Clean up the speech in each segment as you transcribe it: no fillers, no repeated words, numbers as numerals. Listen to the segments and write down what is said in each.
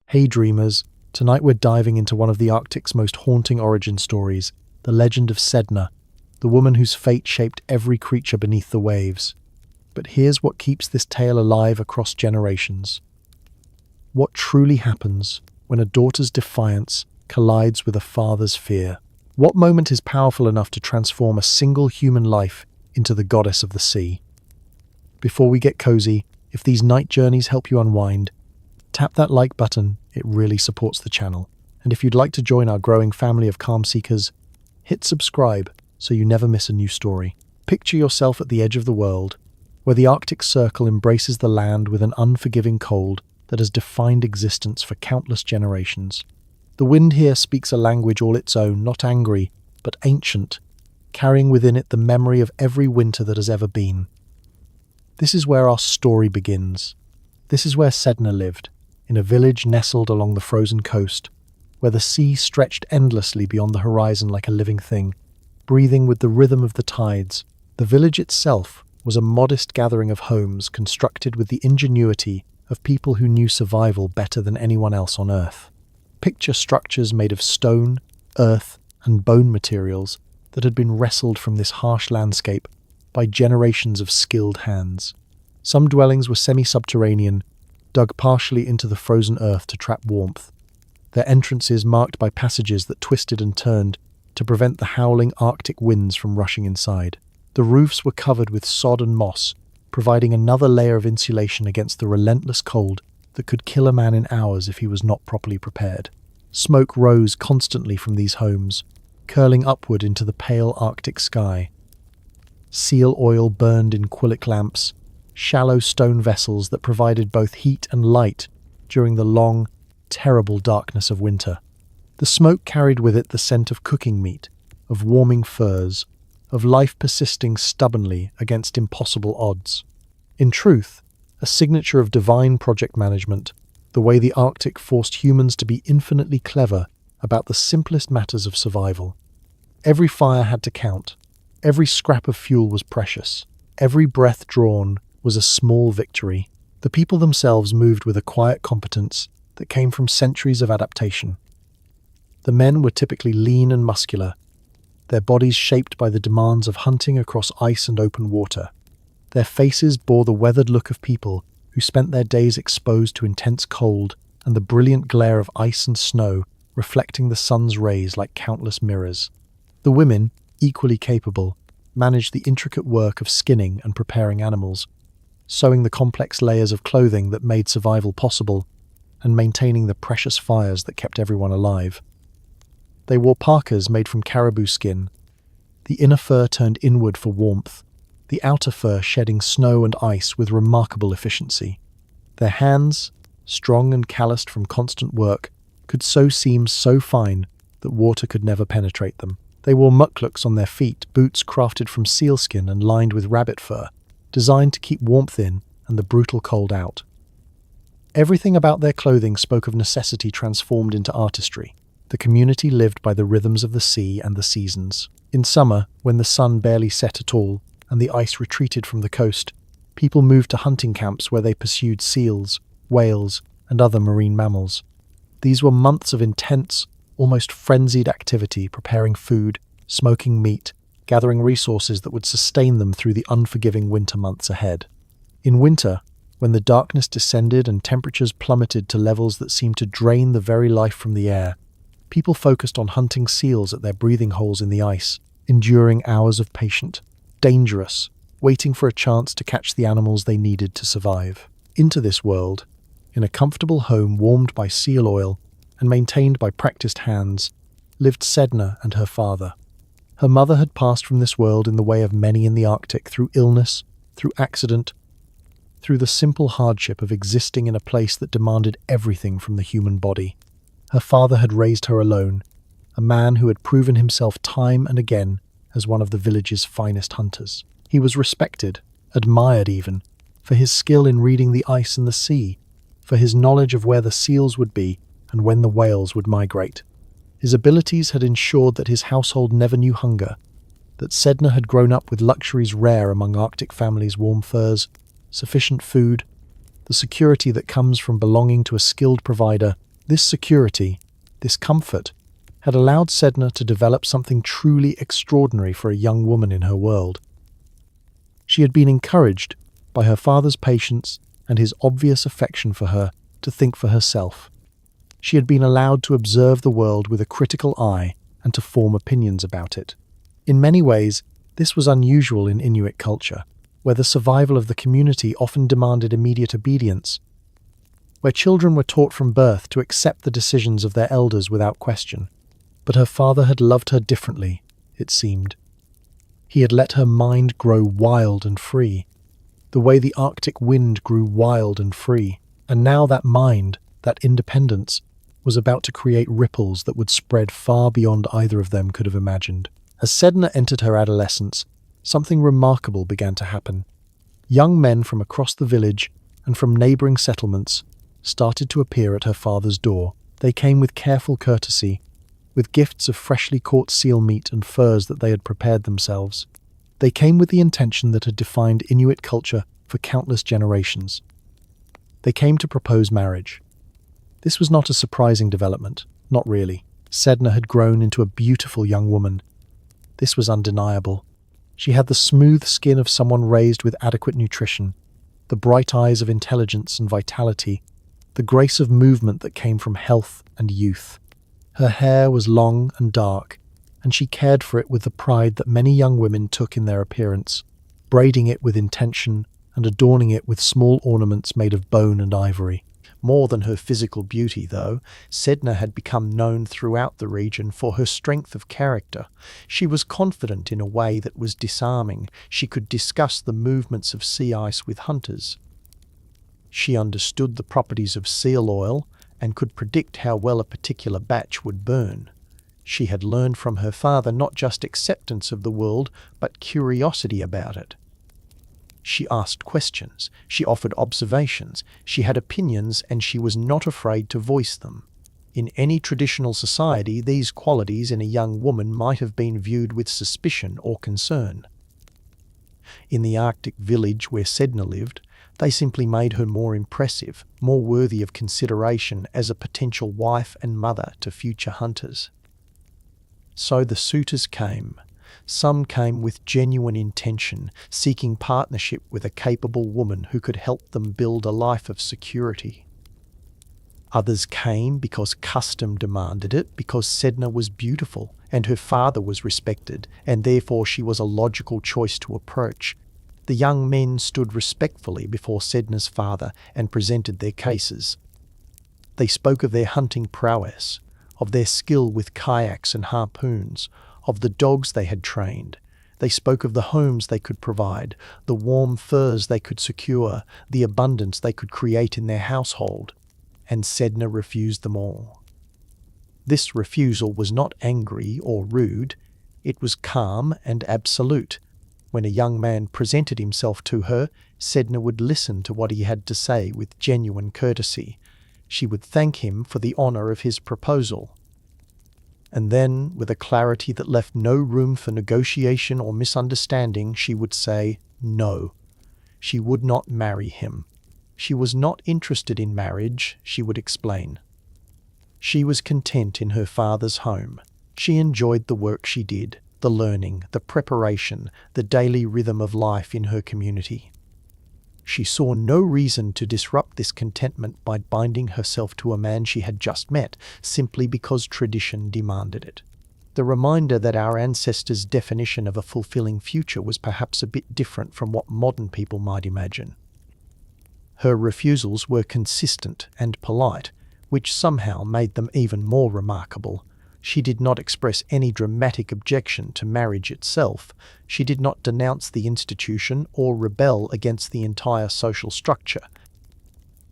Hey dreamers, tonight we're diving into one of the Arctic's most haunting origin stories, the legend of Sedna, the woman whose fate shaped every creature beneath the waves. But here's what keeps this tale alive across generations. What truly happens when a daughter's defiance collides with a father's fear? What moment is powerful enough to transform a single human life into the goddess of the sea? Before we get cozy, if these night journeys help you unwind, tap that like button, it really supports the channel. And if you'd like to join our growing family of calm seekers, hit subscribe so you never miss a new story. Picture yourself at the edge of the world, where the Arctic Circle embraces the land with an unforgiving cold that has defined existence for countless generations. The wind here speaks a language all its own, not angry, but ancient, carrying within it the memory of every winter that has ever been. This is where our story begins. This is where Sedna lived, in a village nestled along the frozen coast, where the sea stretched endlessly beyond the horizon like a living thing, breathing with the rhythm of the tides. The village itself was a modest gathering of homes constructed with the ingenuity of people who knew survival better than anyone else on Earth. Picture structures made of stone, earth, and bone materials that had been wrestled from this harsh landscape by generations of skilled hands. Some dwellings were semi-subterranean, dug partially into the frozen earth to trap warmth, their entrances marked by passages that twisted and turned to prevent the howling Arctic winds from rushing inside. The roofs were covered with sod and moss, providing another layer of insulation against the relentless cold that could kill a man in hours if he was not properly prepared. Smoke rose constantly from these homes, curling upward into the pale Arctic sky. Seal oil burned in quillic lamps, shallow stone vessels that provided both heat and light during the long, terrible darkness of winter. The smoke carried with it the scent of cooking meat, of warming furs, of life persisting stubbornly against impossible odds. In truth, a signature of divine project management, the way the Arctic forced humans to be infinitely clever about the simplest matters of survival. Every fire had to count. Every scrap of fuel was precious. Every breath drawn was a small victory. The people themselves moved with a quiet competence that came from centuries of adaptation. The men were typically lean and muscular, their bodies shaped by the demands of hunting across ice and open water. Their faces bore the weathered look of people who spent their days exposed to intense cold and the brilliant glare of ice and snow reflecting the sun's rays like countless mirrors. The women, equally capable, managed the intricate work of skinning and preparing animals, sewing the complex layers of clothing that made survival possible, and maintaining the precious fires that kept everyone alive. They wore parkas made from caribou skin, the inner fur turned inward for warmth, the outer fur shedding snow and ice with remarkable efficiency. Their hands, strong and calloused from constant work, could sew seams so fine that water could never penetrate them. They wore mukluks on their feet, boots crafted from sealskin and lined with rabbit fur, designed to keep warmth in and the brutal cold out. Everything about their clothing spoke of necessity transformed into artistry. The community lived by the rhythms of the sea and the seasons. In summer, when the sun barely set at all and the ice retreated from the coast, people moved to hunting camps where they pursued seals, whales, and other marine mammals. These were months of intense, almost frenzied activity, preparing food, smoking meat, gathering resources that would sustain them through the unforgiving winter months ahead. In winter, when the darkness descended and temperatures plummeted to levels that seemed to drain the very life from the air, people focused on hunting seals at their breathing holes in the ice, enduring hours of patient, dangerous, waiting for a chance to catch the animals they needed to survive. Into this world, in a comfortable home warmed by seal oil and maintained by practiced hands, lived Sedna and her father. Her mother had passed from this world in the way of many in the Arctic through illness, through accident, through the simple hardship of existing in a place that demanded everything from the human body. Her father had raised her alone, a man who had proven himself time and again as one of the village's finest hunters. He was respected, admired even, for his skill in reading the ice and the sea, for his knowledge of where the seals would be and when the whales would migrate. His abilities had ensured that his household never knew hunger, that Sedna had grown up with luxuries rare among Arctic families: warm furs, sufficient food, the security that comes from belonging to a skilled provider This security, this comfort, had allowed Sedna to develop something truly extraordinary for a young woman in her world. She had been encouraged by her father's patience and his obvious affection for her to think for herself. She had been allowed to observe the world with a critical eye and to form opinions about it. In many ways, this was unusual in Inuit culture, where the survival of the community often demanded immediate obedience, where children were taught from birth to accept the decisions of their elders without question. But her father had loved her differently, it seemed. He had let her mind grow wild and free, the way the Arctic wind grew wild and free. And now that mind, that independence, was about to create ripples that would spread far beyond either of them could have imagined. As Sedna entered her adolescence, something remarkable began to happen. Young men from across the village and from neighbouring settlements started to appear at her father's door. They came with careful courtesy, with gifts of freshly caught seal meat and furs that they had prepared themselves. They came with the intention that had defined Inuit culture for countless generations. They came to propose marriage. This was not a surprising development, not really. Sedna had grown into a beautiful young woman. This was undeniable. She had the smooth skin of someone raised with adequate nutrition, the bright eyes of intelligence and vitality, the grace of movement that came from health and youth. Her hair was long and dark, and she cared for it with the pride that many young women took in their appearance, braiding it with intention and adorning it with small ornaments made of bone and ivory. More than her physical beauty, though, Sedna had become known throughout the region for her strength of character. She was confident in a way that was disarming. She could discuss the movements of sea ice with hunters. She understood the properties of seal oil and could predict how well a particular batch would burn. She had learned from her father not just acceptance of the world, but curiosity about it. She asked questions, she offered observations, she had opinions, and she was not afraid to voice them. In any traditional society, these qualities in a young woman might have been viewed with suspicion or concern. In the Arctic village where Sedna lived, they simply made her more impressive, more worthy of consideration as a potential wife and mother to future hunters. So the suitors came. Some came with genuine intention, seeking partnership with a capable woman who could help them build a life of security. Others came because custom demanded it, because Sedna was beautiful and her father was respected, and therefore she was a logical choice to approach. The young men stood respectfully before Sedna's father and presented their cases. They spoke of their hunting prowess, of their skill with kayaks and harpoons, of the dogs they had trained. They spoke of the homes they could provide, the warm furs they could secure, the abundance they could create in their household. And Sedna refused them all. This refusal was not angry or rude, it was calm and absolute. When a young man presented himself to her, Sedna would listen to what he had to say with genuine courtesy. She would thank him for the honour of his proposal. And then, with a clarity that left no room for negotiation or misunderstanding, she would say no. She would not marry him. She was not interested in marriage, she would explain. She was content in her father's home. She enjoyed the work she did, the learning, the preparation, the daily rhythm of life in her community. She saw no reason to disrupt this contentment by binding herself to a man she had just met, simply because tradition demanded it. The reminder that our ancestors' definition of a fulfilling future was perhaps a bit different from what modern people might imagine. Her refusals were consistent and polite, which somehow made them even more remarkable. She did not express any dramatic objection to marriage itself. She did not denounce the institution or rebel against the entire social structure.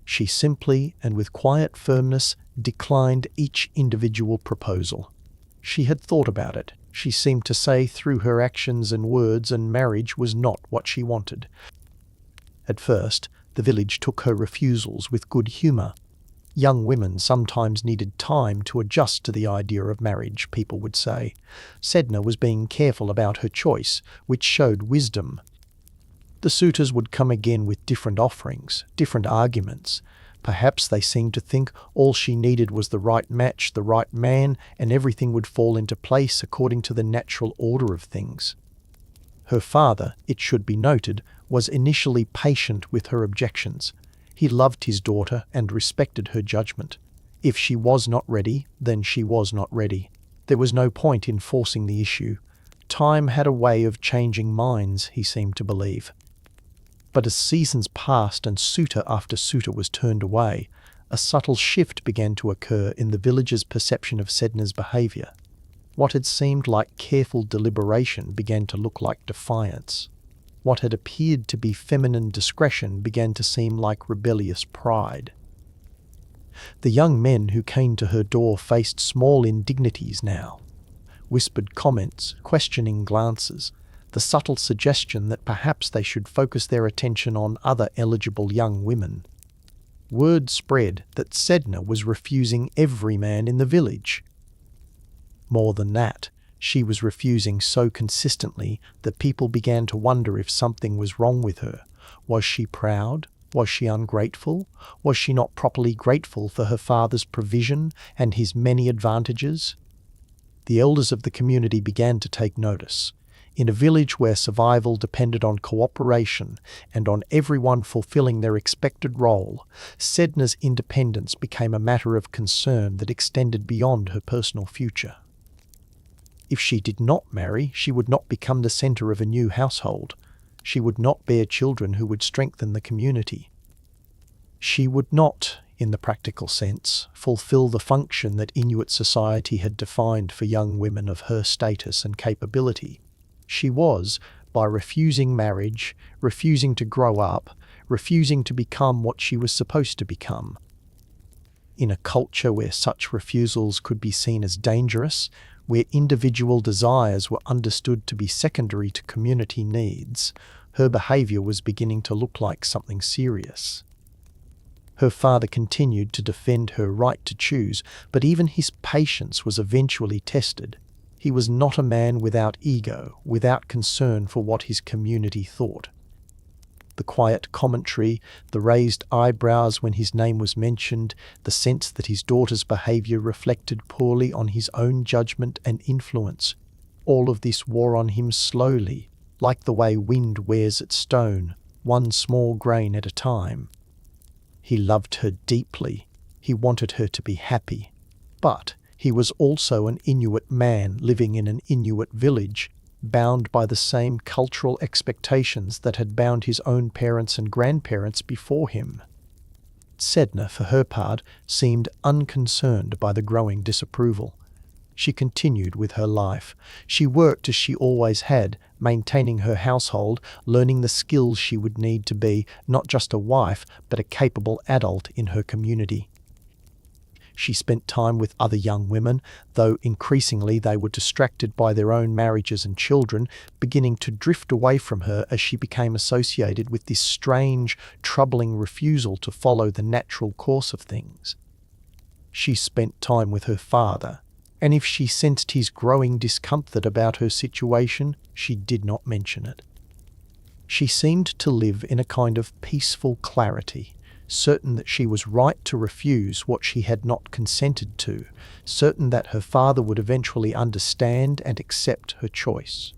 She simply, and with quiet firmness, declined each individual proposal. She had thought about it. She seemed to say through her actions and words, and marriage was not what she wanted. At first, the village took her refusals with good humour. Young women sometimes needed time to adjust to the idea of marriage, people would say. Sedna was being careful about her choice, which showed wisdom. The suitors would come again with different offerings, different arguments. Perhaps they seemed to think all she needed was the right match, the right man, and everything would fall into place according to the natural order of things. Her father, it should be noted, was initially patient with her objections. He loved his daughter and respected her judgment. If she was not ready, then she was not ready. There was no point in forcing the issue. Time had a way of changing minds, he seemed to believe. But as seasons passed and suitor after suitor was turned away, a subtle shift began to occur in the villagers' perception of Sedna's behaviour. What had seemed like careful deliberation began to look like defiance. What had appeared to be feminine discretion began to seem like rebellious pride. The young men who came to her door faced small indignities now. Whispered comments, questioning glances, the subtle suggestion that perhaps they should focus their attention on other eligible young women. Word spread that Sedna was refusing every man in the village. More than that, she was refusing so consistently that people began to wonder if something was wrong with her. Was she proud? Was she ungrateful? Was she not properly grateful for her father's provision and his many advantages? The elders of the community began to take notice. In a village where survival depended on cooperation and on everyone fulfilling their expected role, Sedna's independence became a matter of concern that extended beyond her personal future. If she did not marry, she would not become the centre of a new household. She would not bear children who would strengthen the community. She would not, in the practical sense, fulfill the function that Inuit society had defined for young women of her status and capability. She was, by refusing marriage, refusing to grow up, refusing to become what she was supposed to become. In a culture where such refusals could be seen as dangerous, where individual desires were understood to be secondary to community needs, her behaviour was beginning to look like something serious. Her father continued to defend her right to choose, but even his patience was eventually tested. He was not a man without ego, without concern for what his community thought. The quiet commentary, the raised eyebrows when his name was mentioned, the sense that his daughter's behaviour reflected poorly on his own judgment and influence, all of this wore on him slowly, like the way wind wears at stone, one small grain at a time. He loved her deeply. He wanted her to be happy. But he was also an Inuit man living in an Inuit village, bound by the same cultural expectations that had bound his own parents and grandparents before him. Sedna, for her part, seemed unconcerned by the growing disapproval. She continued with her life. She worked as she always had, maintaining her household, learning the skills she would need to be not just a wife, but a capable adult in her community. She spent time with other young women, though increasingly they were distracted by their own marriages and children, beginning to drift away from her as she became associated with this strange, troubling refusal to follow the natural course of things. She spent time with her father, and if she sensed his growing discomfort about her situation, she did not mention it. She seemed to live in a kind of peaceful clarity, certain that she was right to refuse what she had not consented to, certain that her father would eventually understand and accept her choice.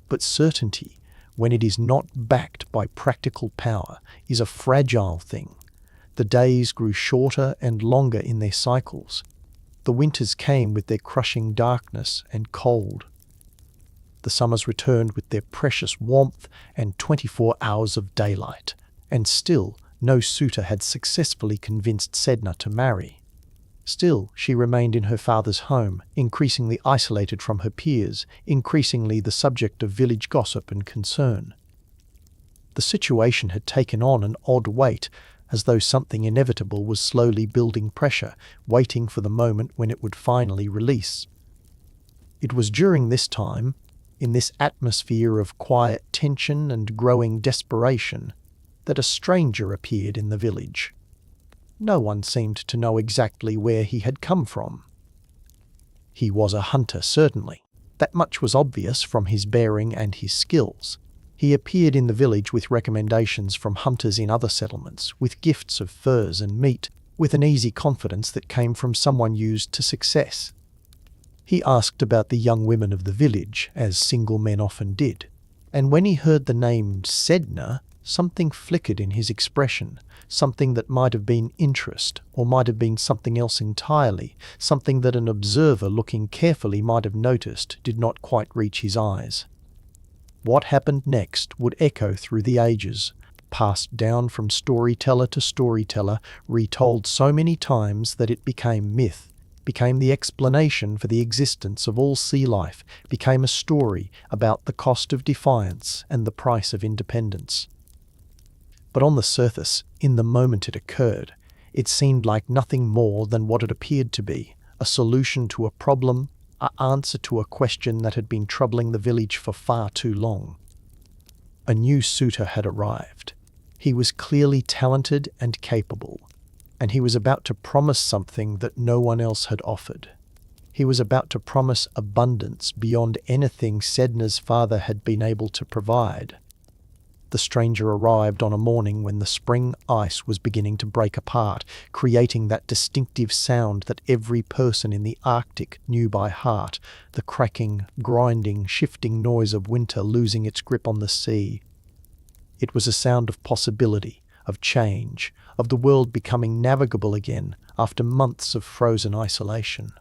But certainty, when it is not backed by practical power, is a fragile thing. The days grew shorter and longer in their cycles. The winters came with their crushing darkness and cold. The summers returned with their precious warmth and 24 hours of daylight, and still no suitor had successfully convinced Sedna to marry. Still, she remained in her father's home, increasingly isolated from her peers, increasingly the subject of village gossip and concern. The situation had taken on an odd weight, as though something inevitable was slowly building pressure, waiting for the moment when it would finally release. It was during this time, in this atmosphere of quiet tension and growing desperation, that a stranger appeared in the village. No one seemed to know exactly where he had come from. He was a hunter, certainly. That much was obvious from his bearing and his skills. He appeared in the village with recommendations from hunters in other settlements, with gifts of furs and meat, with an easy confidence that came from someone used to success. He asked about the young women of the village, as single men often did, and when he heard the name Sedna, something flickered in his expression, something that might have been interest, or might have been something else entirely, something that an observer looking carefully might have noticed did not quite reach his eyes. What happened next would echo through the ages, passed down from storyteller to storyteller, retold so many times that it became myth, became the explanation for the existence of all sea life, became a story about the cost of defiance and the price of independence. But on the surface, in the moment it occurred, it seemed like nothing more than what it appeared to be, a solution to a problem, an answer to a question that had been troubling the village for far too long. A new suitor had arrived. He was clearly talented and capable, and he was about to promise something that no one else had offered. He was about to promise abundance beyond anything Sedna's father had been able to provide. The stranger arrived on a morning when the spring ice was beginning to break apart, creating that distinctive sound that every person in the Arctic knew by heart, the cracking, grinding, shifting noise of winter losing its grip on the sea. It was a sound of possibility, of change, of the world becoming navigable again after months of frozen isolation.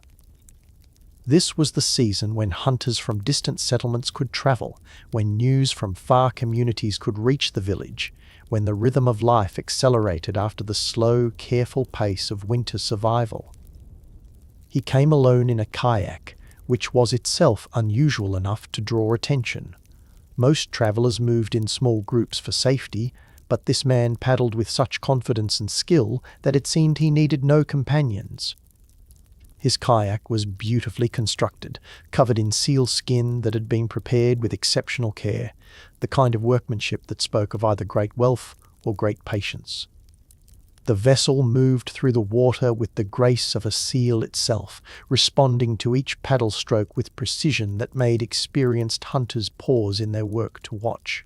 This was the season when hunters from distant settlements could travel, when news from far communities could reach the village, when the rhythm of life accelerated after the slow, careful pace of winter survival. He came alone in a kayak, which was itself unusual enough to draw attention. Most travelers moved in small groups for safety, but this man paddled with such confidence and skill that it seemed he needed no companions. His kayak was beautifully constructed, covered in seal skin that had been prepared with exceptional care, the kind of workmanship that spoke of either great wealth or great patience. The vessel moved through the water with the grace of a seal itself, responding to each paddle stroke with precision that made experienced hunters pause in their work to watch.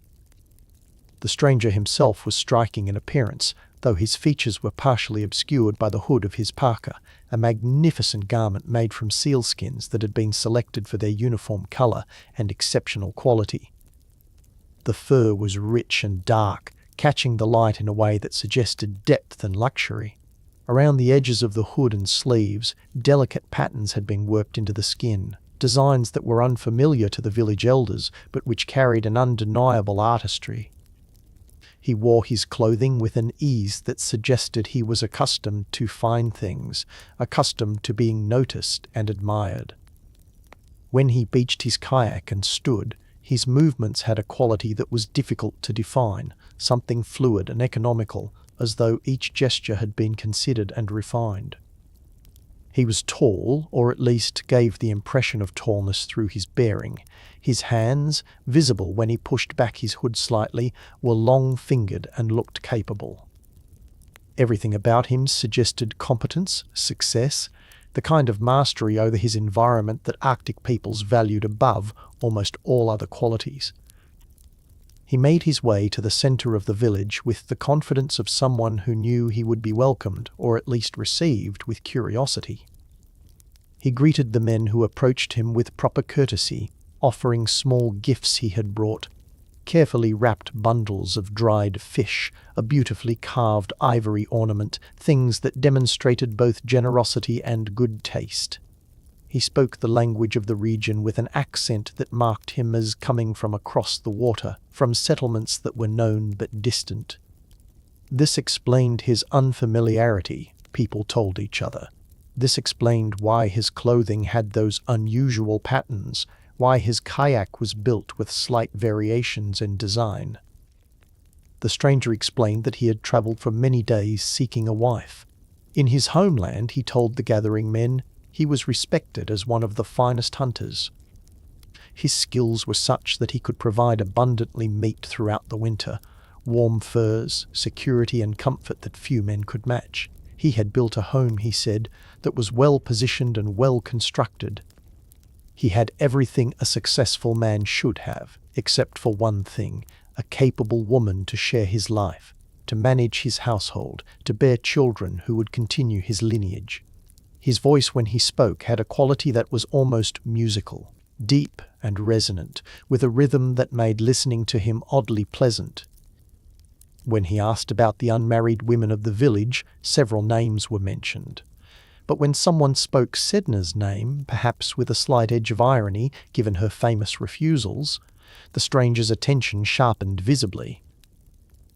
The stranger himself was striking in appearance, though his features were partially obscured by the hood of his parka, a magnificent garment made from sealskins that had been selected for their uniform colour and exceptional quality. The fur was rich and dark, catching the light in a way that suggested depth and luxury. Around the edges of the hood and sleeves, delicate patterns had been worked into the skin, designs that were unfamiliar to the village elders, but which carried an undeniable artistry. He wore his clothing with an ease that suggested he was accustomed to fine things, accustomed to being noticed and admired. When he beached his kayak and stood, his movements had a quality that was difficult to define, something fluid and economical, as though each gesture had been considered and refined. He was tall, or at least gave the impression of tallness through his bearing. His hands, visible when he pushed back his hood slightly, were long-fingered and looked capable. Everything about him suggested competence, success, the kind of mastery over his environment that Arctic peoples valued above almost all other qualities. He made his way to the center of the village with the confidence of someone who knew he would be welcomed, or at least received, with curiosity. He greeted the men who approached him with proper courtesy, offering small gifts he had brought, carefully wrapped bundles of dried fish, a beautifully carved ivory ornament, things that demonstrated both generosity and good taste. He spoke the language of the region with an accent that marked him as coming from across the water, from settlements that were known but distant. This explained his unfamiliarity, people told each other. This explained why his clothing had those unusual patterns, why his kayak was built with slight variations in design. The stranger explained that he had travelled for many days seeking a wife. In his homeland, he told the gathering men, he was respected as one of the finest hunters. His skills were such that he could provide abundantly meat throughout the winter, warm furs, security and comfort that few men could match. He had built a home, he said, that was well positioned and well constructed. He had everything a successful man should have, except for one thing, a capable woman to share his life, to manage his household, to bear children who would continue his lineage. His voice when he spoke had a quality that was almost musical, deep and resonant, with a rhythm that made listening to him oddly pleasant. When he asked about the unmarried women of the village, several names were mentioned. But when someone spoke Sedna's name, perhaps with a slight edge of irony given her famous refusals, the stranger's attention sharpened visibly.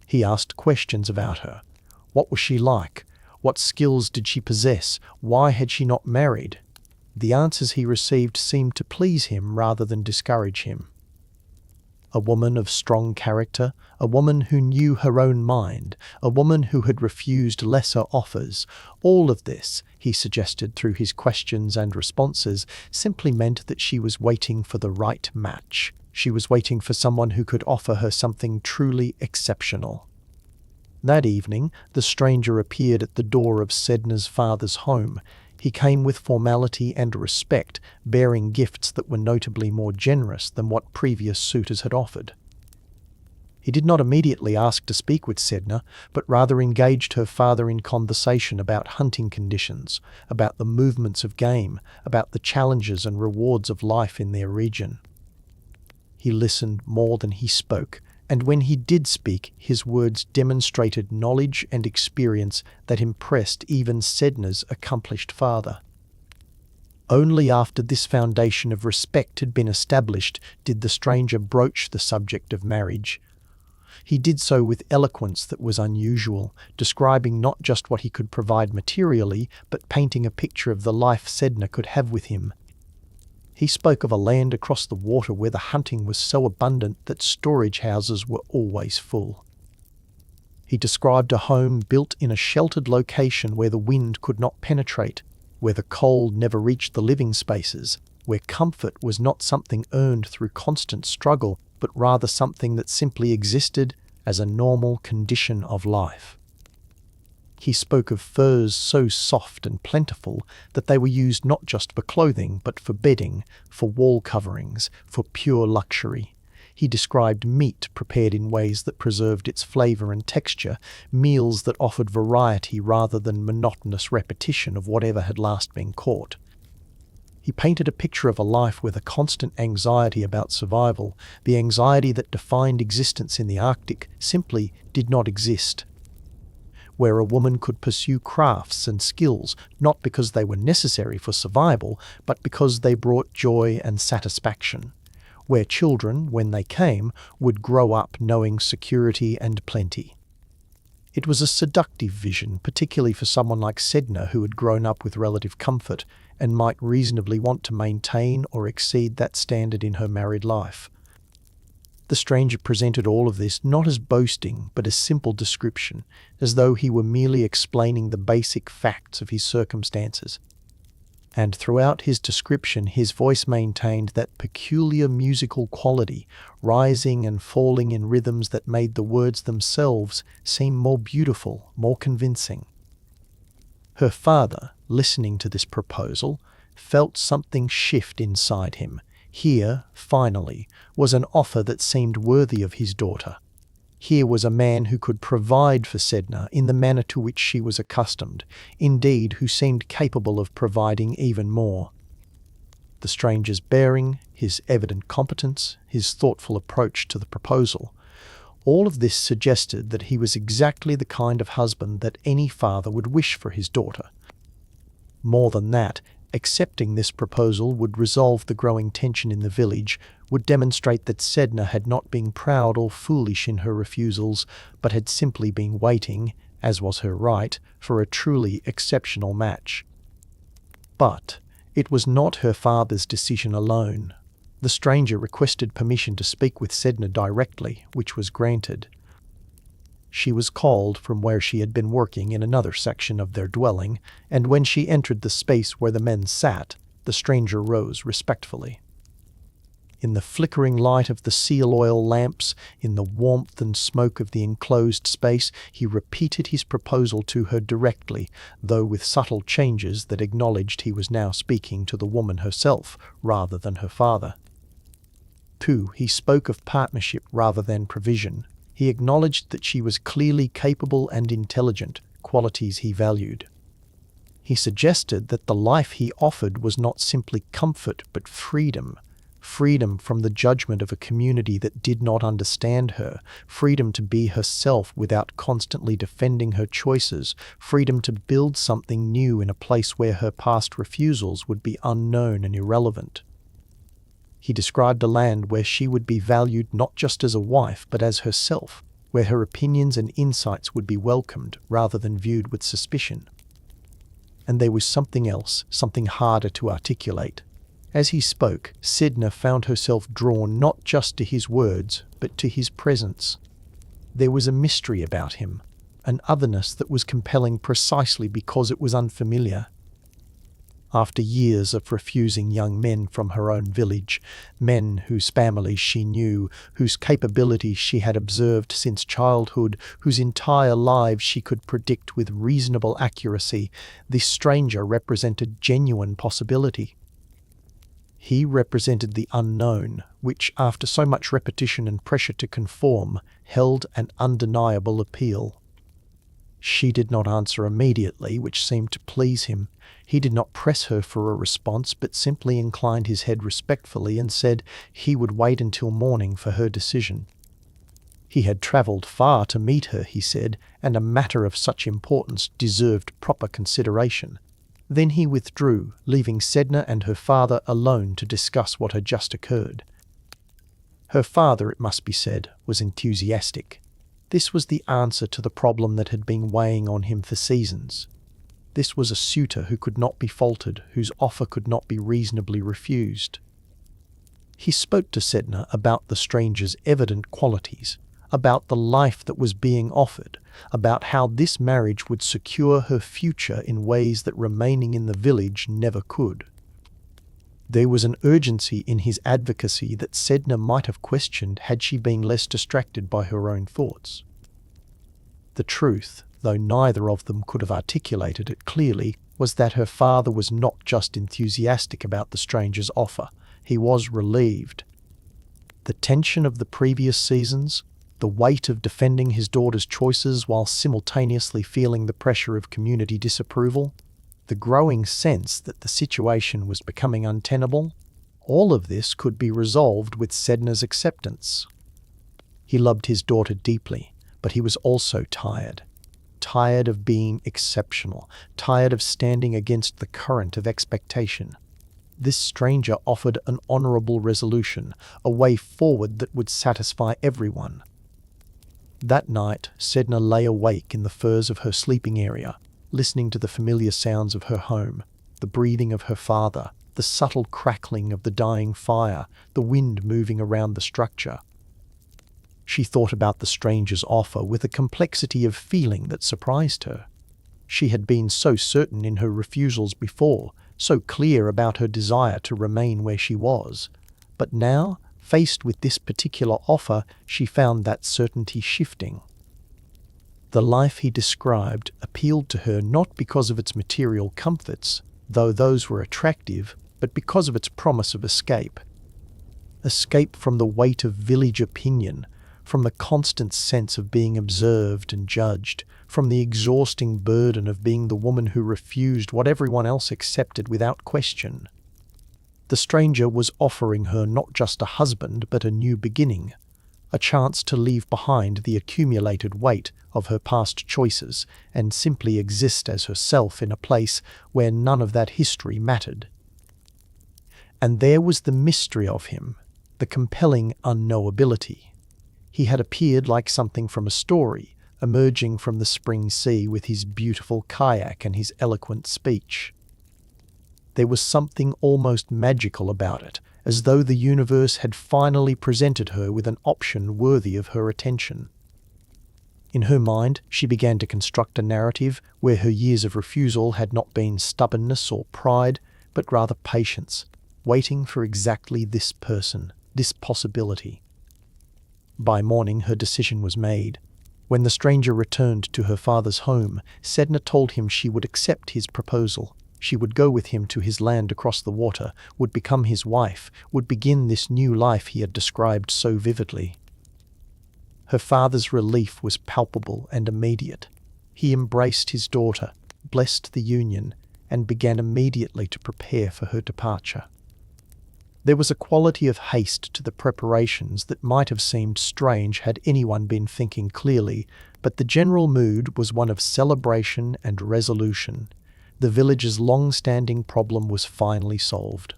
He asked questions about her. What was she like? What skills did she possess? Why had she not married? The answers he received seemed to please him rather than discourage him. A woman of strong character, a woman who knew her own mind, a woman who had refused lesser offers. All of this, he suggested through his questions and responses, simply meant that she was waiting for the right match. She was waiting for someone who could offer her something truly exceptional. That evening, the stranger appeared at the door of Sedna's father's home. He came with formality and respect, bearing gifts that were notably more generous than what previous suitors had offered. He did not immediately ask to speak with Sedna, but rather engaged her father in conversation about hunting conditions, about the movements of game, about the challenges and rewards of life in their region. He listened more than he spoke, and when he did speak, his words demonstrated knowledge and experience that impressed even Sedna's accomplished father. Only after this foundation of respect had been established did the stranger broach the subject of marriage. He did so with eloquence that was unusual, describing not just what he could provide materially, but painting a picture of the life Sedna could have with him. He spoke of a land across the water where the hunting was so abundant that storage houses were always full. He described a home built in a sheltered location where the wind could not penetrate, where the cold never reached the living spaces, where comfort was not something earned through constant struggle, but rather something that simply existed as a normal condition of life. He spoke of furs so soft and plentiful that they were used not just for clothing, but for bedding, for wall coverings, for pure luxury. He described meat prepared in ways that preserved its flavor and texture, meals that offered variety rather than monotonous repetition of whatever had last been caught. He painted a picture of a life with a constant anxiety about survival. The anxiety that defined existence in the Arctic simply did not exist. Where a woman could pursue crafts and skills not because they were necessary for survival, but because they brought joy and satisfaction. Where children, when they came, would grow up knowing security and plenty. It was a seductive vision, particularly for someone like Sedna who had grown up with relative comfort and might reasonably want to maintain or exceed that standard in her married life. The stranger presented all of this not as boasting, but as simple description, as though he were merely explaining the basic facts of his circumstances. And throughout his description, his voice maintained that peculiar musical quality, rising and falling in rhythms that made the words themselves seem more beautiful, more convincing. Her father, listening to this proposal, felt something shift inside him. Here, finally, was an offer that seemed worthy of his daughter. Here was a man who could provide for Sedna in the manner to which she was accustomed, indeed who seemed capable of providing even more. The stranger's bearing, his evident competence, his thoughtful approach to the proposal, all of this suggested that he was exactly the kind of husband that any father would wish for his daughter. More than that, accepting this proposal would resolve the growing tension in the village, would demonstrate that Sedna had not been proud or foolish in her refusals, but had simply been waiting, as was her right, for a truly exceptional match. But it was not her father's decision alone. The stranger requested permission to speak with Sedna directly, which was granted. She was called from where she had been working in another section of their dwelling, and when she entered the space where the men sat, the stranger rose respectfully. In the flickering light of the seal oil lamps, in the warmth and smoke of the enclosed space, he repeated his proposal to her directly, though with subtle changes that acknowledged he was now speaking to the woman herself rather than her father. Angakkuq, he spoke of partnership rather than provision. He acknowledged that she was clearly capable and intelligent, qualities he valued. He suggested that the life he offered was not simply comfort but freedom. Freedom from the judgment of a community that did not understand her, freedom to be herself without constantly defending her choices, freedom to build something new in a place where her past refusals would be unknown and irrelevant. He described a land where she would be valued not just as a wife but as herself, where her opinions and insights would be welcomed rather than viewed with suspicion. And there was something else, something harder to articulate. As he spoke, Sedna found herself drawn not just to his words, but to his presence. There was a mystery about him, an otherness that was compelling precisely because it was unfamiliar. After years of refusing young men from her own village, men whose families she knew, whose capabilities she had observed since childhood, whose entire lives she could predict with reasonable accuracy, this stranger represented genuine possibility. He represented the unknown, which, after so much repetition and pressure to conform, held an undeniable appeal. She did not answer immediately, which seemed to please him. He did not press her for a response, but simply inclined his head respectfully and said he would wait until morning for her decision. He had travelled far to meet her, he said, and a matter of such importance deserved proper consideration. Then he withdrew, leaving Sedna and her father alone to discuss what had just occurred. Her father, it must be said, was enthusiastic. This was the answer to the problem that had been weighing on him for seasons. This was a suitor who could not be faltered, whose offer could not be reasonably refused. He spoke to Sedna about the stranger's evident qualities, about the life that was being offered, about how this marriage would secure her future in ways that remaining in the village never could. There was an urgency in his advocacy that Sedna might have questioned had she been less distracted by her own thoughts. The truth, though neither of them could have articulated it clearly, was that her father was not just enthusiastic about the stranger's offer, he was relieved. The tension of the previous seasons, the weight of defending his daughter's choices while simultaneously feeling the pressure of community disapproval, the growing sense that the situation was becoming untenable, all of this could be resolved with Sedna's acceptance. He loved his daughter deeply, but he was also tired. Tired of being exceptional, tired of standing against the current of expectation. This stranger offered an honourable resolution, a way forward that would satisfy everyone. That night, Sedna lay awake in the furs of her sleeping area, listening to the familiar sounds of her home, the breathing of her father, the subtle crackling of the dying fire, the wind moving around the structure. She thought about the stranger's offer with a complexity of feeling that surprised her. She had been so certain in her refusals before, so clear about her desire to remain where she was. But now, faced with this particular offer, she found that certainty shifting. The life he described appealed to her not because of its material comforts, though those were attractive, but because of its promise of escape. Escape from the weight of village opinion, from the constant sense of being observed and judged, from the exhausting burden of being the woman who refused what everyone else accepted without question. The stranger was offering her not just a husband but a new beginning, a chance to leave behind the accumulated weight of her past choices and simply exist as herself in a place where none of that history mattered. And there was the mystery of him, the compelling unknowability. He had appeared like something from a story, emerging from the spring sea with his beautiful kayak and his eloquent speech. There was something almost magical about it, as though the universe had finally presented her with an option worthy of her attention. In her mind, she began to construct a narrative where her years of refusal had not been stubbornness or pride, but rather patience, waiting for exactly this person, this possibility. By morning, her decision was made. When the stranger returned to her father's home, Sedna told him she would accept his proposal. She would go with him to his land across the water, would become his wife, would begin this new life he had described so vividly. Her father's relief was palpable and immediate. He embraced his daughter, blessed the union, and began immediately to prepare for her departure. There was a quality of haste to the preparations that might have seemed strange had anyone been thinking clearly, but the general mood was one of celebration and resolution. The village's long-standing problem was finally solved.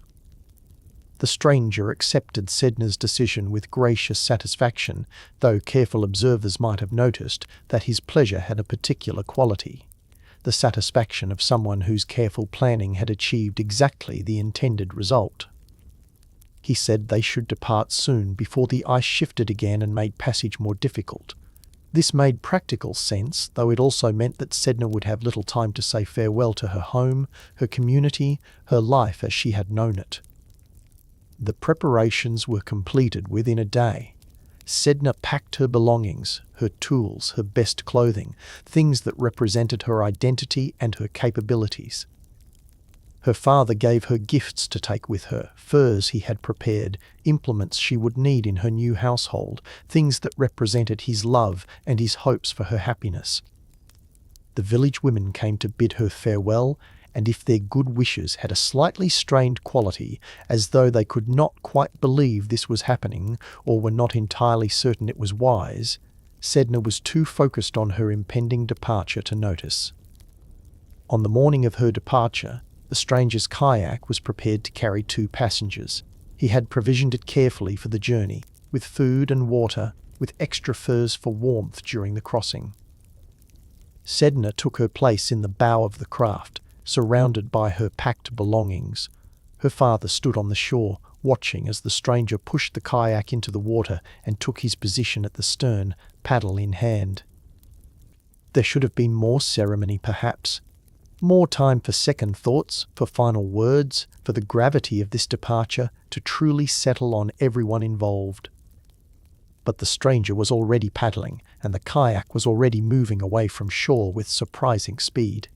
The stranger accepted Sedna's decision with gracious satisfaction, though careful observers might have noticed that his pleasure had a particular quality: the satisfaction of someone whose careful planning had achieved exactly the intended result. He said they should depart soon before the ice shifted again and made passage more difficult. This made practical sense, though it also meant that Sedna would have little time to say farewell to her home, her community, her life as she had known it. The preparations were completed within a day. Sedna packed her belongings, her tools, her best clothing, things that represented her identity and her capabilities. Her father gave her gifts to take with her, furs he had prepared, implements she would need in her new household, things that represented his love and his hopes for her happiness. The village women came to bid her farewell, and if their good wishes had a slightly strained quality, as though they could not quite believe this was happening or were not entirely certain it was wise, Sedna was too focused on her impending departure to notice. On the morning of her departure, the stranger's kayak was prepared to carry 2 passengers. He had provisioned it carefully for the journey, with food and water, with extra furs for warmth during the crossing. Sedna took her place in the bow of the craft, surrounded by her packed belongings. Her father stood on the shore, watching as the stranger pushed the kayak into the water and took his position at the stern, paddle in hand. There should have been more ceremony, perhaps. More time for second thoughts, for final words, for the gravity of this departure to truly settle on everyone involved. But the stranger was already paddling, and the kayak was already moving away from shore with surprising speed.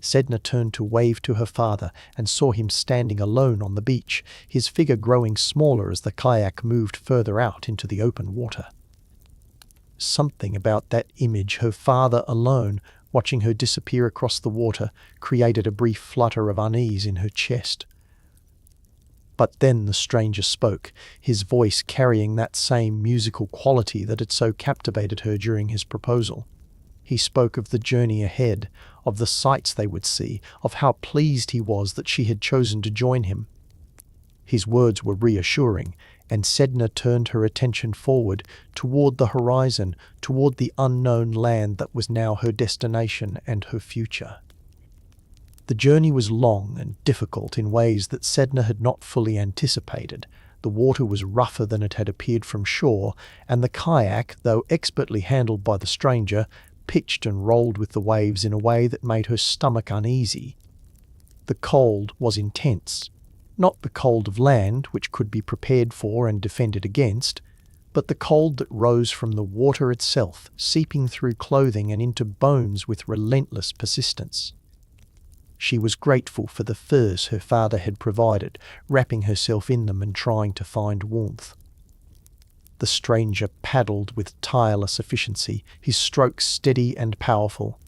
Sedna turned to wave to her father and saw him standing alone on the beach, his figure growing smaller as the kayak moved further out into the open water. Something about that image, her father alone, watching her disappear across the water, created a brief flutter of unease in her chest. But then the stranger spoke, his voice carrying that same musical quality that had so captivated her during his proposal. He spoke of the journey ahead, of the sights they would see, of how pleased he was that she had chosen to join him. His words were reassuring, and Sedna turned her attention forward, toward the horizon, toward the unknown land that was now her destination and her future. The journey was long and difficult in ways that Sedna had not fully anticipated. The water was rougher than it had appeared from shore, and the kayak, though expertly handled by the stranger, pitched and rolled with the waves in a way that made her stomach uneasy. The cold was intense. Not the cold of land, which could be prepared for and defended against, but the cold that rose from the water itself, seeping through clothing and into bones with relentless persistence. She was grateful for the furs her father had provided, wrapping herself in them and trying to find warmth. The stranger paddled with tireless efficiency, his strokes steady and powerful.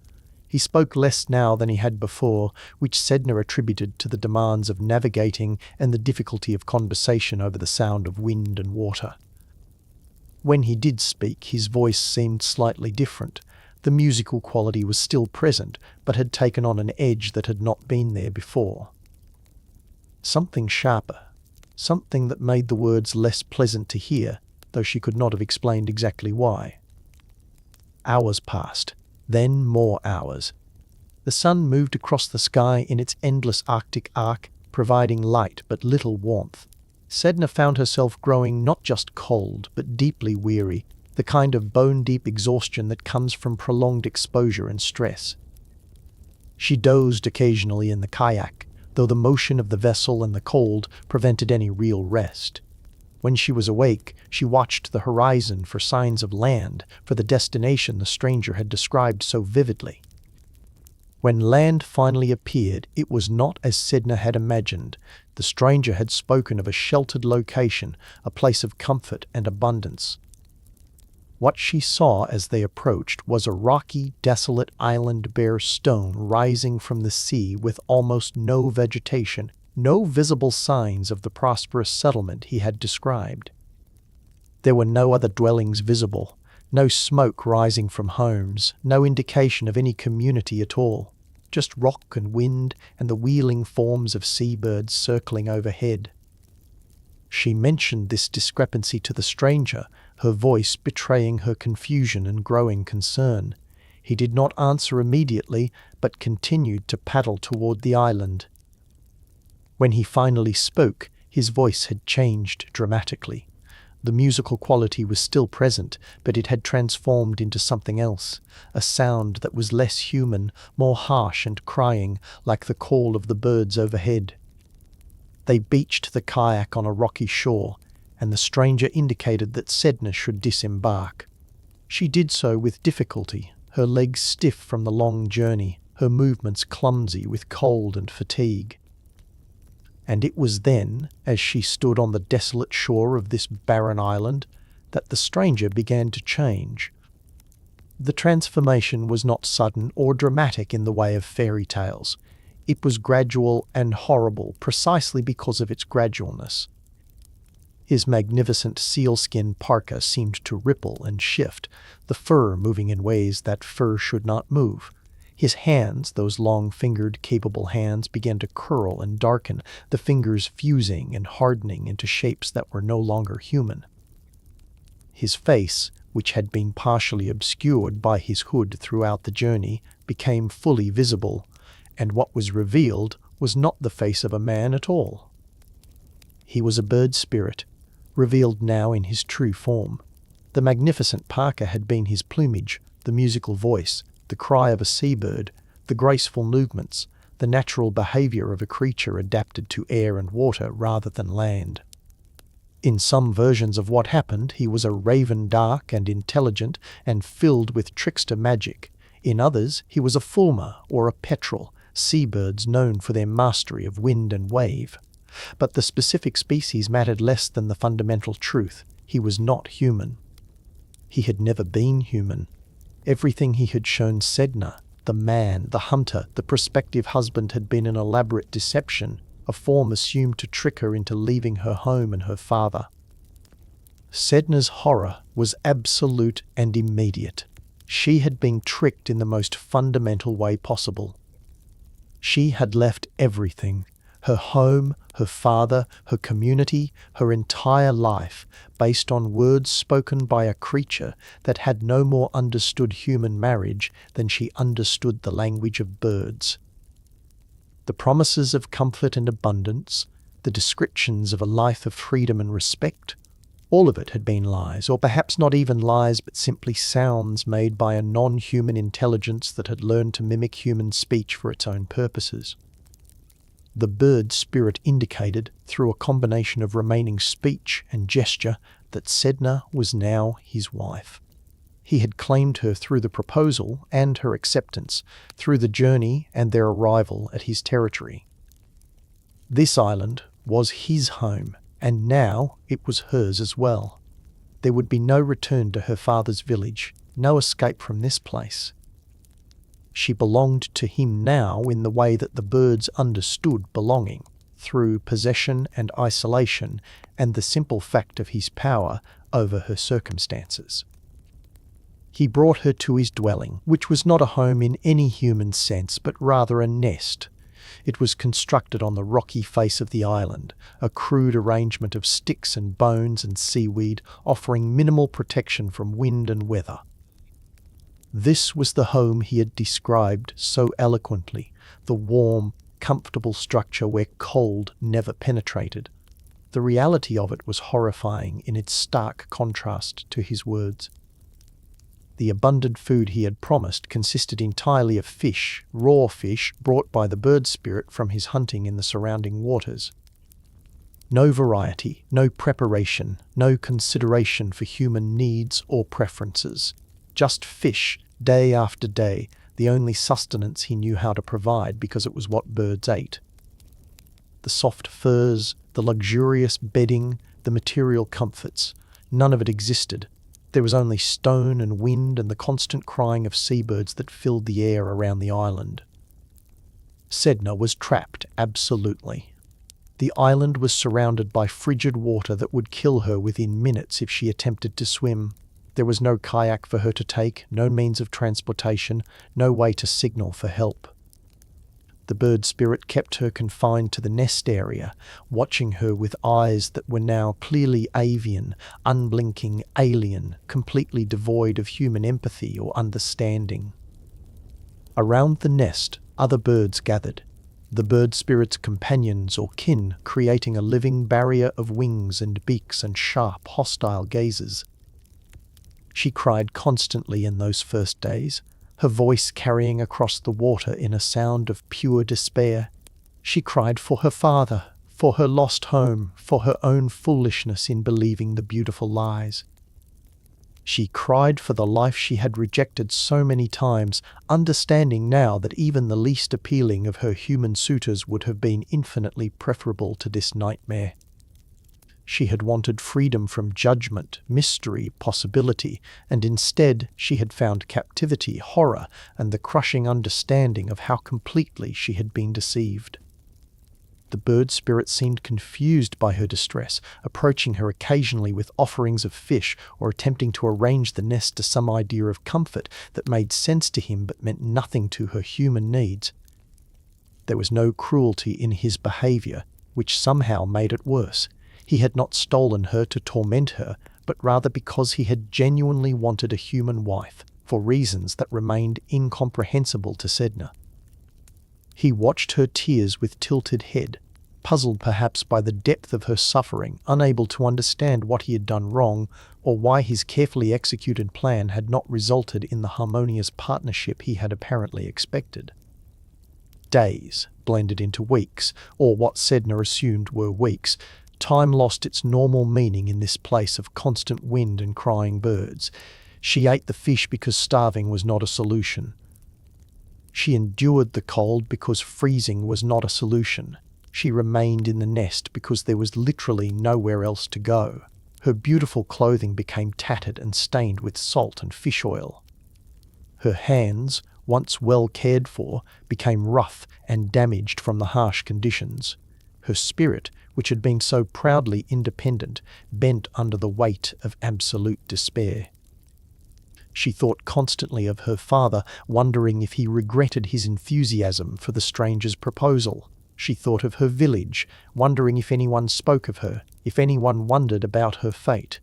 He spoke less now than he had before, which Sedna attributed to the demands of navigating and the difficulty of conversation over the sound of wind and water. When he did speak, his voice seemed slightly different. The musical quality was still present, but had taken on an edge that had not been there before. Something sharper, something that made the words less pleasant to hear, though she could not have explained exactly why. Hours passed. Then more hours. The sun moved across the sky in its endless Arctic arc, providing light but little warmth. Sedna found herself growing not just cold, but deeply weary, the kind of bone-deep exhaustion that comes from prolonged exposure and stress. She dozed occasionally in the kayak, though the motion of the vessel and the cold prevented any real rest. When she was awake, she watched the horizon for signs of land, for the destination the stranger had described so vividly. When land finally appeared, it was not as Sedna had imagined. The stranger had spoken of a sheltered location, a place of comfort and abundance. What she saw as they approached was a rocky, desolate island bare stone rising from the sea with almost no vegetation, no visible signs of the prosperous settlement he had described. There were no other dwellings visible, no smoke rising from homes, no indication of any community at all, just rock and wind and the wheeling forms of seabirds circling overhead. She mentioned this discrepancy to the stranger, her voice betraying her confusion and growing concern. He did not answer immediately, but continued to paddle toward the island. When he finally spoke, his voice had changed dramatically. The musical quality was still present, but it had transformed into something else, a sound that was less human, more harsh and crying, like the call of the birds overhead. They beached the kayak on a rocky shore, and the stranger indicated that Sedna should disembark. She did so with difficulty, her legs stiff from the long journey, her movements clumsy with cold and fatigue. And it was then, as she stood on the desolate shore of this barren island, that the stranger began to change. The transformation was not sudden or dramatic in the way of fairy tales. It was gradual and horrible precisely because of its gradualness. His magnificent sealskin parka seemed to ripple and shift, the fur moving in ways that fur should not move. His hands, those long-fingered, capable hands, began to curl and darken, the fingers fusing and hardening into shapes that were no longer human. His face, which had been partially obscured by his hood throughout the journey, became fully visible, and what was revealed was not the face of a man at all. He was a bird spirit, revealed now in his true form. The magnificent parka had been his plumage, the musical voice, the cry of a seabird, the graceful movements, the natural behavior of a creature adapted to air and water rather than land. In some versions of what happened, he was a raven, dark and intelligent and filled with trickster magic. In others, he was a fulmar or a petrel, seabirds known for their mastery of wind and wave. But the specific species mattered less than the fundamental truth. He was not human. He had never been human. Everything he had shown Sedna, the man, the hunter, the prospective husband, had been an elaborate deception, a form assumed to trick her into leaving her home and her father. Sedna's horror was absolute and immediate. She had been tricked in the most fundamental way possible. She had left everything, her home, her father, her community, her entire life, based on words spoken by a creature that had no more understood human marriage than she understood the language of birds. The promises of comfort and abundance, the descriptions of a life of freedom and respect, all of it had been lies, or perhaps not even lies, but simply sounds made by a non-human intelligence that had learned to mimic human speech for its own purposes. The bird spirit indicated, through a combination of remaining speech and gesture, that Sedna was now his wife. He had claimed her through the proposal and her acceptance, through the journey and their arrival at his territory. This island was his home, and now it was hers as well. There would be no return to her father's village, no escape from this place. She belonged to him now in the way that the birds understood belonging, through possession and isolation and the simple fact of his power over her circumstances. He brought her to his dwelling, which was not a home in any human sense, but rather a nest. It was constructed on the rocky face of the island, a crude arrangement of sticks and bones and seaweed, offering minimal protection from wind and weather. This was the home he had described so eloquently, the warm, comfortable structure where cold never penetrated. The reality of it was horrifying in its stark contrast to his words. The abundant food he had promised consisted entirely of fish, raw fish brought by the bird spirit from his hunting in the surrounding waters. No variety, no preparation, no consideration for human needs or preferences. Just fish, day after day, the only sustenance he knew how to provide because it was what birds ate. The soft furs, the luxurious bedding, the material comforts, none of it existed. There was only stone and wind and the constant crying of seabirds that filled the air around the island. Sedna was trapped, absolutely. The island was surrounded by frigid water that would kill her within minutes if she attempted to swim. There was no kayak for her to take, no means of transportation, no way to signal for help. The bird spirit kept her confined to the nest area, watching her with eyes that were now clearly avian, unblinking, alien, completely devoid of human empathy or understanding. Around the nest, other birds gathered, the bird spirit's companions or kin, creating a living barrier of wings and beaks and sharp, hostile gazes. She cried constantly in those first days, her voice carrying across the water in a sound of pure despair. She cried for her father, for her lost home, for her own foolishness in believing the beautiful lies. She cried for the life she had rejected so many times, understanding now that even the least appealing of her human suitors would have been infinitely preferable to this nightmare. She had wanted freedom from judgment, mystery, possibility, and instead she had found captivity, horror, and the crushing understanding of how completely she had been deceived. The bird spirit seemed confused by her distress, approaching her occasionally with offerings of fish or attempting to arrange the nest to some idea of comfort that made sense to him but meant nothing to her human needs. There was no cruelty in his behavior, which somehow made it worse. He had not stolen her to torment her, but rather because he had genuinely wanted a human wife, for reasons that remained incomprehensible to Sedna. He watched her tears with tilted head, puzzled perhaps by the depth of her suffering, unable to understand what he had done wrong or why his carefully executed plan had not resulted in the harmonious partnership he had apparently expected. Days blended into weeks, or what Sedna assumed were weeks. Time lost its normal meaning in this place of constant wind and crying birds. She ate the fish because starving was not a solution. She endured the cold because freezing was not a solution. She remained in the nest because there was literally nowhere else to go. Her beautiful clothing became tattered and stained with salt and fish oil. Her hands, once well cared for, became rough and damaged from the harsh conditions. Her spirit, which had been so proudly independent, bent under the weight of absolute despair. She thought constantly of her father, wondering if he regretted his enthusiasm for the stranger's proposal. She thought of her village, wondering if anyone spoke of her, if anyone wondered about her fate.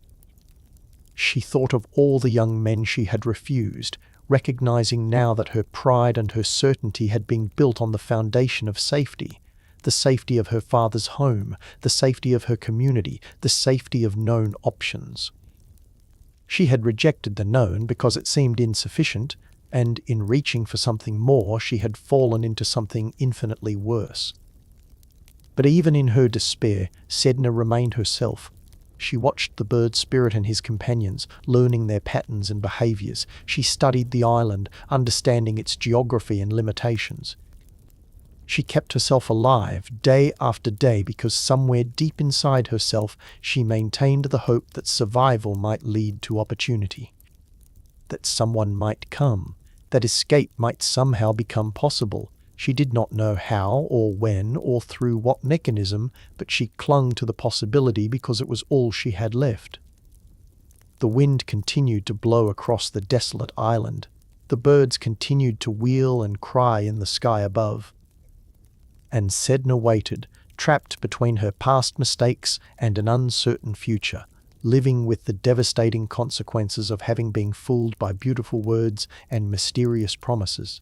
She thought of all the young men she had refused, recognizing now that her pride and her certainty had been built on the foundation of safety. The safety of her father's home, the safety of her community, the safety of known options. She had rejected the known because it seemed insufficient, and in reaching for something more she had fallen into something infinitely worse. But even in her despair, Sedna remained herself. She watched the bird spirit and his companions, learning their patterns and behaviors. She studied the island, understanding its geography and limitations. She kept herself alive day after day because somewhere deep inside herself she maintained the hope that survival might lead to opportunity. That someone might come, that escape might somehow become possible. She did not know how or when or through what mechanism, but she clung to the possibility because it was all she had left. The wind continued to blow across the desolate island. The birds continued to wheel and cry in the sky above. And Sedna waited, trapped between her past mistakes and an uncertain future, living with the devastating consequences of having been fooled by beautiful words and mysterious promises.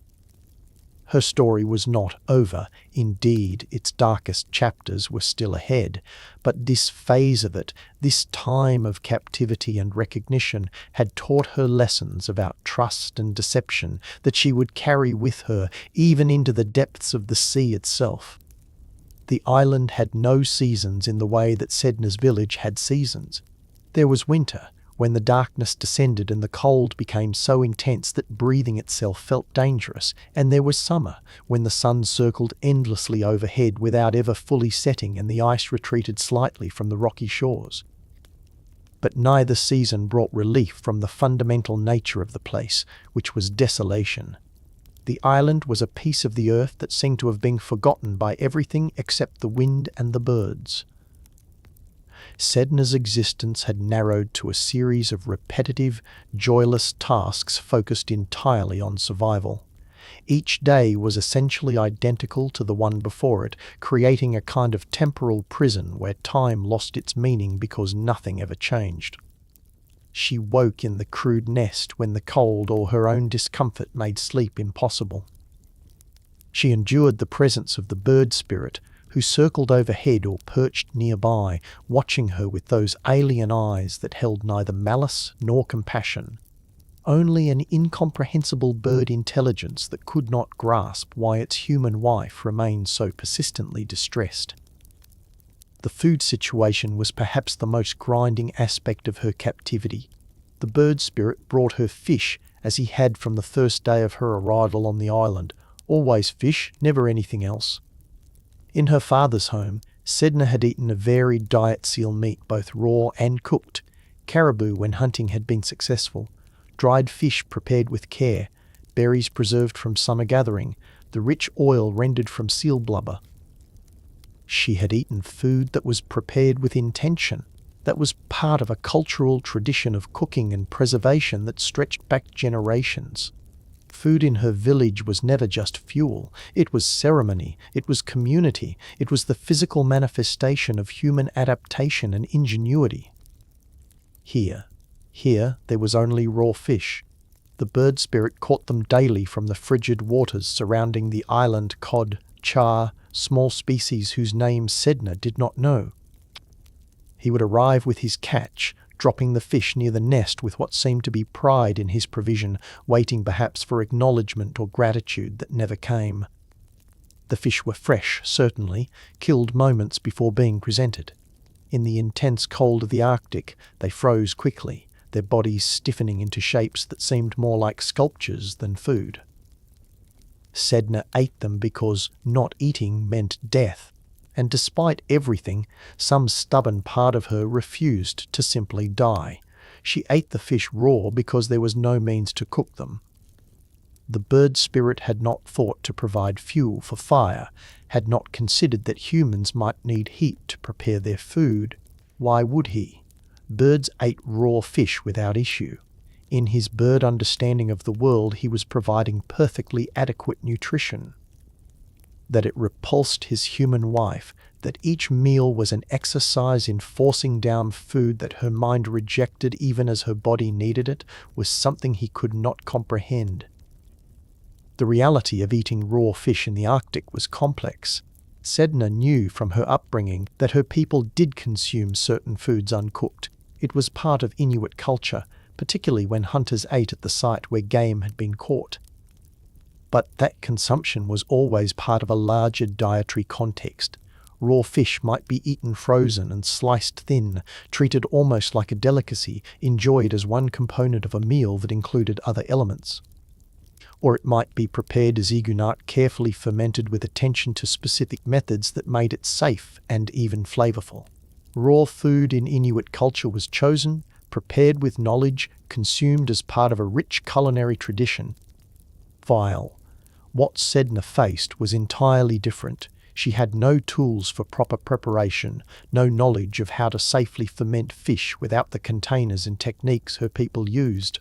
Her story was not over. Indeed, its darkest chapters were still ahead. But this phase of it, this time of captivity and recognition, had taught her lessons about trust and deception that she would carry with her even into the depths of the sea itself. The island had no seasons in the way that Sedna's village had seasons. There was winter, when the darkness descended and the cold became so intense that breathing itself felt dangerous, and there was summer, when the sun circled endlessly overhead without ever fully setting and the ice retreated slightly from the rocky shores. But neither season brought relief from the fundamental nature of the place, which was desolation. The island was a piece of the earth that seemed to have been forgotten by everything except the wind and the birds. Sedna's existence had narrowed to a series of repetitive, joyless tasks focused entirely on survival. Each day was essentially identical to the one before it, creating a kind of temporal prison where time lost its meaning because nothing ever changed. She woke in the crude nest when the cold or her own discomfort made sleep impossible. She endured the presence of the bird spirit, who circled overhead or perched nearby, watching her with those alien eyes that held neither malice nor compassion, only an incomprehensible bird intelligence that could not grasp why its human wife remained so persistently distressed. The food situation was perhaps the most grinding aspect of her captivity. The bird spirit brought her fish, as he had from the first day of her arrival on the island, always fish, never anything else. In her father's home, Sedna had eaten a varied diet: seal meat, both raw and cooked, caribou when hunting had been successful, dried fish prepared with care, berries preserved from summer gathering, the rich oil rendered from seal blubber. She had eaten food that was prepared with intention, that was part of a cultural tradition of cooking and preservation that stretched back generations. Food in her village was never just fuel, it was ceremony, it was community, it was the physical manifestation of human adaptation and ingenuity. Here there was only raw fish. The bird spirit caught them daily from the frigid waters surrounding the island: cod, char, small species whose names Sedna did not know. He would arrive with his catch, dropping the fish near the nest with what seemed to be pride in his provision, waiting perhaps for acknowledgement or gratitude that never came. The fish were fresh, certainly, killed moments before being presented. In the intense cold of the Arctic, they froze quickly, their bodies stiffening into shapes that seemed more like sculptures than food. Sedna ate them because not eating meant death. And despite everything, some stubborn part of her refused to simply die. She ate the fish raw because there was no means to cook them. The bird spirit had not thought to provide fuel for fire, had not considered that humans might need heat to prepare their food. Why would he? Birds ate raw fish without issue. In his bird understanding of the world, he was providing perfectly adequate nutrition. That it repulsed his human wife, that each meal was an exercise in forcing down food that her mind rejected even as her body needed it, was something he could not comprehend. The reality of eating raw fish in the Arctic was complex. Sedna knew from her upbringing that her people did consume certain foods uncooked. It was part of Inuit culture, particularly when hunters ate at the site where game had been caught. But that consumption was always part of a larger dietary context. Raw fish might be eaten frozen and sliced thin, treated almost like a delicacy, enjoyed as one component of a meal that included other elements. Or it might be prepared as igunat, carefully fermented with attention to specific methods that made it safe and even flavorful. Raw food in Inuit culture was chosen, prepared with knowledge, consumed as part of a rich culinary tradition. Vile. What Sedna faced was entirely different. She had no tools for proper preparation, no knowledge of how to safely ferment fish without the containers and techniques her people used.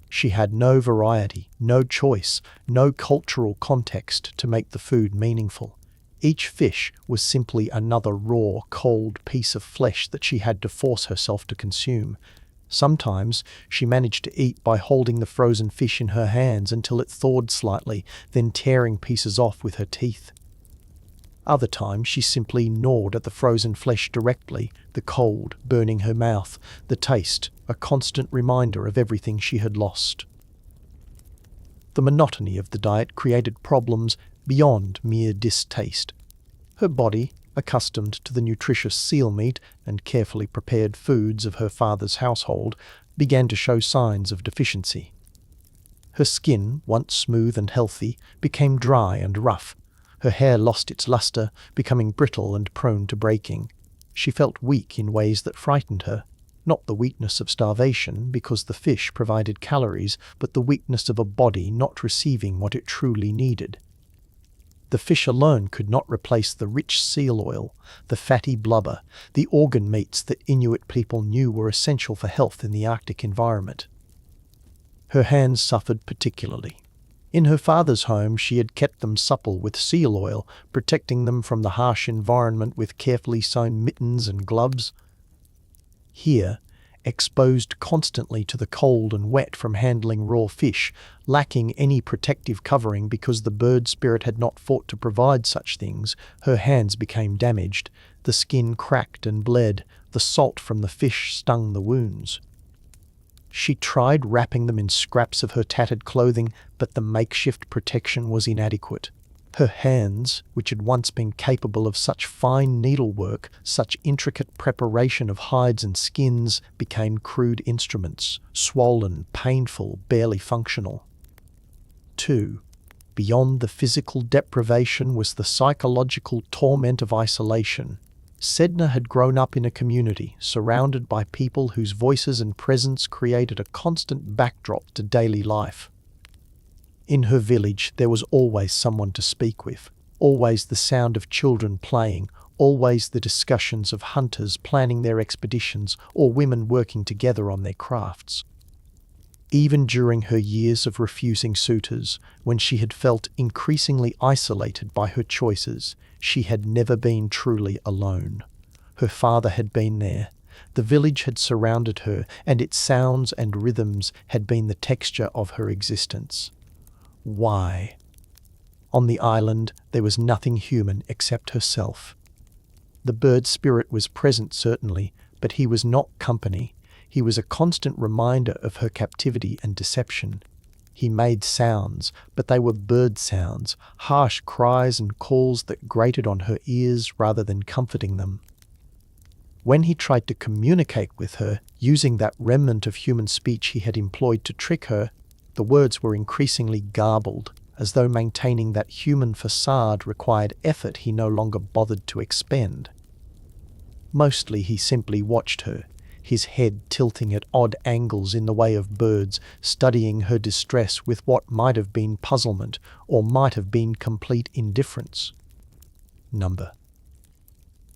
She had no variety, no choice, no cultural context to make the food meaningful. Each fish was simply another raw, cold piece of flesh that she had to force herself to consume. Sometimes she managed to eat by holding the frozen fish in her hands until it thawed slightly, then tearing pieces off with her teeth. Other times she simply gnawed at the frozen flesh directly, the cold burning her mouth, the taste a constant reminder of everything she had lost. The monotony of the diet created problems beyond mere distaste. Her body, accustomed to the nutritious seal meat and carefully prepared foods of her father's household, began to show signs of deficiency. Her skin, once smooth and healthy, became dry and rough. Her hair lost its luster, becoming brittle and prone to breaking. She felt weak in ways that frightened her. Not the weakness of starvation, because the fish provided calories, but the weakness of a body not receiving what it truly needed. The fish alone could not replace the rich seal oil, the fatty blubber, the organ meats that Inuit people knew were essential for health in the Arctic environment. Her hands suffered particularly. In her father's home, she had kept them supple with seal oil, protecting them from the harsh environment with carefully sewn mittens and gloves. Here, exposed constantly to the cold and wet from handling raw fish, lacking any protective covering because the bird spirit had not fought to provide such things, her hands became damaged, the skin cracked and bled, the salt from the fish stung the wounds. She tried wrapping them in scraps of her tattered clothing, but the makeshift protection was inadequate. Her hands, which had once been capable of such fine needlework, such intricate preparation of hides and skins, became crude instruments, swollen, painful, barely functional. 2. Beyond the physical deprivation was the psychological torment of isolation. Sedna had grown up in a community, surrounded by people whose voices and presence created a constant backdrop to daily life. In her village, there was always someone to speak with, always the sound of children playing, always the discussions of hunters planning their expeditions or women working together on their crafts. Even during her years of refusing suitors, when she had felt increasingly isolated by her choices, she had never been truly alone. Her father had been there. The village had surrounded her, and its sounds and rhythms had been the texture of her existence. Why? On the island, there was nothing human except herself. The bird spirit was present, certainly, but he was not company. He was a constant reminder of her captivity and deception. He made sounds, but they were bird sounds, harsh cries and calls that grated on her ears rather than comforting them. When he tried to communicate with her, using that remnant of human speech he had employed to trick her, the words were increasingly garbled, as though maintaining that human facade required effort he no longer bothered to expend. Mostly he simply watched her, his head tilting at odd angles in the way of birds, studying her distress with what might have been puzzlement or might have been complete indifference. Number.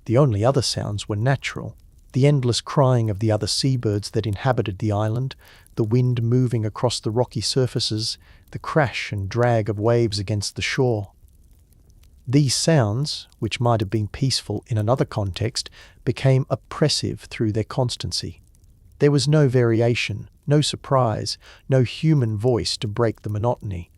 The only other sounds were natural. The endless crying of the other seabirds that inhabited the island, the wind moving across the rocky surfaces, the crash and drag of waves against the shore. These sounds, which might have been peaceful in another context, became oppressive through their constancy. There was no variation, no surprise, no human voice to break the monotony.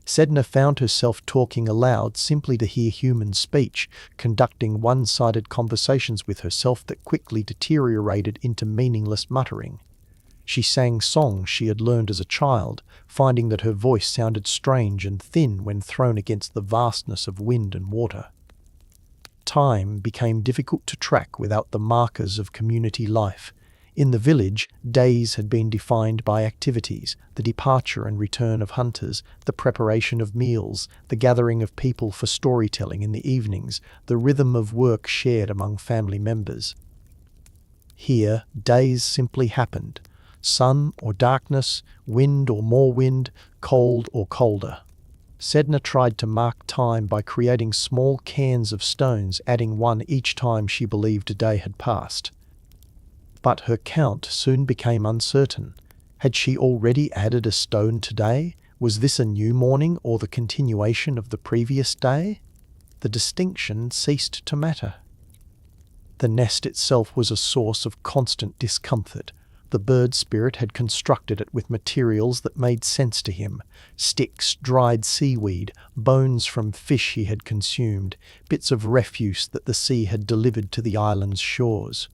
Sedna found herself talking aloud simply to hear human speech, conducting one-sided conversations with herself that quickly deteriorated into meaningless muttering. She sang songs she had learned as a child, finding that her voice sounded strange and thin when thrown against the vastness of wind and water. Time became difficult to track without the markers of community life. In the village, days had been defined by activities, the departure and return of hunters, the preparation of meals, the gathering of people for storytelling in the evenings, the rhythm of work shared among family members. Here, days simply happened. Sun or darkness, wind or more wind, cold or colder. Sedna tried to mark time by creating small cairns of stones, adding one each time she believed a day had passed. But her count soon became uncertain. Had she already added a stone today? Was this a new morning or the continuation of the previous day? The distinction ceased to matter. The nest itself was a source of constant discomfort. The bird spirit had constructed it with materials that made sense to him: sticks, dried seaweed, bones from fish he had consumed, bits of refuse that the sea had delivered to the island's shores.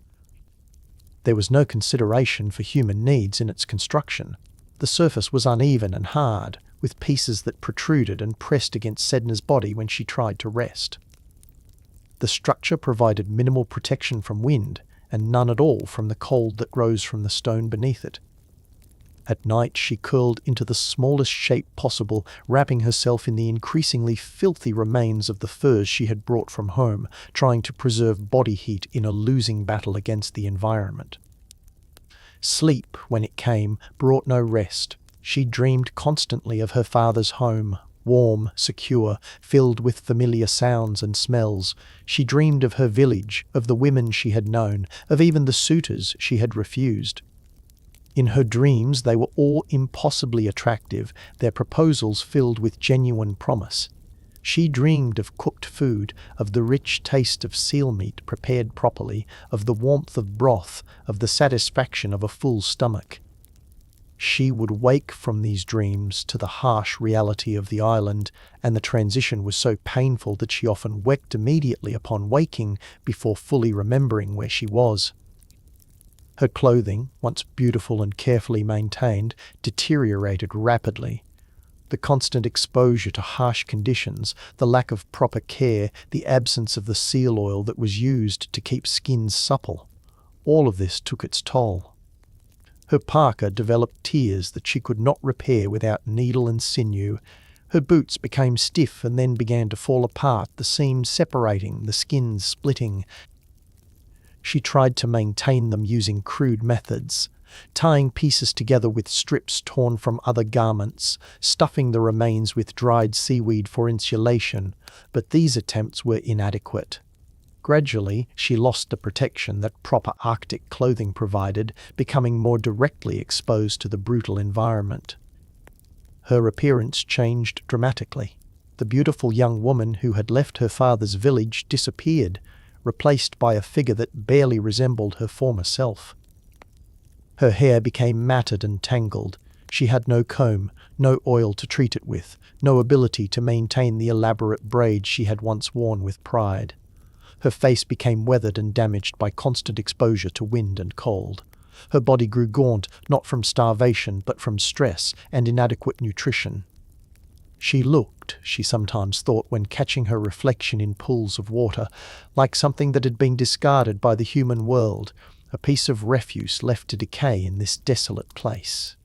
There was no consideration for human needs in its construction. The surface was uneven and hard, with pieces that protruded and pressed against Sedna's body when she tried to rest. The structure provided minimal protection from wind, and none at all from the cold that rose from the stone beneath it. At night she curled into the smallest shape possible, wrapping herself in the increasingly filthy remains of the furs she had brought from home, trying to preserve body heat in a losing battle against the environment. Sleep, when it came, brought no rest. She dreamed constantly of her father's home, warm, secure, filled with familiar sounds and smells. She dreamed of her village, of the women she had known, of even the suitors she had refused. In her dreams they were all impossibly attractive, their proposals filled with genuine promise. She dreamed of cooked food, of the rich taste of seal meat prepared properly, of the warmth of broth, of the satisfaction of a full stomach. She would wake from these dreams to the harsh reality of the island, and the transition was so painful that she often wept immediately upon waking before fully remembering where she was. Her clothing, once beautiful and carefully maintained, deteriorated rapidly. The constant exposure to harsh conditions, the lack of proper care, the absence of the seal oil that was used to keep skins supple, all of this took its toll. Her parka developed tears that she could not repair without needle and sinew. Her boots became stiff and then began to fall apart, the seams separating, the skins splitting. She tried to maintain them using crude methods, tying pieces together with strips torn from other garments, stuffing the remains with dried seaweed for insulation, but these attempts were inadequate. Gradually, she lost the protection that proper Arctic clothing provided, becoming more directly exposed to the brutal environment. Her appearance changed dramatically. The beautiful young woman who had left her father's village disappeared, replaced by a figure that barely resembled her former self. Her hair became matted and tangled. She had no comb, no oil to treat it with, no ability to maintain the elaborate braids she had once worn with pride. Her face became weathered and damaged by constant exposure to wind and cold. Her body grew gaunt, not from starvation, but from stress and inadequate nutrition. She looked, she sometimes thought when catching her reflection in pools of water, like something that had been discarded by the human world, a piece of refuse left to decay in this desolate place.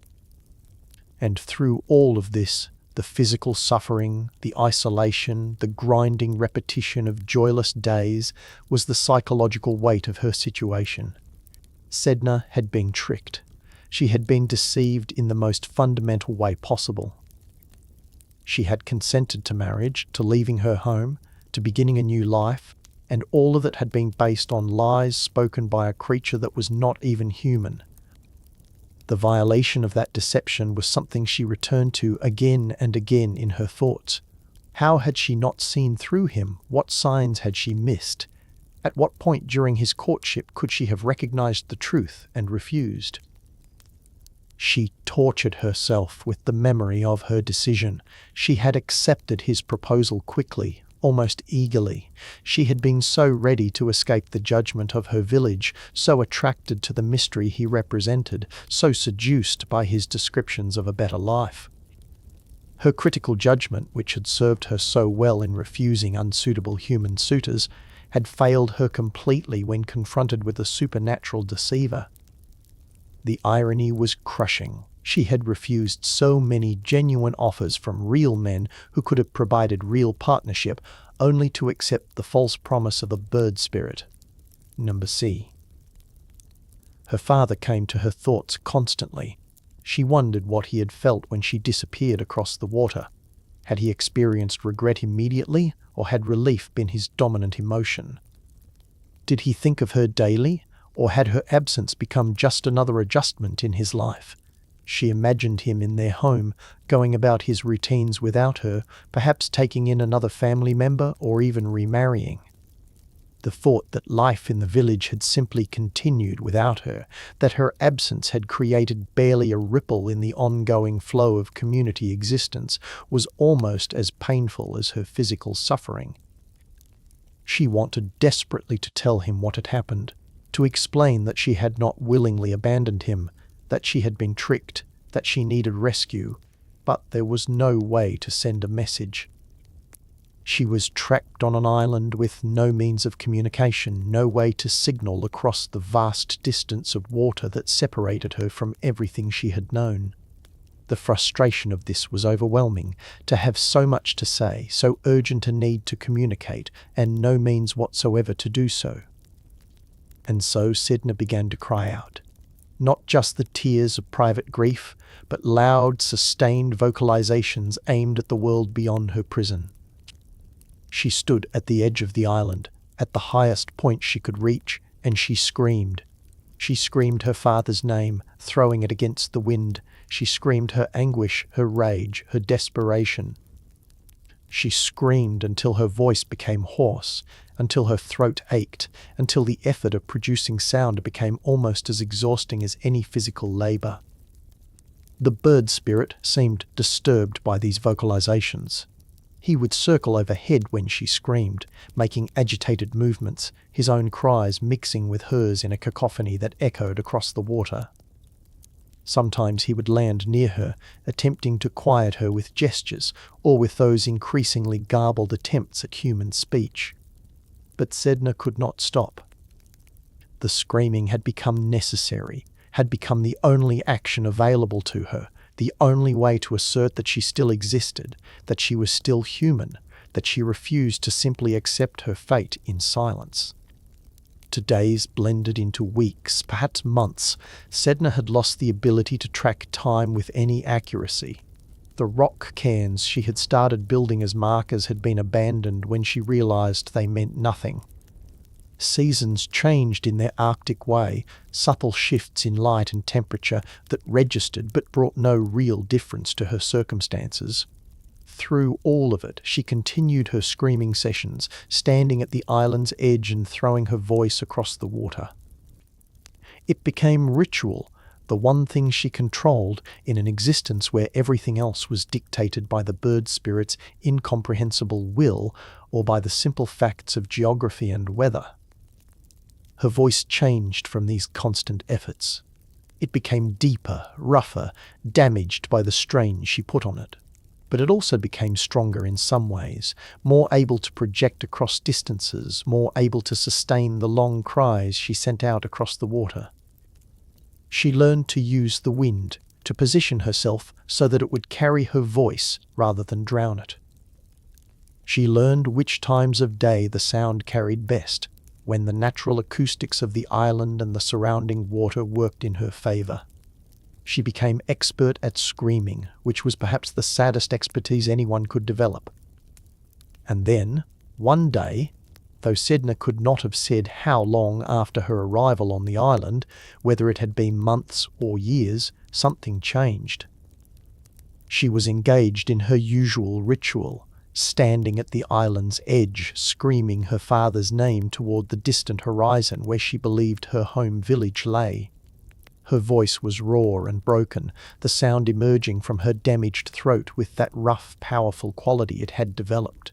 And through all of this, the physical suffering, the isolation, the grinding repetition of joyless days, was the psychological weight of her situation. Sedna had been tricked. She had been deceived in the most fundamental way possible. She had consented to marriage, to leaving her home, to beginning a new life, and all of it had been based on lies spoken by a creature that was not even human. The violation of that deception was something she returned to again and again in her thoughts. How had she not seen through him? What signs had she missed? At what point during his courtship could she have recognized the truth and refused? She tortured herself with the memory of her decision. She had accepted his proposal quickly, almost eagerly. She had been so ready to escape the judgment of her village, so attracted to the mystery he represented, so seduced by his descriptions of a better life. Her critical judgment, which had served her so well in refusing unsuitable human suitors, had failed her completely when confronted with a supernatural deceiver. The irony was crushing. She had refused so many genuine offers from real men who could have provided real partnership, only to accept the false promise of a bird spirit. Number C. Her father came to her thoughts constantly. She wondered what he had felt when she disappeared across the water. Had he experienced regret immediately, or had relief been his dominant emotion? Did he think of her daily, or had her absence become just another adjustment in his life? She imagined him in their home, going about his routines without her, perhaps taking in another family member or even remarrying. The thought that life in the village had simply continued without her, that her absence had created barely a ripple in the ongoing flow of community existence, was almost as painful as her physical suffering. She wanted desperately to tell him what had happened, to explain that she had not willingly abandoned him, that she had been tricked, that she needed rescue, but there was no way to send a message. She was trapped on an island with no means of communication, no way to signal across the vast distance of water that separated her from everything she had known. The frustration of this was overwhelming, to have so much to say, so urgent a need to communicate, and no means whatsoever to do so. And so Sedna began to cry out. Not just the tears of private grief, but loud, sustained vocalizations aimed at the world beyond her prison. She stood at the edge of the island, at the highest point she could reach, and she screamed. She screamed her father's name, throwing it against the wind. She screamed her anguish, her rage, her desperation. She screamed until her voice became hoarse, until her throat ached, until the effort of producing sound became almost as exhausting as any physical labor. The bird spirit seemed disturbed by these vocalizations. He would circle overhead when she screamed, making agitated movements, his own cries mixing with hers in a cacophony that echoed across the water. Sometimes he would land near her, attempting to quiet her with gestures or with those increasingly garbled attempts at human speech. But Sedna could not stop. The screaming had become necessary, had become the only action available to her, the only way to assert that she still existed, that she was still human, that she refused to simply accept her fate in silence. To days blended into weeks, perhaps months, Sedna had lost the ability to track time with any accuracy. The rock cairns she had started building as markers had been abandoned when she realized they meant nothing. Seasons changed in their Arctic way, subtle shifts in light and temperature that registered but brought no real difference to her circumstances. Through all of it, she continued her screaming sessions, standing at the island's edge and throwing her voice across the water. It became ritual, the one thing she controlled in an existence where everything else was dictated by the bird spirit's incomprehensible will or by the simple facts of geography and weather. Her voice changed from these constant efforts. It became deeper, rougher, damaged by the strain she put on it. But it also became stronger in some ways, more able to project across distances, more able to sustain the long cries she sent out across the water. She learned to use the wind, to position herself so that it would carry her voice rather than drown it. She learned which times of day the sound carried best, when the natural acoustics of the island and the surrounding water worked in her favor. She became expert at screaming, which was perhaps the saddest expertise anyone could develop. And then, one day, though Sedna could not have said how long after her arrival on the island, whether it had been months or years, something changed. She was engaged in her usual ritual, standing at the island's edge, screaming her father's name toward the distant horizon where she believed her home village lay. Her voice was raw and broken, the sound emerging from her damaged throat with that rough, powerful quality it had developed.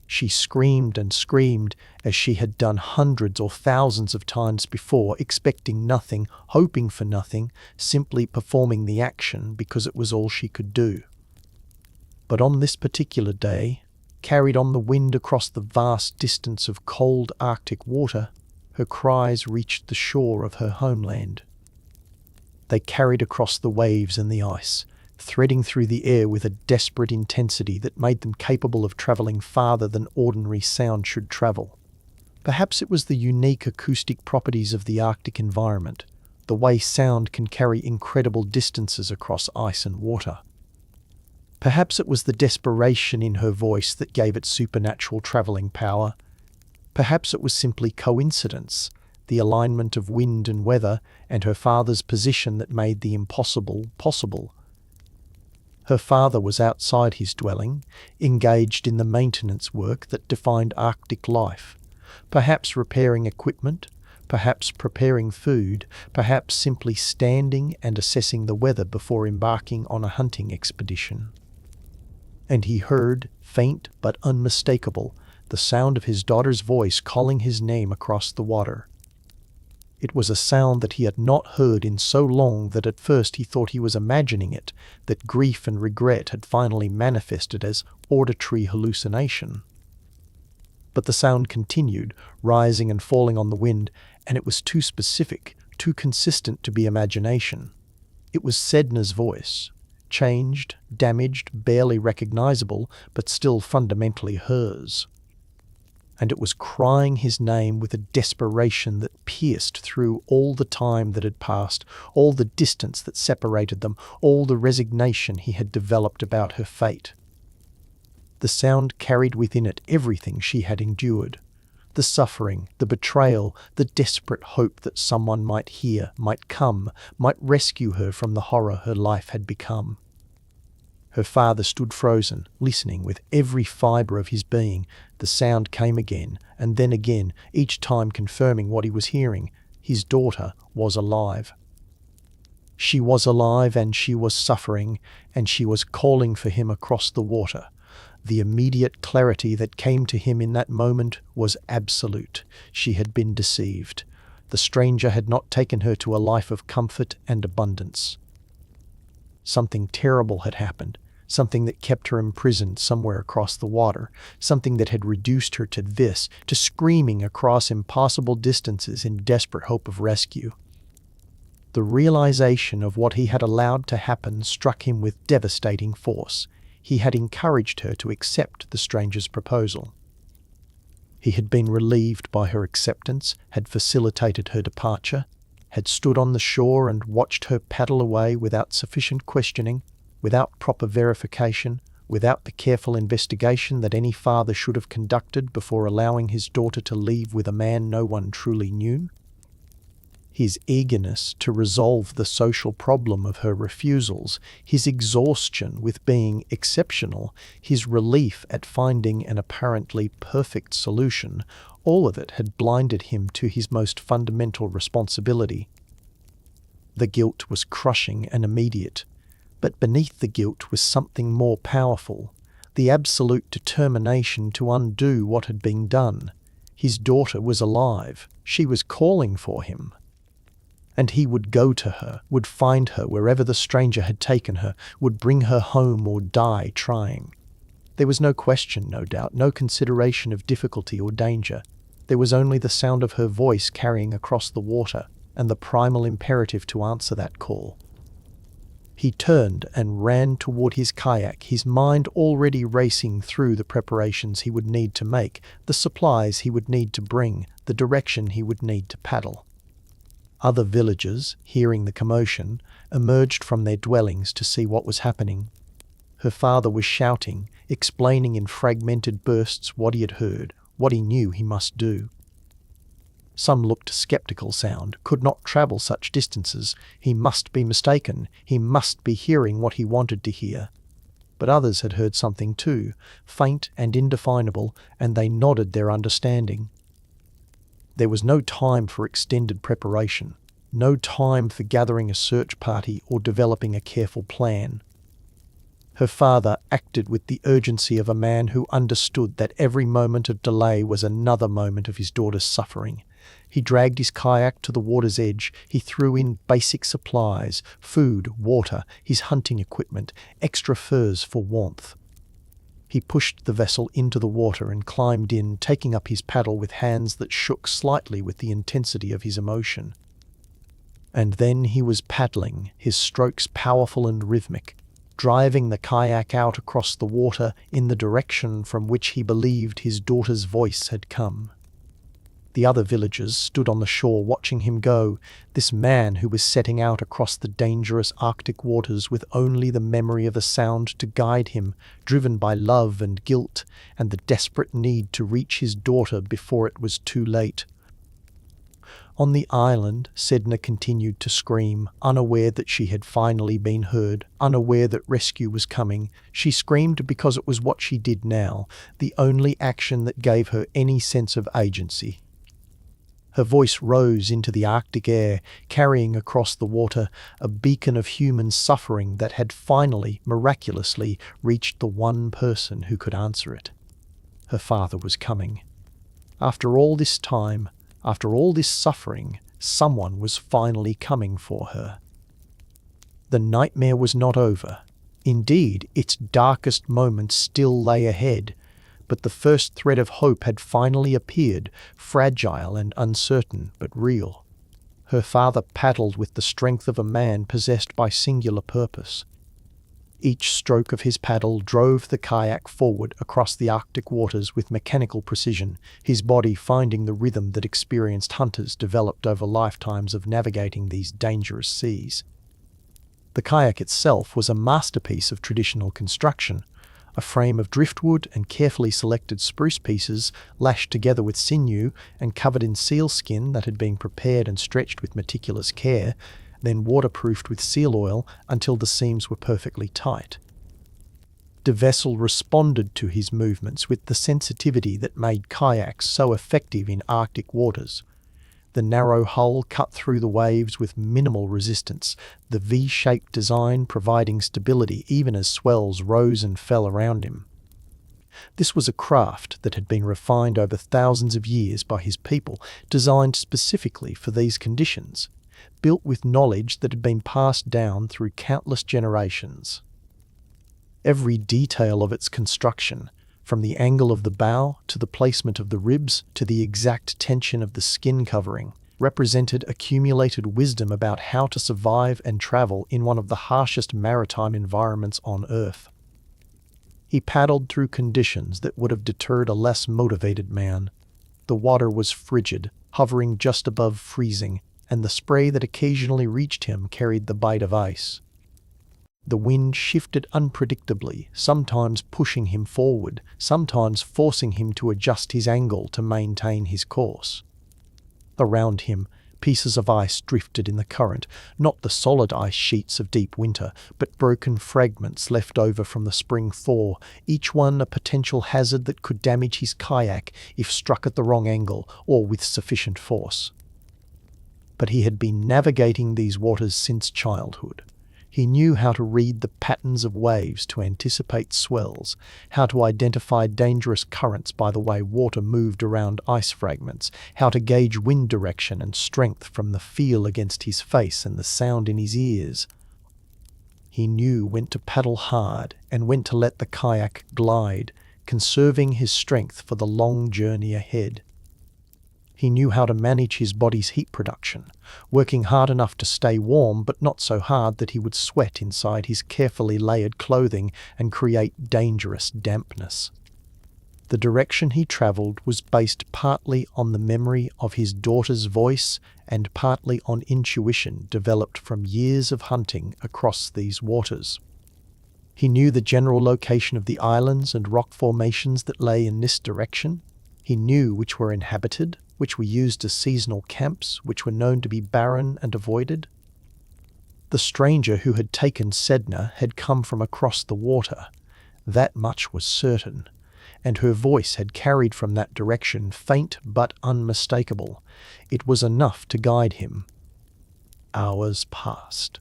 She screamed and screamed, as she had done hundreds or thousands of times before, expecting nothing, hoping for nothing, simply performing the action because it was all she could do. But on this particular day, carried on the wind across the vast distance of cold Arctic water, her cries reached the shore of her homeland. They carried across the waves and the ice, threading through the air with a desperate intensity that made them capable of travelling farther than ordinary sound should travel. Perhaps it was the unique acoustic properties of the Arctic environment, the way sound can carry incredible distances across ice and water. Perhaps it was the desperation in her voice that gave it supernatural travelling power. Perhaps it was simply coincidence, the alignment of wind and weather, and her father's position that made the impossible possible. Her father was outside his dwelling, engaged in the maintenance work that defined Arctic life, perhaps repairing equipment, perhaps preparing food, perhaps simply standing and assessing the weather before embarking on a hunting expedition. And he heard, faint but unmistakable, the sound of his daughter's voice calling his name across the water. It was a sound that he had not heard in so long that at first he thought he was imagining it, that grief and regret had finally manifested as auditory hallucination. But the sound continued, rising and falling on the wind, and it was too specific, too consistent to be imagination. It was Sedna's voice, changed, damaged, barely recognizable, but still fundamentally hers. And it was crying his name with a desperation that pierced through all the time that had passed, all the distance that separated them, all the resignation he had developed about her fate. The sound carried within it everything she had endured. The suffering, the betrayal, the desperate hope that someone might hear, might come, might rescue her from the horror her life had become. Her father stood frozen, listening with every fibre of his being. The sound came again, and then again, each time confirming what he was hearing. His daughter was alive. She was alive, and she was suffering, and she was calling for him across the water. The immediate clarity that came to him in that moment was absolute. She had been deceived. The stranger had not taken her to a life of comfort and abundance. Something terrible had happened, something that kept her imprisoned somewhere across the water, something that had reduced her to this, to screaming across impossible distances in desperate hope of rescue. The realization of what he had allowed to happen struck him with devastating force. He had encouraged her to accept the stranger's proposal. He had been relieved by her acceptance, had facilitated her departure, had stood on the shore and watched her paddle away without sufficient questioning, without proper verification, without the careful investigation that any father should have conducted before allowing his daughter to leave with a man no one truly knew. His eagerness to resolve the social problem of her refusals, his exhaustion with being exceptional, his relief at finding an apparently perfect solution, all of it had blinded him to his most fundamental responsibility. The guilt was crushing and immediate, but beneath the guilt was something more powerful, the absolute determination to undo what had been done. His daughter was alive. She was calling for him. And he would go to her, would find her wherever the stranger had taken her, would bring her home or die trying. There was no question, no doubt, no consideration of difficulty or danger. There was only the sound of her voice carrying across the water, and the primal imperative to answer that call. He turned and ran toward his kayak, his mind already racing through the preparations he would need to make, the supplies he would need to bring, the direction he would need to paddle. Other villagers, hearing the commotion, emerged from their dwellings to see what was happening. Her father was shouting, explaining in fragmented bursts what he had heard, what he knew he must do. Some looked skeptical, could not travel such distances. He must be mistaken. He must be hearing what he wanted to hear. But others had heard something too, faint and indefinable, and they nodded their understanding. There was no time for extended preparation, no time for gathering a search party or developing a careful plan. Her father acted with the urgency of a man who understood that every moment of delay was another moment of his daughter's suffering. He dragged his kayak to the water's edge. He threw in basic supplies, food, water, his hunting equipment, extra furs for warmth. He pushed the vessel into the water and climbed in, taking up his paddle with hands that shook slightly with the intensity of his emotion. And then he was paddling, his strokes powerful and rhythmic, driving the kayak out across the water in the direction from which he believed his daughter's voice had come. The other villagers stood on the shore watching him go, this man who was setting out across the dangerous Arctic waters with only the memory of the sound to guide him, driven by love and guilt, and the desperate need to reach his daughter before it was too late. On the island, Sedna continued to scream, unaware that she had finally been heard, unaware that rescue was coming. She screamed because it was what she did now, the only action that gave her any sense of agency. Her voice rose into the Arctic air, carrying across the water a beacon of human suffering that had finally, miraculously, reached the one person who could answer it. Her father was coming. After all this time, after all this suffering, Someone was finally coming for her. The nightmare was not over. Indeed, its darkest moments still lay ahead, but the first thread of hope had finally appeared, fragile and uncertain, but real. Her father paddled with the strength of a man possessed by singular purpose. Each stroke of his paddle drove the kayak forward across the Arctic waters with mechanical precision, his body finding the rhythm that experienced hunters developed over lifetimes of navigating these dangerous seas. The kayak itself was a masterpiece of traditional construction, a frame of driftwood and carefully selected spruce pieces lashed together with sinew and covered in sealskin that had been prepared and stretched with meticulous care, then waterproofed with seal oil until the seams were perfectly tight. The vessel responded to his movements with the sensitivity that made kayaks so effective in Arctic waters. The narrow hull cut through the waves with minimal resistance, the V-shaped design providing stability even as swells rose and fell around him. This was a craft that had been refined over thousands of years by his people, designed specifically for these conditions, built with knowledge that had been passed down through countless generations. Every detail of its construction, from the angle of the bow to the placement of the ribs to the exact tension of the skin covering, represented accumulated wisdom about how to survive and travel in one of the harshest maritime environments on Earth. He paddled through conditions that would have deterred a less motivated man. The water was frigid, hovering just above freezing, and the spray that occasionally reached him carried the bite of ice. The wind shifted unpredictably, sometimes pushing him forward, sometimes forcing him to adjust his angle to maintain his course. Around him, pieces of ice drifted in the current, not the solid ice sheets of deep winter, but broken fragments left over from the spring thaw, each one a potential hazard that could damage his kayak if struck at the wrong angle or with sufficient force. But he had been navigating these waters since childhood. He knew how to read the patterns of waves to anticipate swells, how to identify dangerous currents by the way water moved around ice fragments, how to gauge wind direction and strength from the feel against his face and the sound in his ears. He knew when to paddle hard and when to let the kayak glide, conserving his strength for the long journey ahead. He knew how to manage his body's heat production, working hard enough to stay warm but not so hard that he would sweat inside his carefully layered clothing and create dangerous dampness. The direction he traveled was based partly on the memory of his daughter's voice and partly on intuition developed from years of hunting across these waters. He knew the general location of the islands and rock formations that lay in this direction. He knew which were inhabited, which were used as seasonal camps, which were known to be barren and avoided. The stranger who had taken Sedna had come from across the water. That much was certain, and her voice had carried from that direction, faint but unmistakable. It was enough to guide him. Hours passed.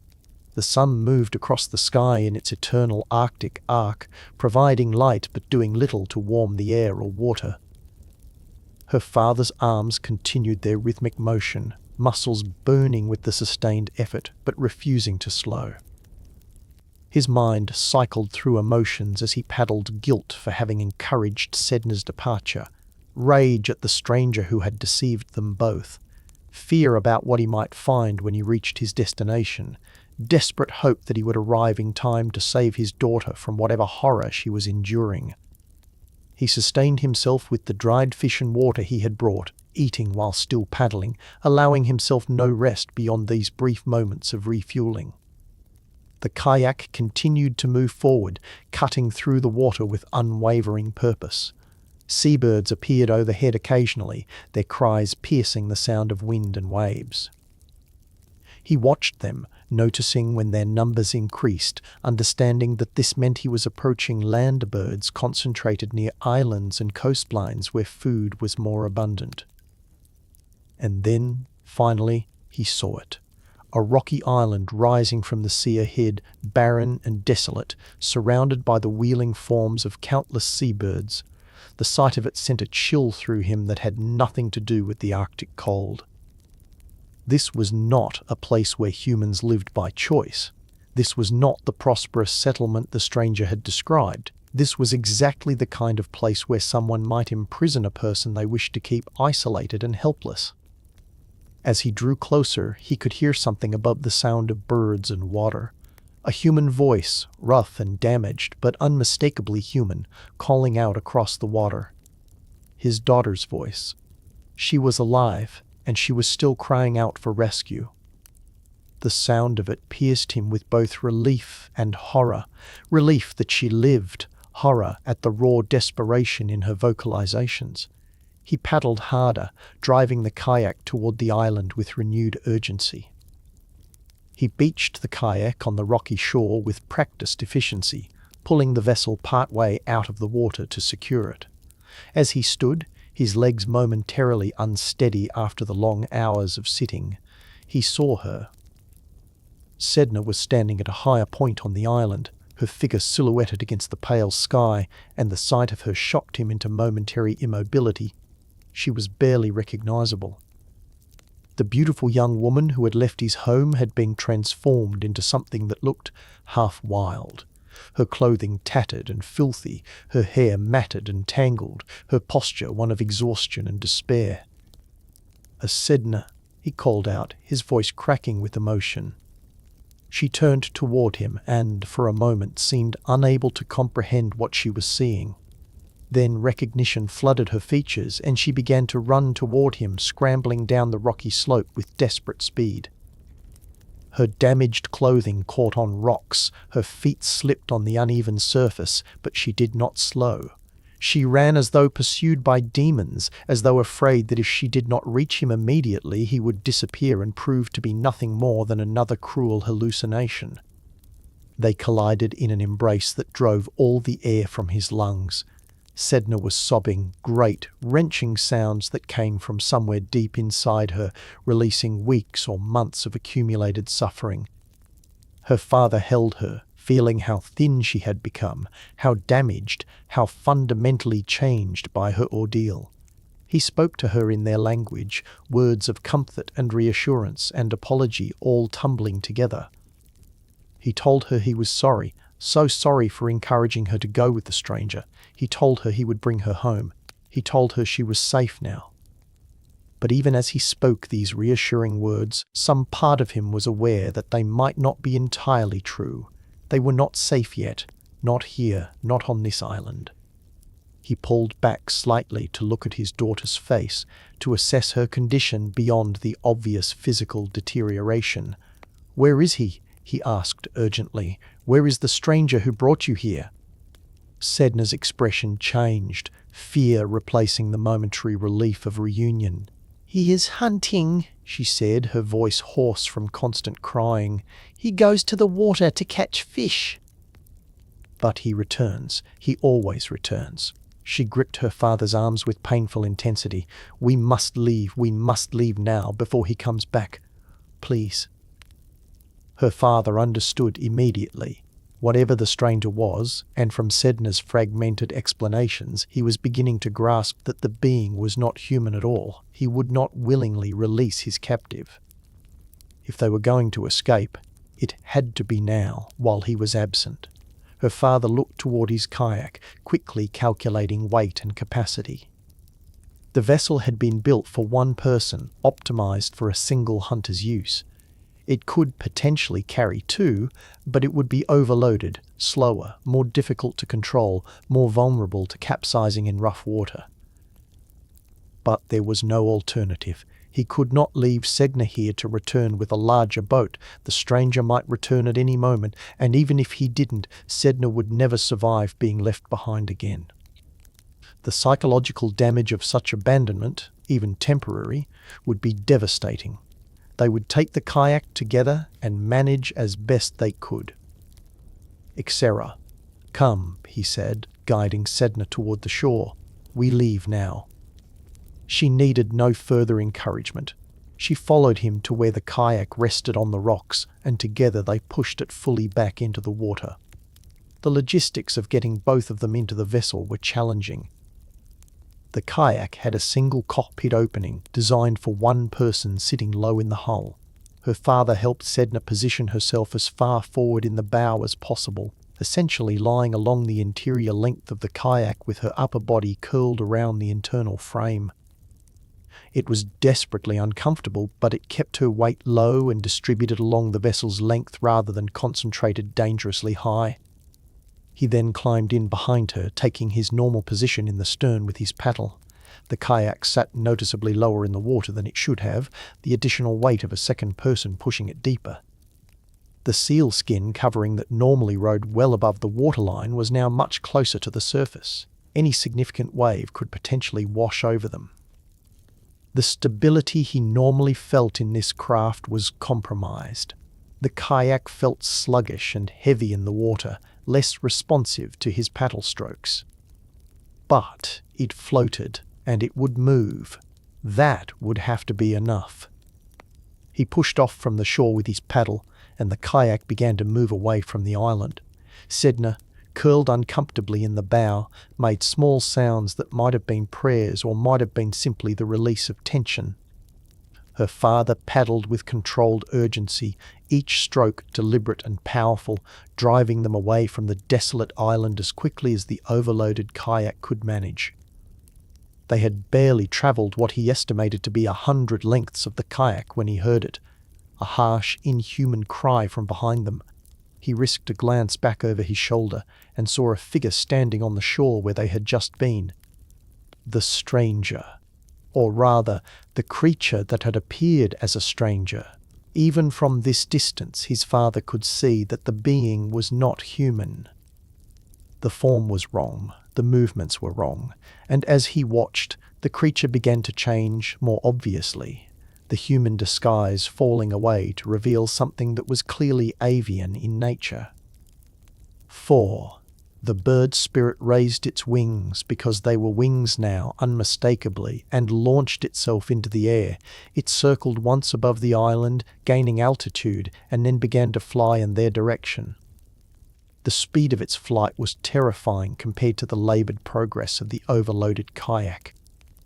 The sun moved across the sky in its eternal Arctic arc, providing light but doing little to warm the air or water. Her father's arms continued their rhythmic motion, muscles burning with the sustained effort, but refusing to slow. His mind cycled through emotions as he paddled: guilt for having encouraged Sedna's departure, rage at the stranger who had deceived them both, fear about what he might find when he reached his destination, desperate hope that he would arrive in time to save his daughter from whatever horror she was enduring. He sustained himself with the dried fish and water he had brought, eating while still paddling, allowing himself no rest beyond these brief moments of refueling. The kayak continued to move forward, cutting through the water with unwavering purpose. Seabirds appeared overhead occasionally, their cries piercing the sound of wind and waves. He watched them, noticing when their numbers increased, understanding that this meant he was approaching land birds concentrated near islands and coastlines where food was more abundant. And then, finally, he saw it. A rocky island rising from the sea ahead, barren and desolate, surrounded by the wheeling forms of countless seabirds. The sight of it sent a chill through him that had nothing to do with the Arctic cold. This was not a place where humans lived by choice. This was not the prosperous settlement the stranger had described. This was exactly the kind of place where someone might imprison a person they wished to keep isolated and helpless. As he drew closer, he could hear something above the sound of birds and water. A human voice, rough and damaged, but unmistakably human, calling out across the water. His daughter's voice. She was alive, and she was still crying out for rescue. The sound of it pierced him with both relief and horror. Relief that she lived, horror at the raw desperation in her vocalizations. He paddled harder, driving the kayak toward the island with renewed urgency. He beached the kayak on the rocky shore with practiced efficiency, pulling the vessel partway out of the water to secure it. As he stood, his legs momentarily unsteady after the long hours of sitting, he saw her. Sedna was standing at a higher point on the island, her figure silhouetted against the pale sky, and the sight of her shocked him into momentary immobility. She was barely recognizable. The beautiful young woman who had left his home had been transformed into something that looked half wild. Her clothing tattered and filthy, her hair matted and tangled, her posture one of exhaustion and despair. "Sedna," he called out, his voice cracking with emotion. She turned toward him and, for a moment, seemed unable to comprehend what she was seeing. Then recognition flooded her features, and she began to run toward him, scrambling down the rocky slope with desperate speed. Her damaged clothing caught on rocks, her feet slipped on the uneven surface, but she did not slow. She ran as though pursued by demons, as though afraid that if she did not reach him immediately, he would disappear and prove to be nothing more than another cruel hallucination. They collided in an embrace that drove all the air from his lungs. Sedna was sobbing, great, wrenching sounds that came from somewhere deep inside her, releasing weeks or months of accumulated suffering. Her father held her, feeling how thin she had become, how damaged, how fundamentally changed by her ordeal. He spoke to her in their language, words of comfort and reassurance and apology all tumbling together. He told her he was sorry, so sorry for encouraging her to go with the stranger. He told her he would bring her home. He told her she was safe now. But even as he spoke these reassuring words, some part of him was aware that they might not be entirely true. They were not safe yet, not here, not on this island. He pulled back slightly to look at his daughter's face, to assess her condition beyond the obvious physical deterioration. "Where is he?" he asked urgently. "Where is the stranger who brought you here?" Sedna's expression changed, fear replacing the momentary relief of reunion. "He is hunting," she said, her voice hoarse from constant crying. "He goes to the water to catch fish." "But he returns. He always returns." She gripped her father's arms with painful intensity. We must leave now before he comes back. Please." Her father understood immediately. Whatever the stranger was, and from Sedna's fragmented explanations, he was beginning to grasp that the being was not human at all. He would not willingly release his captive. If they were going to escape, it had to be now, while he was absent. Her father looked toward his kayak, quickly calculating weight and capacity. The vessel had been built for one person, optimized for a single hunter's use. It could potentially carry two, but it would be overloaded, slower, more difficult to control, more vulnerable to capsizing in rough water. But there was no alternative. He could not leave Sedna here to return with a larger boat. The stranger might return at any moment, and even if he didn't, Sedna would never survive being left behind again. The psychological damage of such abandonment, even temporary, would be devastating. They would take the kayak together and manage as best they could. "Ixera, come," he said, guiding Sedna toward the shore. "We leave now." She needed no further encouragement. She followed him to where the kayak rested on the rocks, and together they pushed it fully back into the water. The logistics of getting both of them into the vessel were challenging. The kayak had a single cockpit opening designed for one person sitting low in the hull. Her father helped Sedna position herself as far forward in the bow as possible, essentially lying along the interior length of the kayak with her upper body curled around the internal frame. It was desperately uncomfortable, but it kept her weight low and distributed along the vessel's length rather than concentrated dangerously high. He then climbed in behind her, taking his normal position in the stern with his paddle. The kayak sat noticeably lower in the water than it should have, the additional weight of a second person pushing it deeper. The seal skin covering that normally rode well above the waterline was now much closer to the surface. Any significant wave could potentially wash over them. The stability he normally felt in this craft was compromised. The kayak felt sluggish and heavy in the water, less responsive to his paddle strokes. But it floated, and it would move. That would have to be enough. He pushed off from the shore with his paddle, and the kayak began to move away from the island. Sedna, curled uncomfortably in the bow, made small sounds that might have been prayers or might have been simply the release of tension. Her father paddled with controlled urgency, each stroke deliberate and powerful, driving them away from the desolate island as quickly as the overloaded kayak could manage. They had barely travelled what he estimated to be 100 lengths of the kayak when he heard it, a harsh, inhuman cry from behind them. He risked a glance back over his shoulder and saw a figure standing on the shore where they had just been. The stranger. Or rather, the creature that had appeared as a stranger. Even from this distance, his father could see that the being was not human. The form was wrong, the movements were wrong, and as he watched, the creature began to change more obviously, the human disguise falling away to reveal something that was clearly avian in nature. 4. The bird spirit raised its wings, because they were wings now, unmistakably, and launched itself into the air. It circled once above the island, gaining altitude, and then began to fly in their direction. The speed of its flight was terrifying compared to the laboured progress of the overloaded kayak.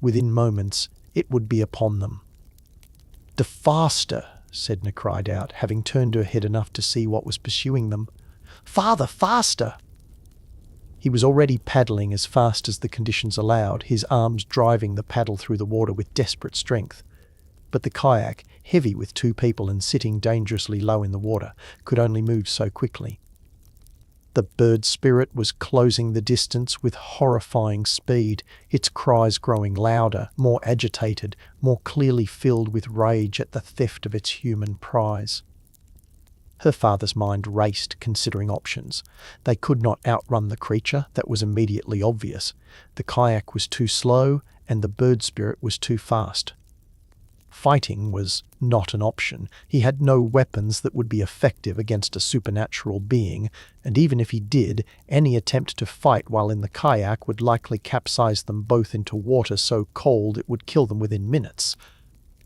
Within moments, it would be upon them. "The faster!" Sedna cried out, having turned her head enough to see what was pursuing them. "Father, faster!" He was already paddling as fast as the conditions allowed, his arms driving the paddle through the water with desperate strength. But the kayak, heavy with 2 people and sitting dangerously low in the water, could only move so quickly. The bird spirit was closing the distance with horrifying speed, its cries growing louder, more agitated, more clearly filled with rage at the theft of its human prize. Her father's mind raced, considering options. They could not outrun the creature, that was immediately obvious. The kayak was too slow, and the bird spirit was too fast. Fighting was not an option. He had no weapons that would be effective against a supernatural being, and even if he did, any attempt to fight while in the kayak would likely capsize them both into water so cold it would kill them within minutes.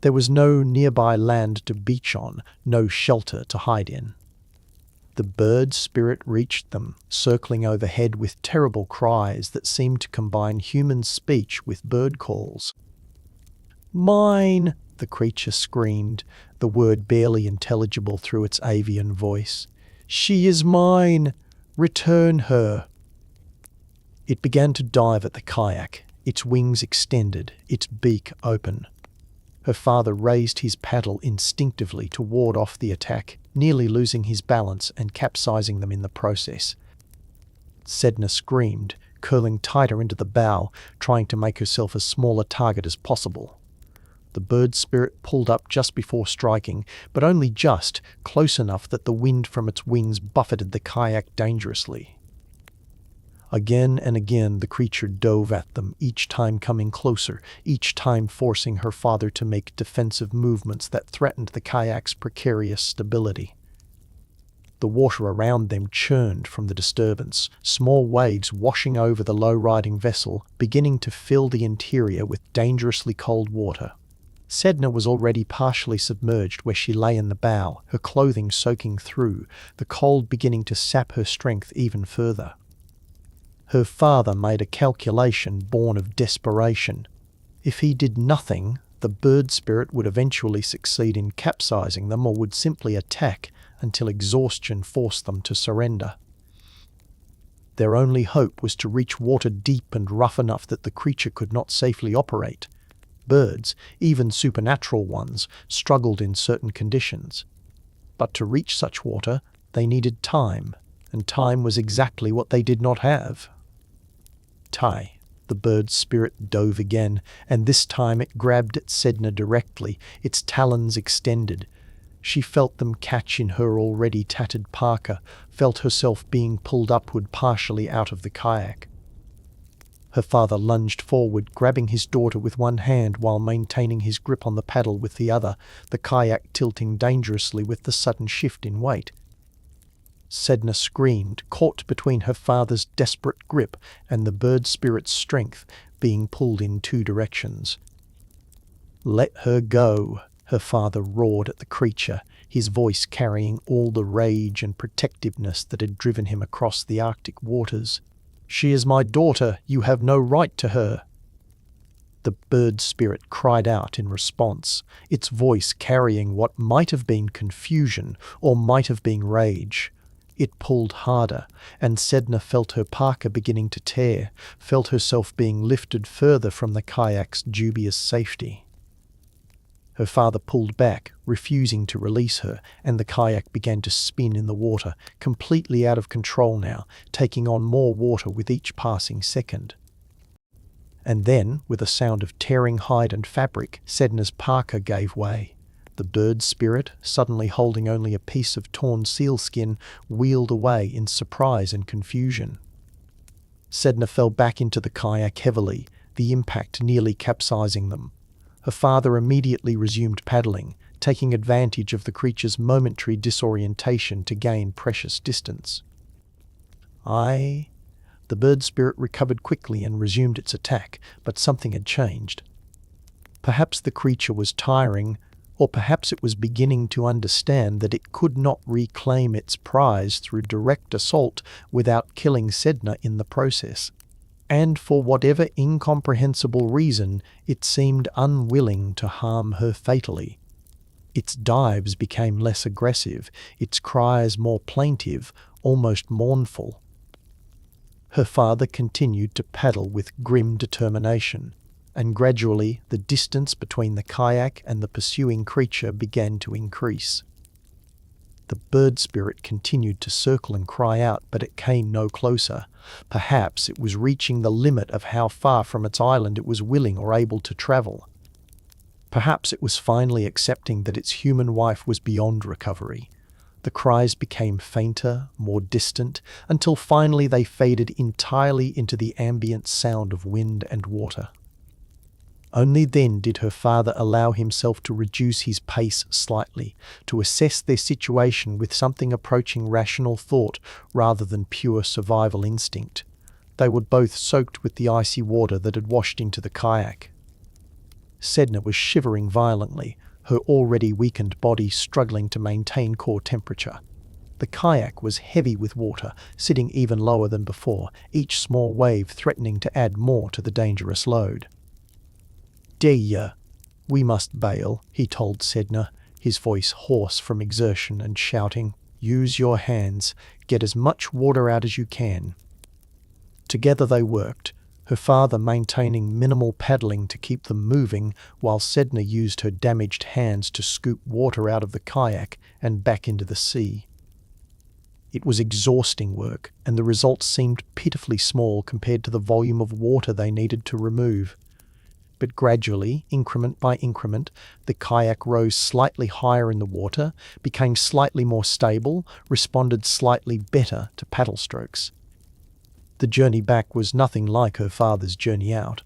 There was no nearby land to beach on, no shelter to hide in. The bird spirit reached them, circling overhead with terrible cries that seemed to combine human speech with bird calls. "Mine!" the creature screamed, the word barely intelligible through its avian voice. "She is mine! Return her!" It began to dive at the kayak, its wings extended, its beak open. Her father raised his paddle instinctively to ward off the attack, nearly losing his balance and capsizing them in the process. Sedna screamed, curling tighter into the bow, trying to make herself as small a target as possible. The bird spirit pulled up just before striking, but only just, close enough that the wind from its wings buffeted the kayak dangerously. Again and again the creature dove at them, each time coming closer, each time forcing her father to make defensive movements that threatened the kayak's precarious stability. The water around them churned from the disturbance, small waves washing over the low-riding vessel, beginning to fill the interior with dangerously cold water. Sedna was already partially submerged where she lay in the bow, her clothing soaking through, the cold beginning to sap her strength even further. Her father made a calculation born of desperation. If he did nothing, the bird spirit would eventually succeed in capsizing them or would simply attack until exhaustion forced them to surrender. Their only hope was to reach water deep and rough enough that the creature could not safely operate. Birds, even supernatural ones, struggled in certain conditions. But to reach such water, they needed time, and time was exactly what they did not have. Tai, the bird's spirit, dove again, and this time it grabbed at Sedna directly, its talons extended. She felt them catch in her already tattered parka, felt herself being pulled upward partially out of the kayak. Her father lunged forward, grabbing his daughter with one hand while maintaining his grip on the paddle with the other, the kayak tilting dangerously with the sudden shift in weight. Sedna screamed, caught between her father's desperate grip and the bird spirit's strength, being pulled in two directions. "Let her go," her father roared at the creature, his voice carrying all the rage and protectiveness that had driven him across the Arctic waters. "She is my daughter, you have no right to her." The bird spirit cried out in response, its voice carrying what might have been confusion or might have been rage. It pulled harder, and Sedna felt her parka beginning to tear, felt herself being lifted further from the kayak's dubious safety. Her father pulled back, refusing to release her, and the kayak began to spin in the water, completely out of control now, taking on more water with each passing second. And then, with a sound of tearing hide and fabric, Sedna's parka gave way. The bird spirit, suddenly holding only a piece of torn sealskin, wheeled away in surprise and confusion. Sedna fell back into the kayak heavily, the impact nearly capsizing them. Her father immediately resumed paddling, taking advantage of the creature's momentary disorientation to gain precious distance. The bird spirit recovered quickly and resumed its attack, but something had changed. Perhaps the creature was tiring, or perhaps it was beginning to understand that it could not reclaim its prize through direct assault without killing Sedna in the process. And for whatever incomprehensible reason, it seemed unwilling to harm her fatally. Its dives became less aggressive, its cries more plaintive, almost mournful. Her father continued to paddle with grim determination, and gradually the distance between the kayak and the pursuing creature began to increase. The bird spirit continued to circle and cry out, but it came no closer. Perhaps it was reaching the limit of how far from its island it was willing or able to travel. Perhaps it was finally accepting that its human wife was beyond recovery. The cries became fainter, more distant, until finally they faded entirely into the ambient sound of wind and water. Only then did her father allow himself to reduce his pace slightly, to assess their situation with something approaching rational thought rather than pure survival instinct. They were both soaked with the icy water that had washed into the kayak. Sedna was shivering violently, her already weakened body struggling to maintain core temperature. The kayak was heavy with water, sitting even lower than before, each small wave threatening to add more to the dangerous load. "Dear, we must bail," he told Sedna, his voice hoarse from exertion and shouting. "Use your hands. Get as much water out as you can." Together they worked, her father maintaining minimal paddling to keep them moving, while Sedna used her damaged hands to scoop water out of the kayak and back into the sea. It was exhausting work, and the results seemed pitifully small compared to the volume of water they needed to remove. But gradually, increment by increment, the kayak rose slightly higher in the water, became slightly more stable, responded slightly better to paddle strokes. The journey back was nothing like her father's journey out.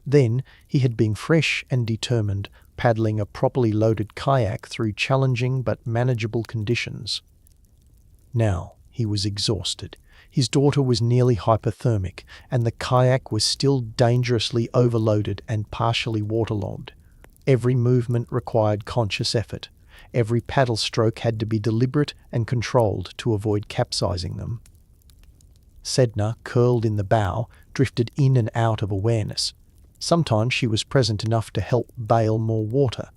Then he had been fresh and determined, paddling a properly loaded kayak through challenging but manageable conditions. Now he was exhausted. His daughter was nearly hypothermic, and the kayak was still dangerously overloaded and partially waterlogged. Every movement required conscious effort. Every paddle stroke had to be deliberate and controlled to avoid capsizing them. Sedna, curled in the bow, drifted in and out of awareness. Sometimes she was present enough to help bail more water.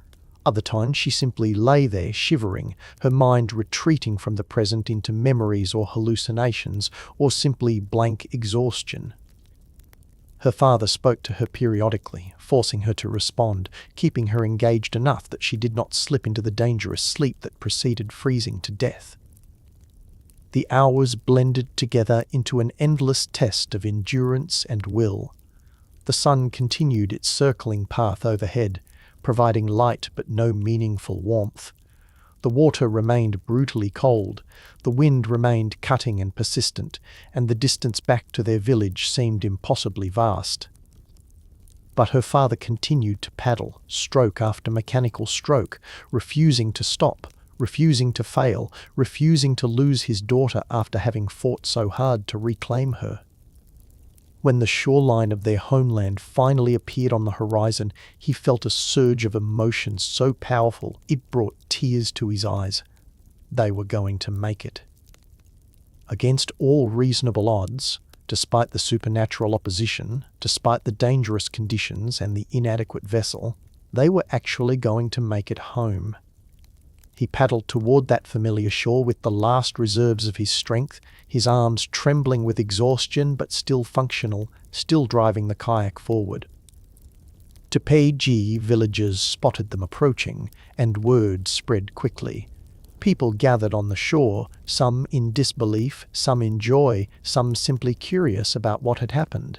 Other times she simply lay there shivering, her mind retreating from the present into memories or hallucinations, or simply blank exhaustion. Her father spoke to her periodically, forcing her to respond, keeping her engaged enough that she did not slip into the dangerous sleep that preceded freezing to death. The hours blended together into an endless test of endurance and will. The sun continued its circling path overhead, providing light but no meaningful warmth. The water remained brutally cold, the wind remained cutting and persistent, and the distance back to their village seemed impossibly vast. But her father continued to paddle, stroke after mechanical stroke, refusing to stop, refusing to fail, refusing to lose his daughter after having fought so hard to reclaim her. When the shoreline of their homeland finally appeared on the horizon, he felt a surge of emotion so powerful it brought tears to his eyes. They were going to make it. Against all reasonable odds, despite the supernatural opposition, despite the dangerous conditions and the inadequate vessel, they were actually going to make it home. He paddled toward that familiar shore with the last reserves of his strength, his arms trembling with exhaustion but still functional, still driving the kayak forward. Tupagi villagers spotted them approaching, and word spread quickly. People gathered on the shore, some in disbelief, some in joy, some simply curious about what had happened.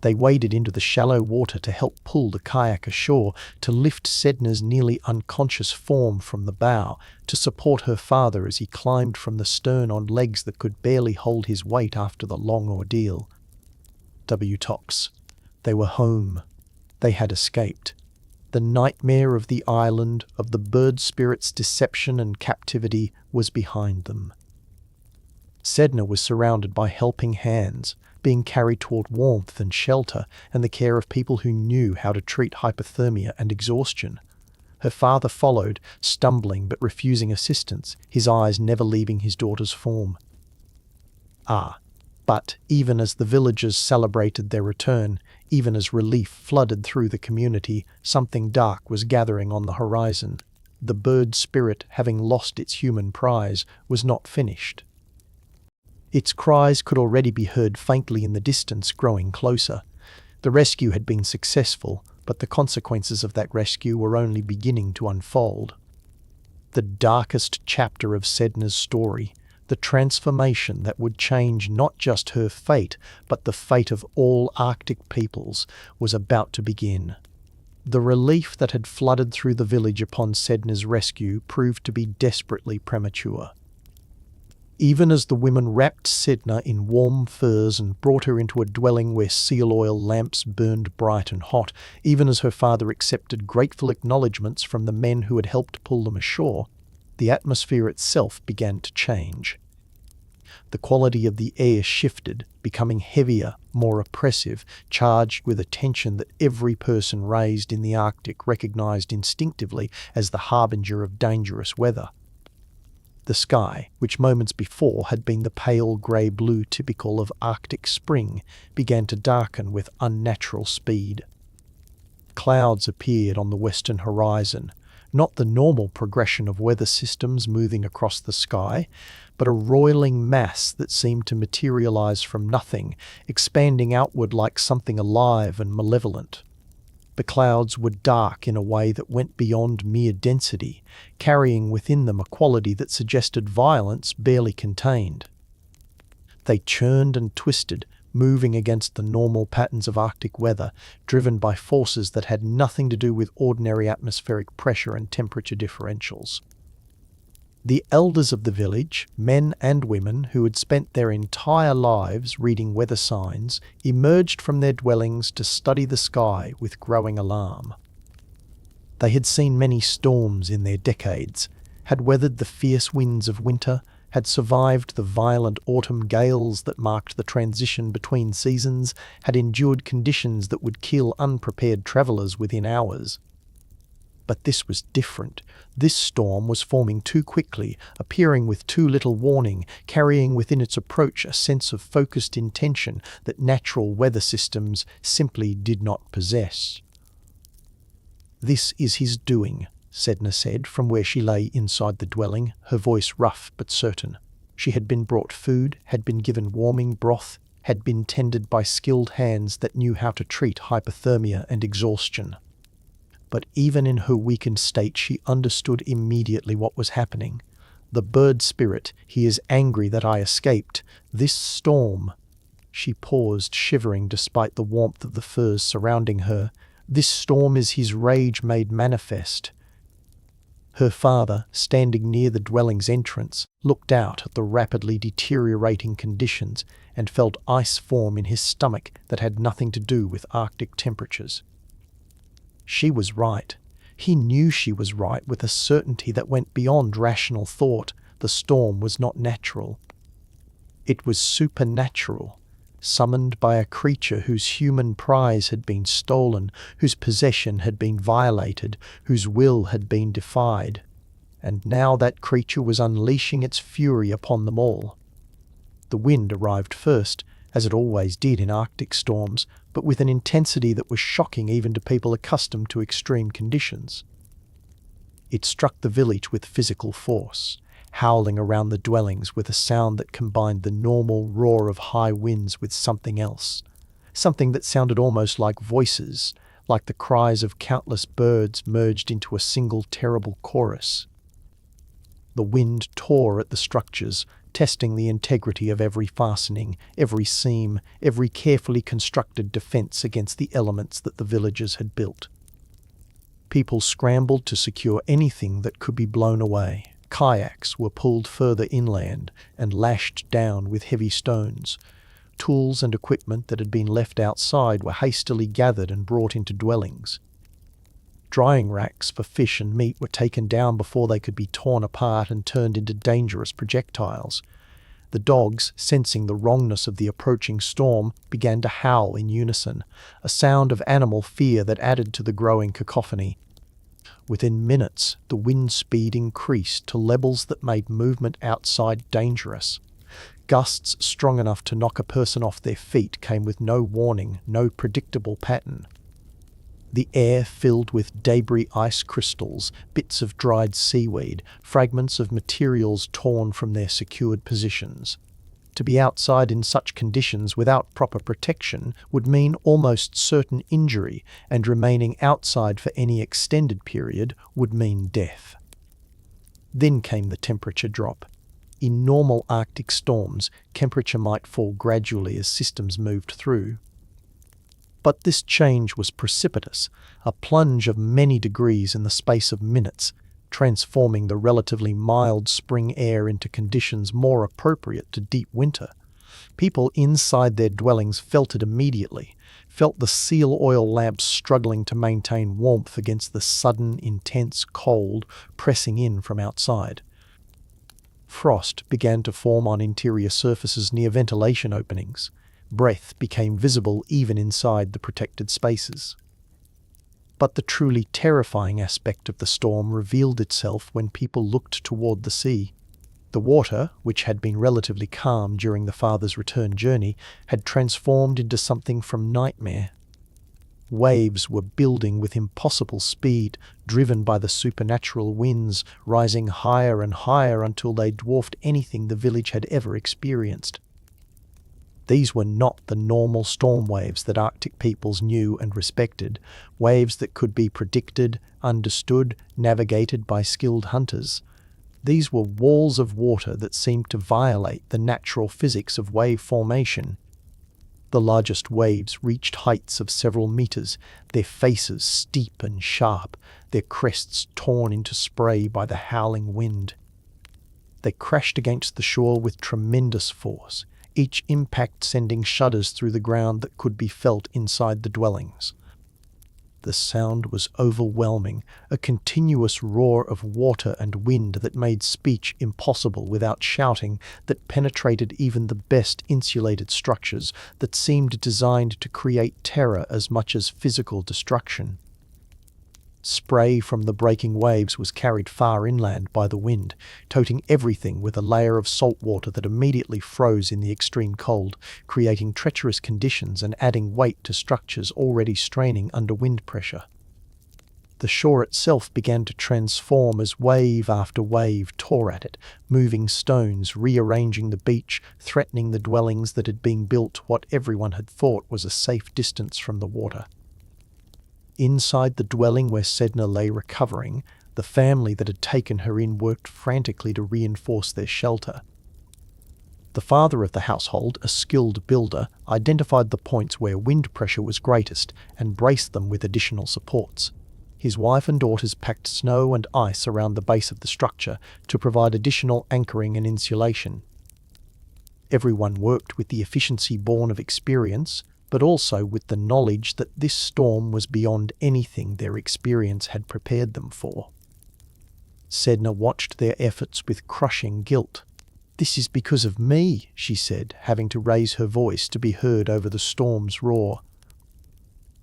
They waded into the shallow water to help pull the kayak ashore, to lift Sedna's nearly unconscious form from the bow, to support her father as he climbed from the stern on legs that could barely hold his weight after the long ordeal. Tox. They were home. They had escaped. The nightmare of the island, of the bird spirit's deception and captivity, was behind them. Sedna was surrounded by helping hands, being carried toward warmth and shelter and the care of people who knew how to treat hypothermia and exhaustion. Her father followed, stumbling but refusing assistance, his eyes never leaving his daughter's form. But even as the villagers celebrated their return, even as relief flooded through the community, something dark was gathering on the horizon. The bird spirit, having lost its human prize, was not finished. Its cries could already be heard faintly in the distance, growing closer. The rescue had been successful, but the consequences of that rescue were only beginning to unfold. The darkest chapter of Sedna's story, the transformation that would change not just her fate, but the fate of all Arctic peoples, was about to begin. The relief that had flooded through the village upon Sedna's rescue proved to be desperately premature. Even as the women wrapped Sedna in warm furs and brought her into a dwelling where seal oil lamps burned bright and hot, even as her father accepted grateful acknowledgments from the men who had helped pull them ashore, the atmosphere itself began to change. The quality of the air shifted, becoming heavier, more oppressive, charged with a tension that every person raised in the Arctic recognized instinctively as the harbinger of dangerous weather. The sky, which moments before had been the pale grey-blue typical of Arctic spring, began to darken with unnatural speed. Clouds appeared on the western horizon, not the normal progression of weather systems moving across the sky, but a roiling mass that seemed to materialize from nothing, expanding outward like something alive and malevolent. The clouds were dark in a way that went beyond mere density, carrying within them a quality that suggested violence barely contained. They churned and twisted, moving against the normal patterns of Arctic weather, driven by forces that had nothing to do with ordinary atmospheric pressure and temperature differentials. The elders of the village, men and women who had spent their entire lives reading weather signs, emerged from their dwellings to study the sky with growing alarm. They had seen many storms in their decades, had weathered the fierce winds of winter, had survived the violent autumn gales that marked the transition between seasons, had endured conditions that would kill unprepared travelers within hours. But this was different. This storm was forming too quickly, appearing with too little warning, carrying within its approach a sense of focused intention that natural weather systems simply did not possess. "This is his doing," Sedna said from where she lay inside the dwelling, her voice rough but certain. She had been brought food, had been given warming broth, had been tended by skilled hands that knew how to treat hypothermia and exhaustion. But even in her weakened state, she understood immediately what was happening. The bird spirit, he is angry that I escaped. This storm. She paused, shivering despite the warmth of the furs surrounding her. This storm is his rage made manifest. Her father, standing near the dwelling's entrance, looked out at the rapidly deteriorating conditions and felt ice form in his stomach that had nothing to do with Arctic temperatures. She was right. He knew she was right with a certainty that went beyond rational thought. The storm was not natural. It was supernatural, summoned by a creature whose human prize had been stolen, whose possession had been violated, whose will had been defied. And now that creature was unleashing its fury upon them all. The wind arrived first, as it always did in Arctic storms, but with an intensity that was shocking even to people accustomed to extreme conditions. It struck the village with physical force, howling around the dwellings with a sound that combined the normal roar of high winds with something else, something that sounded almost like voices, like the cries of countless birds merged into a single terrible chorus. The wind tore at the structures, testing the integrity of every fastening, every seam, every carefully constructed defense against the elements that the villagers had built. People scrambled to secure anything that could be blown away. Kayaks were pulled further inland and lashed down with heavy stones. Tools and equipment that had been left outside were hastily gathered and brought into dwellings. Drying racks for fish and meat were taken down before they could be torn apart and turned into dangerous projectiles. The dogs, sensing the wrongness of the approaching storm, began to howl in unison, a sound of animal fear that added to the growing cacophony. Within minutes, the wind speed increased to levels that made movement outside dangerous. Gusts strong enough to knock a person off their feet came with no warning, no predictable pattern. The air filled with debris ice crystals, bits of dried seaweed, fragments of materials torn from their secured positions. To be outside in such conditions without proper protection would mean almost certain injury, and remaining outside for any extended period would mean death. Then came the temperature drop. In normal Arctic storms, temperature might fall gradually as systems moved through. But this change was precipitous, a plunge of many degrees in the space of minutes, transforming the relatively mild spring air into conditions more appropriate to deep winter. People inside their dwellings felt it immediately, felt the seal oil lamps struggling to maintain warmth against the sudden, intense cold pressing in from outside. Frost began to form on interior surfaces near ventilation openings. Breath became visible even inside the protected spaces. But the truly terrifying aspect of the storm revealed itself when people looked toward the sea. The water, which had been relatively calm during the father's return journey, had transformed into something from nightmare. Waves were building with impossible speed, driven by the supernatural winds, rising higher and higher until they dwarfed anything the village had ever experienced. These were not the normal storm waves that Arctic peoples knew and respected, waves that could be predicted, understood, navigated by skilled hunters. These were walls of water that seemed to violate the natural physics of wave formation. The largest waves reached heights of several meters, their faces steep and sharp, their crests torn into spray by the howling wind. They crashed against the shore with tremendous force, each impact sending shudders through the ground that could be felt inside the dwellings. The sound was overwhelming, a continuous roar of water and wind that made speech impossible without shouting, that penetrated even the best insulated structures, that seemed designed to create terror as much as physical destruction. Spray from the breaking waves was carried far inland by the wind, toting everything with a layer of salt water that immediately froze in the extreme cold, creating treacherous conditions and adding weight to structures already straining under wind pressure. The shore itself began to transform as wave after wave tore at it, moving stones, rearranging the beach, threatening the dwellings that had been built what everyone had thought was a safe distance from the water. Inside the dwelling where Sedna lay recovering, the family that had taken her in worked frantically to reinforce their shelter. The father of the household, a skilled builder, identified the points where wind pressure was greatest and braced them with additional supports. His wife and daughters packed snow and ice around the base of the structure to provide additional anchoring and insulation. Everyone worked with the efficiency born of experience, but also with the knowledge that this storm was beyond anything their experience had prepared them for. Sedna watched their efforts with crushing guilt. "This is because of me," she said, having to raise her voice to be heard over the storm's roar.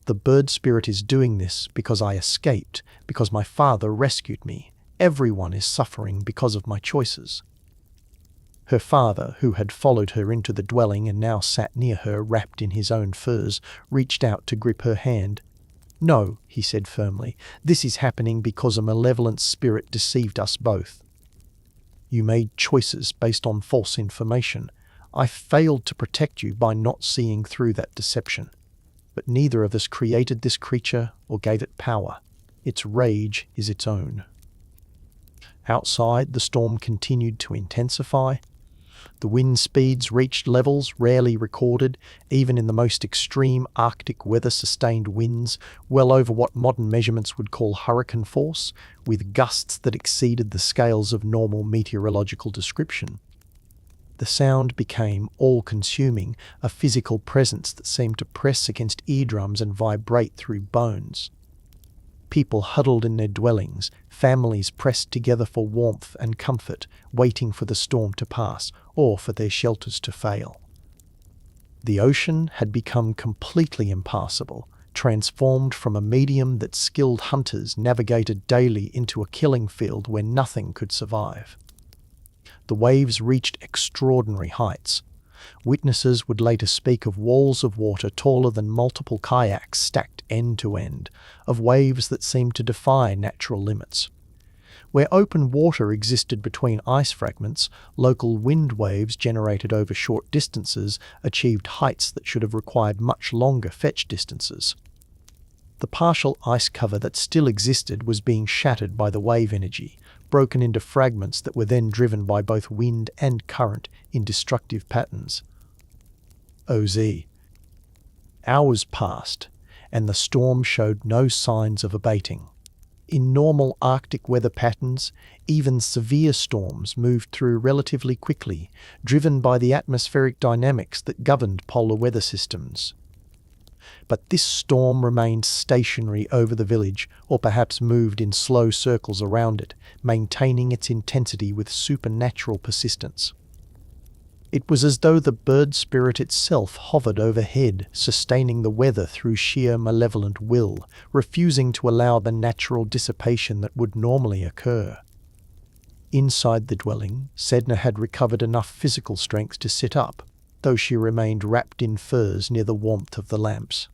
"The bird spirit is doing this because I escaped, because my father rescued me. Everyone is suffering because of my choices." Her father, who had followed her into the dwelling and now sat near her wrapped in his own furs, reached out to grip her hand. "No," he said firmly, "this is happening because a malevolent spirit deceived us both. You made choices based on false information. I failed to protect you by not seeing through that deception. But neither of us created this creature or gave it power. Its rage is its own." Outside, the storm continued to intensify. The wind speeds reached levels rarely recorded, even in the most extreme Arctic weather-sustained winds, well over what modern measurements would call hurricane force, with gusts that exceeded the scales of normal meteorological description. The sound became all-consuming, a physical presence that seemed to press against eardrums and vibrate through bones. People huddled in their dwellings, families pressed together for warmth and comfort, waiting for the storm to pass or for their shelters to fail. The ocean had become completely impassable, transformed from a medium that skilled hunters navigated daily into a killing field where nothing could survive. The waves reached extraordinary heights. Witnesses would later speak of walls of water taller than multiple kayaks stacked end to end, of waves that seemed to defy natural limits. Where open water existed between ice fragments, local wind waves generated over short distances achieved heights that should have required much longer fetch distances. The partial ice cover that still existed was being shattered by the wave energy, broken into fragments that were then driven by both wind and current in destructive patterns. Hours passed, and the storm showed no signs of abating. In normal Arctic weather patterns, even severe storms moved through relatively quickly, driven by the atmospheric dynamics that governed polar weather systems. But this storm remained stationary over the village, or perhaps moved in slow circles around it, maintaining its intensity with supernatural persistence. It was as though the bird spirit itself hovered overhead, sustaining the weather through sheer malevolent will, refusing to allow the natural dissipation that would normally occur. Inside the dwelling, Sedna had recovered enough physical strength to sit up, though she remained wrapped in furs near the warmth of the lamps.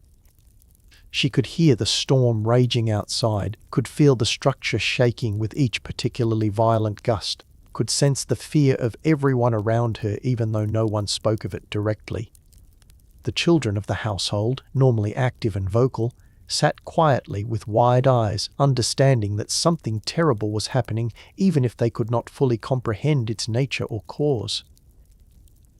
She could hear the storm raging outside, could feel the structure shaking with each particularly violent gust, could sense the fear of everyone around her even though no one spoke of it directly. The children of the household, normally active and vocal, sat quietly with wide eyes, understanding that something terrible was happening even if they could not fully comprehend its nature or cause.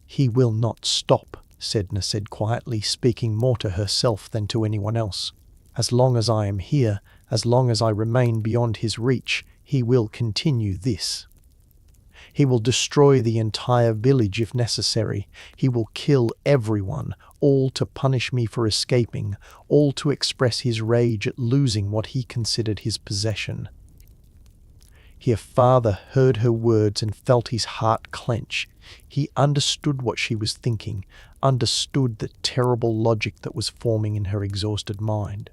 "He will not stop," Sedna said quietly, speaking more to herself than to anyone else. "As long as I am here, as long as I remain beyond his reach, he will continue this. He will destroy the entire village if necessary. He will kill everyone, all to punish me for escaping, all to express his rage at losing what he considered his possession." Her father heard her words and felt his heart clench. He understood what she was thinking, understood the terrible logic that was forming in her exhausted mind.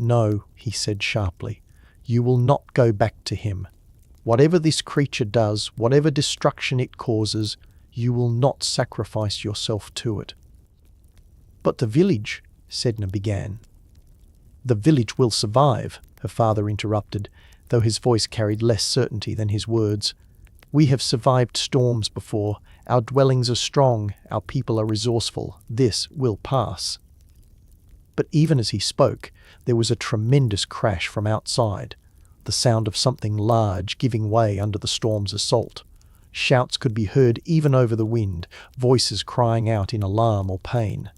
No, he said sharply. You will not go back to him. Whatever this creature does, whatever destruction it causes, you will not sacrifice yourself to it. But the village, Sedna began. The village will survive, her father interrupted, though his voice carried less certainty than his words. We have survived storms before. Our dwellings are strong. Our people are resourceful. This will pass. But even as he spoke, there was a tremendous crash from outside, the sound of something large giving way under the storm's assault. Shouts could be heard even over the wind, voices crying out in alarm or pain.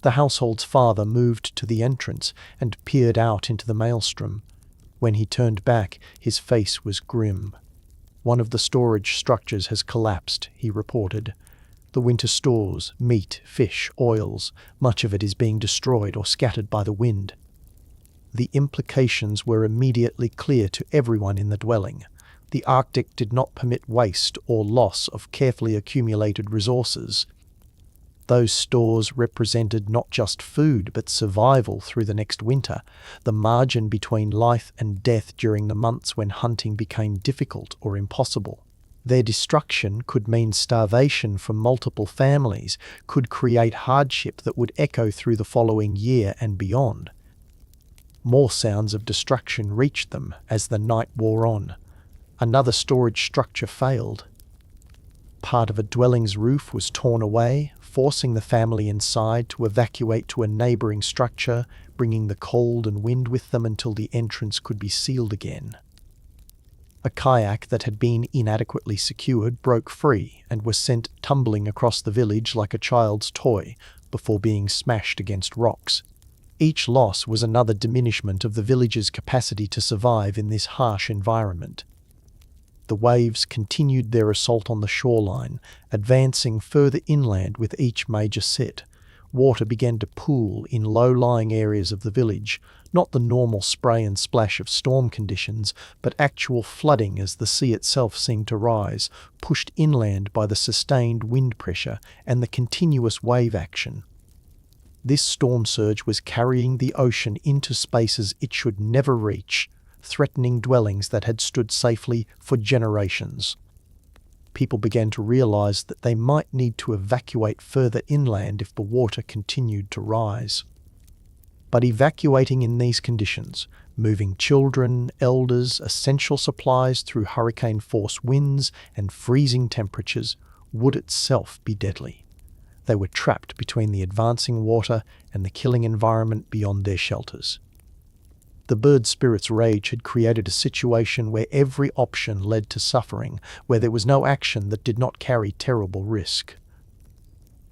The household's father moved to the entrance and peered out into the maelstrom. When he turned back, his face was grim. One of the storage structures has collapsed, he reported. The winter stores, meat, fish, oils, much of it is being destroyed or scattered by the wind. The implications were immediately clear to everyone in the dwelling. The Arctic did not permit waste or loss of carefully accumulated resources. Those stores represented not just food but survival through the next winter, the margin between life and death during the months when hunting became difficult or impossible. Their destruction could mean starvation for multiple families, could create hardship that would echo through the following year and beyond. More sounds of destruction reached them as the night wore on. Another storage structure failed. Part of a dwelling's roof was torn away, forcing the family inside to evacuate to a neighbouring structure, bringing the cold and wind with them until the entrance could be sealed again. A kayak that had been inadequately secured broke free and was sent tumbling across the village like a child's toy before being smashed against rocks. Each loss was another diminishment of the village's capacity to survive in this harsh environment. The waves continued their assault on the shoreline, advancing further inland with each major set. Water began to pool in low-lying areas of the village, not the normal spray and splash of storm conditions, but actual flooding as the sea itself seemed to rise, pushed inland by the sustained wind pressure and the continuous wave action. This storm surge was carrying the ocean into spaces it should never reach, threatening dwellings that had stood safely for generations. People began to realize that they might need to evacuate further inland if the water continued to rise. But evacuating in these conditions, moving children, elders, essential supplies through hurricane-force winds and freezing temperatures, would itself be deadly. They were trapped between the advancing water and the killing environment beyond their shelters. The bird spirit's rage had created a situation where every option led to suffering, where there was no action that did not carry terrible risk.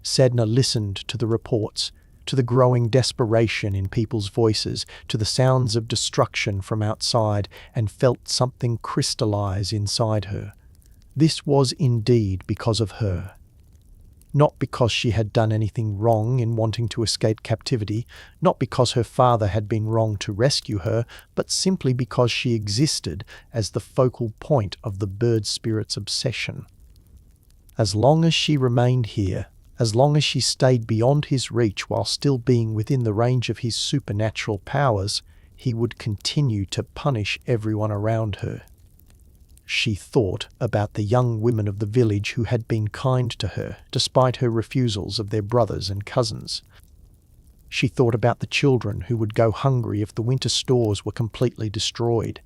Sedna listened to the reports, to the growing desperation in people's voices, to the sounds of destruction from outside, and felt something crystallize inside her. This was indeed because of her. Not because she had done anything wrong in wanting to escape captivity, not because her father had been wrong to rescue her, but simply because she existed as the focal point of the bird spirit's obsession. As long as she remained here, as long as she stayed beyond his reach while still being within the range of his supernatural powers, he would continue to punish everyone around her. She thought about the young women of the village who had been kind to her, despite her refusals of their brothers and cousins. She thought about the children who would go hungry if the winter stores were completely destroyed.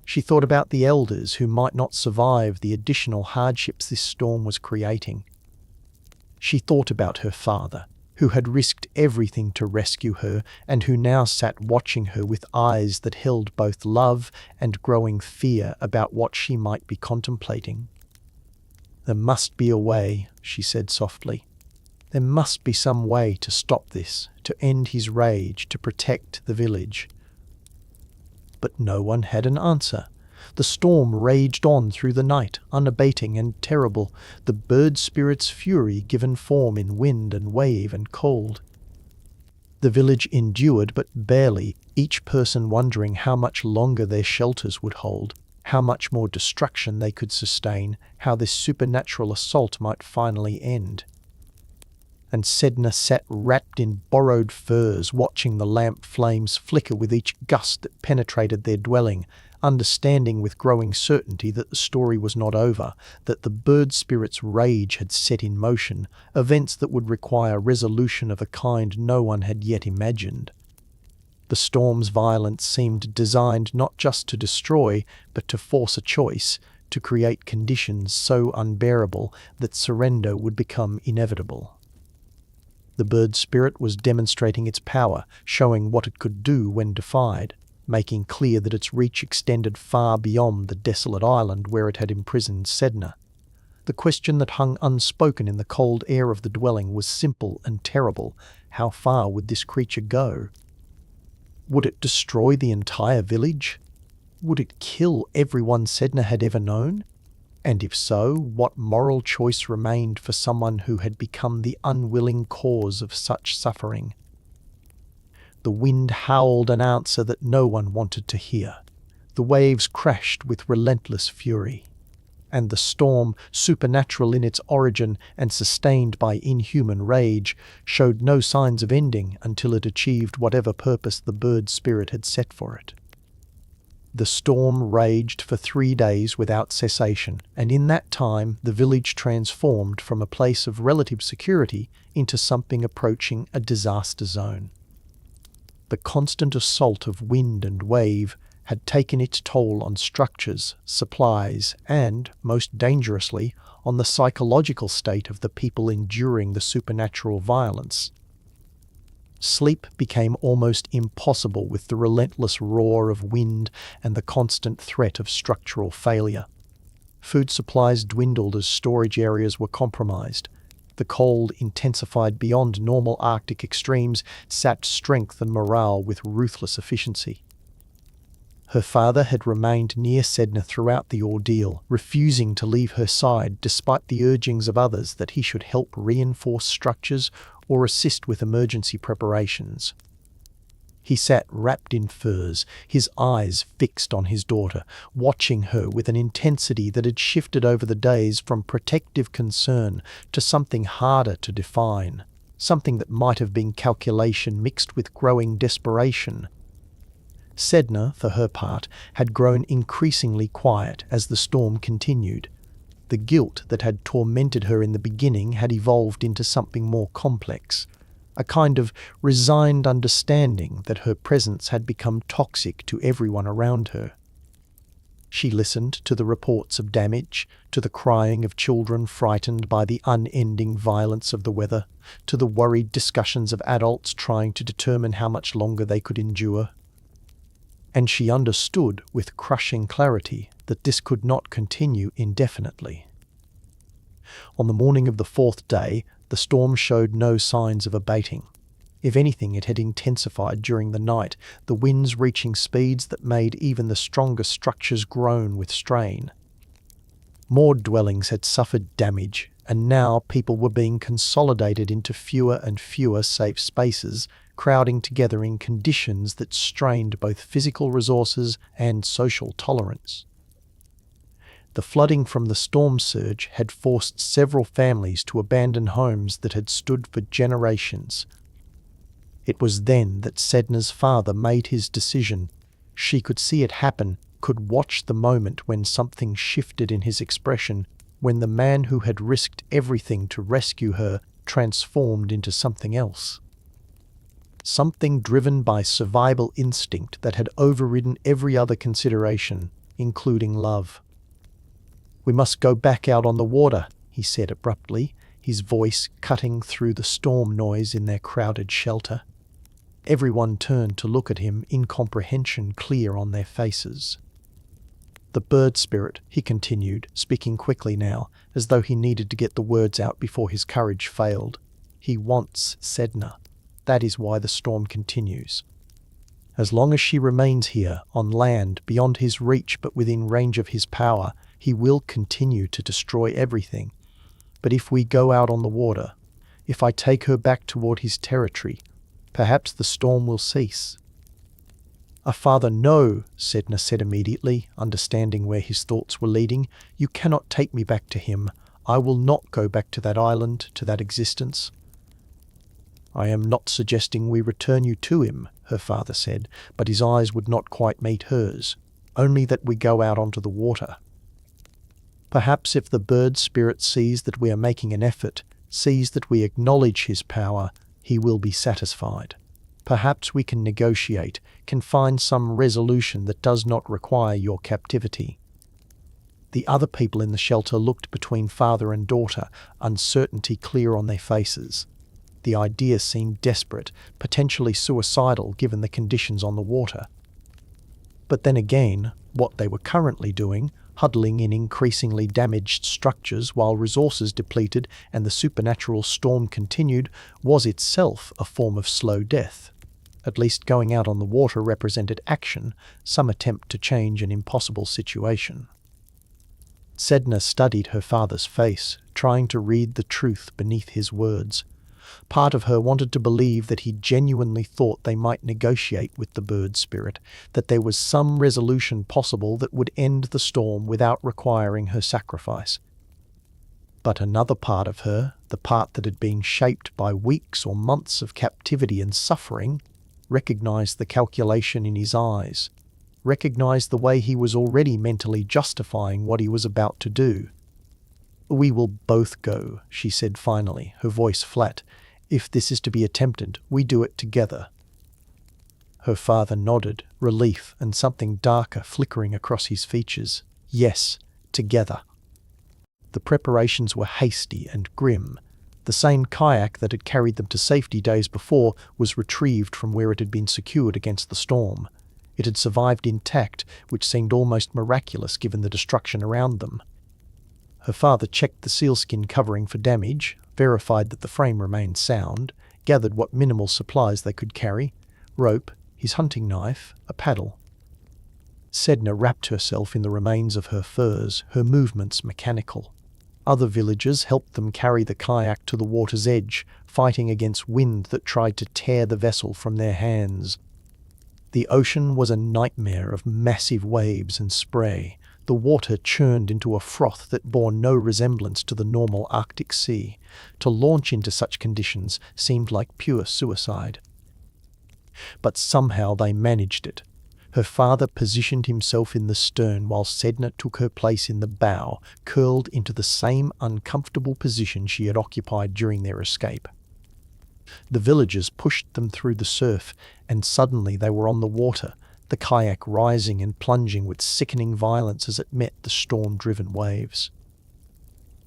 She thought about the elders who might not survive the additional hardships this storm was creating. She thought about her father, who had risked everything to rescue her and who now sat watching her with eyes that held both love and growing fear about what she might be contemplating. "There must be a way," she said softly. "There must be some way to stop this, to end his rage, to protect the village." But no one had an answer. The storm raged on through the night, unabating and terrible, the bird spirit's fury given form in wind and wave and cold. The village endured, but barely, each person wondering how much longer their shelters would hold, how much more destruction they could sustain, how this supernatural assault might finally end. and Sedna sat wrapped in borrowed furs, watching the lamp flames flicker with each gust that penetrated their dwelling, understanding with growing certainty that the story was not over, that the bird spirit's rage had set in motion events that would require resolution of a kind no one had yet imagined. The storm's violence seemed designed not just to destroy, but to force a choice, to create conditions so unbearable that surrender would become inevitable. The bird spirit was demonstrating its power, showing what it could do when defied, making clear that its reach extended far beyond the desolate island where it had imprisoned Sedna. The question that hung unspoken in the cold air of the dwelling was simple and terrible. How far would this creature go? Would it destroy the entire village? Would it kill everyone Sedna had ever known? And if so, what moral choice remained for someone who had become the unwilling cause of such suffering? The wind howled an answer that no one wanted to hear. The waves crashed with relentless fury. And the storm, supernatural in its origin and sustained by inhuman rage, showed no signs of ending until it achieved whatever purpose the bird spirit had set for it. The storm raged for 3 days without cessation, and in that time the village transformed from a place of relative security into something approaching a disaster zone. The constant assault of wind and wave had taken its toll on structures, supplies, and, most dangerously, on the psychological state of the people enduring the supernatural violence. Sleep became almost impossible with the relentless roar of wind and the constant threat of structural failure. Food supplies dwindled as storage areas were compromised. The cold intensified beyond normal Arctic extremes, sapped strength and morale with ruthless efficiency. Her father had remained near Sedna throughout the ordeal, refusing to leave her side despite the urgings of others that he should help reinforce structures or assist with emergency preparations. He sat wrapped in furs, his eyes fixed on his daughter, watching her with an intensity that had shifted over the days from protective concern to something harder to define, something that might have been calculation mixed with growing desperation. Sedna, for her part, had grown increasingly quiet as the storm continued. The guilt that had tormented her in the beginning had evolved into something more complex, a kind of resigned understanding that her presence had become toxic to everyone around her. She listened to the reports of damage, to the crying of children frightened by the unending violence of the weather, to the worried discussions of adults trying to determine how much longer they could endure. And she understood with crushing clarity that this could not continue indefinitely. On the morning of the 4th day, the storm showed no signs of abating. If anything, it had intensified during the night, the winds reaching speeds that made even the strongest structures groan with strain. More dwellings had suffered damage, and now people were being consolidated into fewer and fewer safe spaces, crowding together in conditions that strained both physical resources and social tolerance. The flooding from the storm surge had forced several families to abandon homes that had stood for generations. It was then that Sedna's father made his decision. She could see it happen, could watch the moment when something shifted in his expression, when the man who had risked everything to rescue her transformed into something else. Something driven by survival instinct that had overridden every other consideration, including love. "We must go back out on the water," he said abruptly, his voice cutting through the storm noise in their crowded shelter. Everyone turned to look at him, incomprehension clear on their faces. "The bird spirit," he continued, speaking quickly now, as though he needed to get the words out before his courage failed. "He wants Sedna. That is why the storm continues. As long as she remains here, on land, beyond his reach but within range of his power, he will continue to destroy everything. But if we go out on the water, if I take her back toward his territory, perhaps the storm will cease." "Father, no," Sedna said immediately, understanding where his thoughts were leading. "You cannot take me back to him. I will not go back to that island, to that existence." "I am not suggesting we return you to him," her father said, but his eyes would not quite meet hers. "Only that we go out onto the water. Perhaps if the bird spirit sees that we are making an effort, sees that we acknowledge his power, he will be satisfied. Perhaps we can negotiate, can find some resolution that does not require your captivity." The other people in the shelter looked between father and daughter, uncertainty clear on their faces. The idea seemed desperate, potentially suicidal given the conditions on the water. But then again, what they were currently doing, huddling in increasingly damaged structures while resources depleted and the supernatural storm continued, was itself a form of slow death. At least going out on the water represented action, some attempt to change an impossible situation. Sedna studied her father's face, trying to read the truth beneath his words. Part of her wanted to believe that he genuinely thought they might negotiate with the bird spirit, that there was some resolution possible that would end the storm without requiring her sacrifice. But another part of her, the part that had been shaped by weeks or months of captivity and suffering, recognized the calculation in his eyes, recognized the way he was already mentally justifying what he was about to do. "We will both go," she said finally, her voice flat. "If this is to be attempted, we do it together." Her father nodded, relief and something darker flickering across his features. Yes, together. The preparations were hasty and grim. The same kayak that had carried them to safety days before was retrieved from where it had been secured against the storm. It had survived intact, which seemed almost miraculous given the destruction around them. Her father checked the sealskin covering for damage, verified that the frame remained sound, gathered what minimal supplies they could carry: rope, his hunting knife, a paddle. Sedna wrapped herself in the remains of her furs, her movements mechanical. Other villagers helped them carry the kayak to the water's edge, fighting against wind that tried to tear the vessel from their hands. The ocean was a nightmare of massive waves and spray. The water churned into a froth that bore no resemblance to the normal Arctic Sea. To launch into such conditions seemed like pure suicide. But somehow they managed it. Her father positioned himself in the stern while Sedna took her place in the bow, curled into the same uncomfortable position she had occupied during their escape. The villagers pushed them through the surf, and suddenly they were on the water, the kayak rising and plunging with sickening violence as it met the storm-driven waves.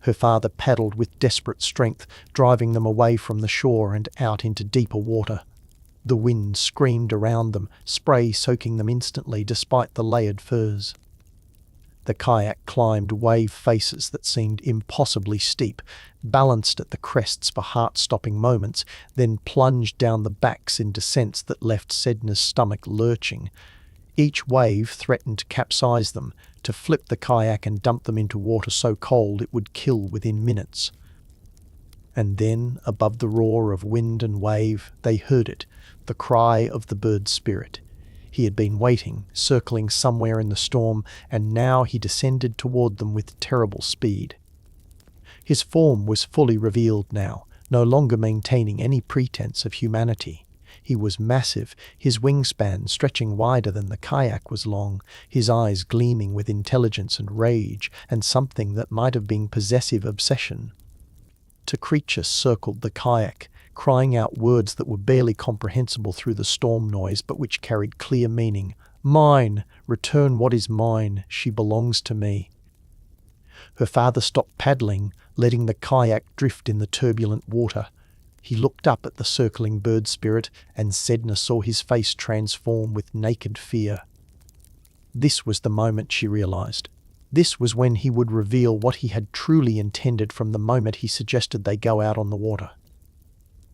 Her father paddled with desperate strength, driving them away from the shore and out into deeper water. The wind screamed around them, spray soaking them instantly despite the layered furs. The kayak climbed wave faces that seemed impossibly steep, balanced at the crests for heart-stopping moments, then plunged down the backs in descents that left Sedna's stomach lurching. Each wave threatened to capsize them, to flip the kayak and dump them into water so cold it would kill within minutes. And then, above the roar of wind and wave, they heard it, the cry of the bird spirit. He had been waiting, circling somewhere in the storm, and now he descended toward them with terrible speed. His form was fully revealed now, no longer maintaining any pretense of humanity. He was massive, his wingspan stretching wider than the kayak was long, his eyes gleaming with intelligence and rage, and something that might have been possessive obsession. The creature circled the kayak, crying out words that were barely comprehensible through the storm noise but which carried clear meaning. "Mine! Return what is mine! She belongs to me!" Her father stopped paddling, letting the kayak drift in the turbulent water. He looked up at the circling bird spirit, and Sedna saw his face transform with naked fear. This was the moment she realized. This was when he would reveal what he had truly intended from the moment he suggested they go out on the water.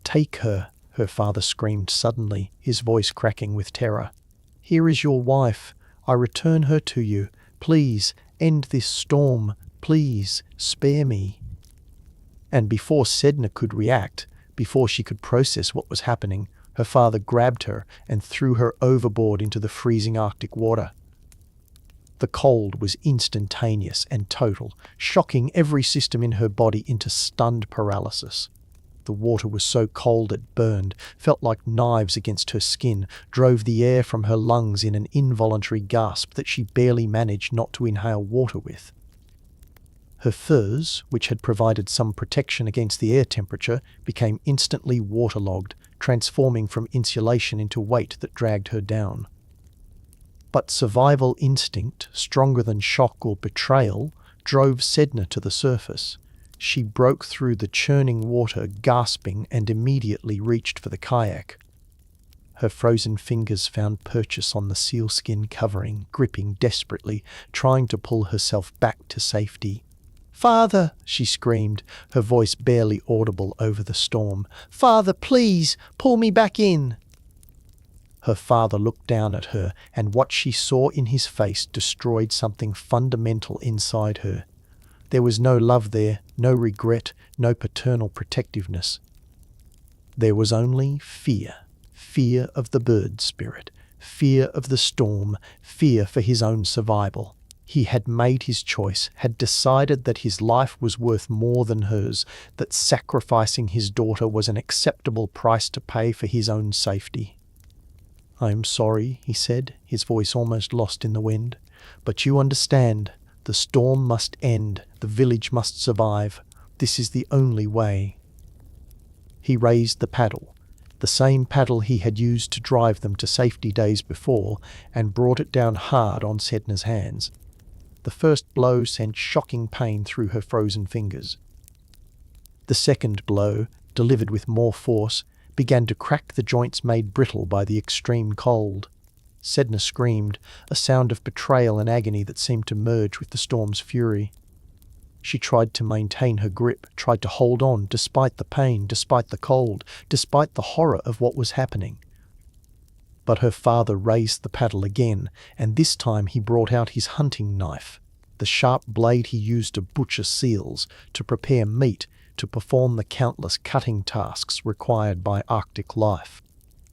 "Take her," her father screamed suddenly, his voice cracking with terror. "Here is your wife. I return her to you. Please, end this storm. Please, spare me." And before Sedna could react, before she could process what was happening, her father grabbed her and threw her overboard into the freezing Arctic water. The cold was instantaneous and total, shocking every system in her body into stunned paralysis. The water was so cold it burned, felt like knives against her skin, drove the air from her lungs in an involuntary gasp that she barely managed not to inhale water with. Her furs, which had provided some protection against the air temperature, became instantly waterlogged, transforming from insulation into weight that dragged her down. But survival instinct, stronger than shock or betrayal, drove Sedna to the surface. She broke through the churning water, gasping, and immediately reached for the kayak. Her frozen fingers found purchase on the sealskin covering, gripping desperately, trying to pull herself back to safety. "Father!" she screamed, her voice barely audible over the storm. "Father, please, pull me back in!" Her father looked down at her, and what she saw in his face destroyed something fundamental inside her. There was no love there, no regret, no paternal protectiveness. There was only fear. Fear of the bird spirit, fear of the storm, fear for his own survival. He had made his choice, had decided that his life was worth more than hers, that sacrificing his daughter was an acceptable price to pay for his own safety. "I am sorry," he said, his voice almost lost in the wind, "but you understand. The storm must end. The village must survive. This is the only way." He raised the paddle, the same paddle he had used to drive them to safety days before, and brought it down hard on Sedna's hands. The first blow sent shocking pain through her frozen fingers. The second blow, delivered with more force, began to crack the joints made brittle by the extreme cold. Sedna screamed, a sound of betrayal and agony that seemed to merge with the storm's fury. She tried to maintain her grip, tried to hold on despite the pain, despite the cold, despite the horror of what was happening. But her father raised the paddle again, and this time he brought out his hunting knife, the sharp blade he used to butcher seals, to prepare meat, to perform the countless cutting tasks required by Arctic life.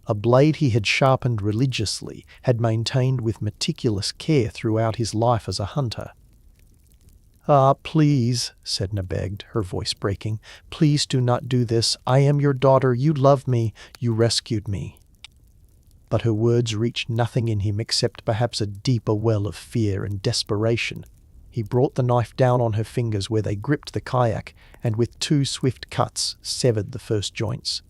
A blade he had sharpened religiously, had maintained with meticulous care throughout his life as a hunter. "Ah, please," Sedna begged, her voice breaking. "Please do not do this. I am your daughter. You love me. You rescued me." But her words reached nothing in him except perhaps a deeper well of fear and desperation. He brought the knife down on her fingers where they gripped the kayak, and with 2 swift cuts severed the first joints.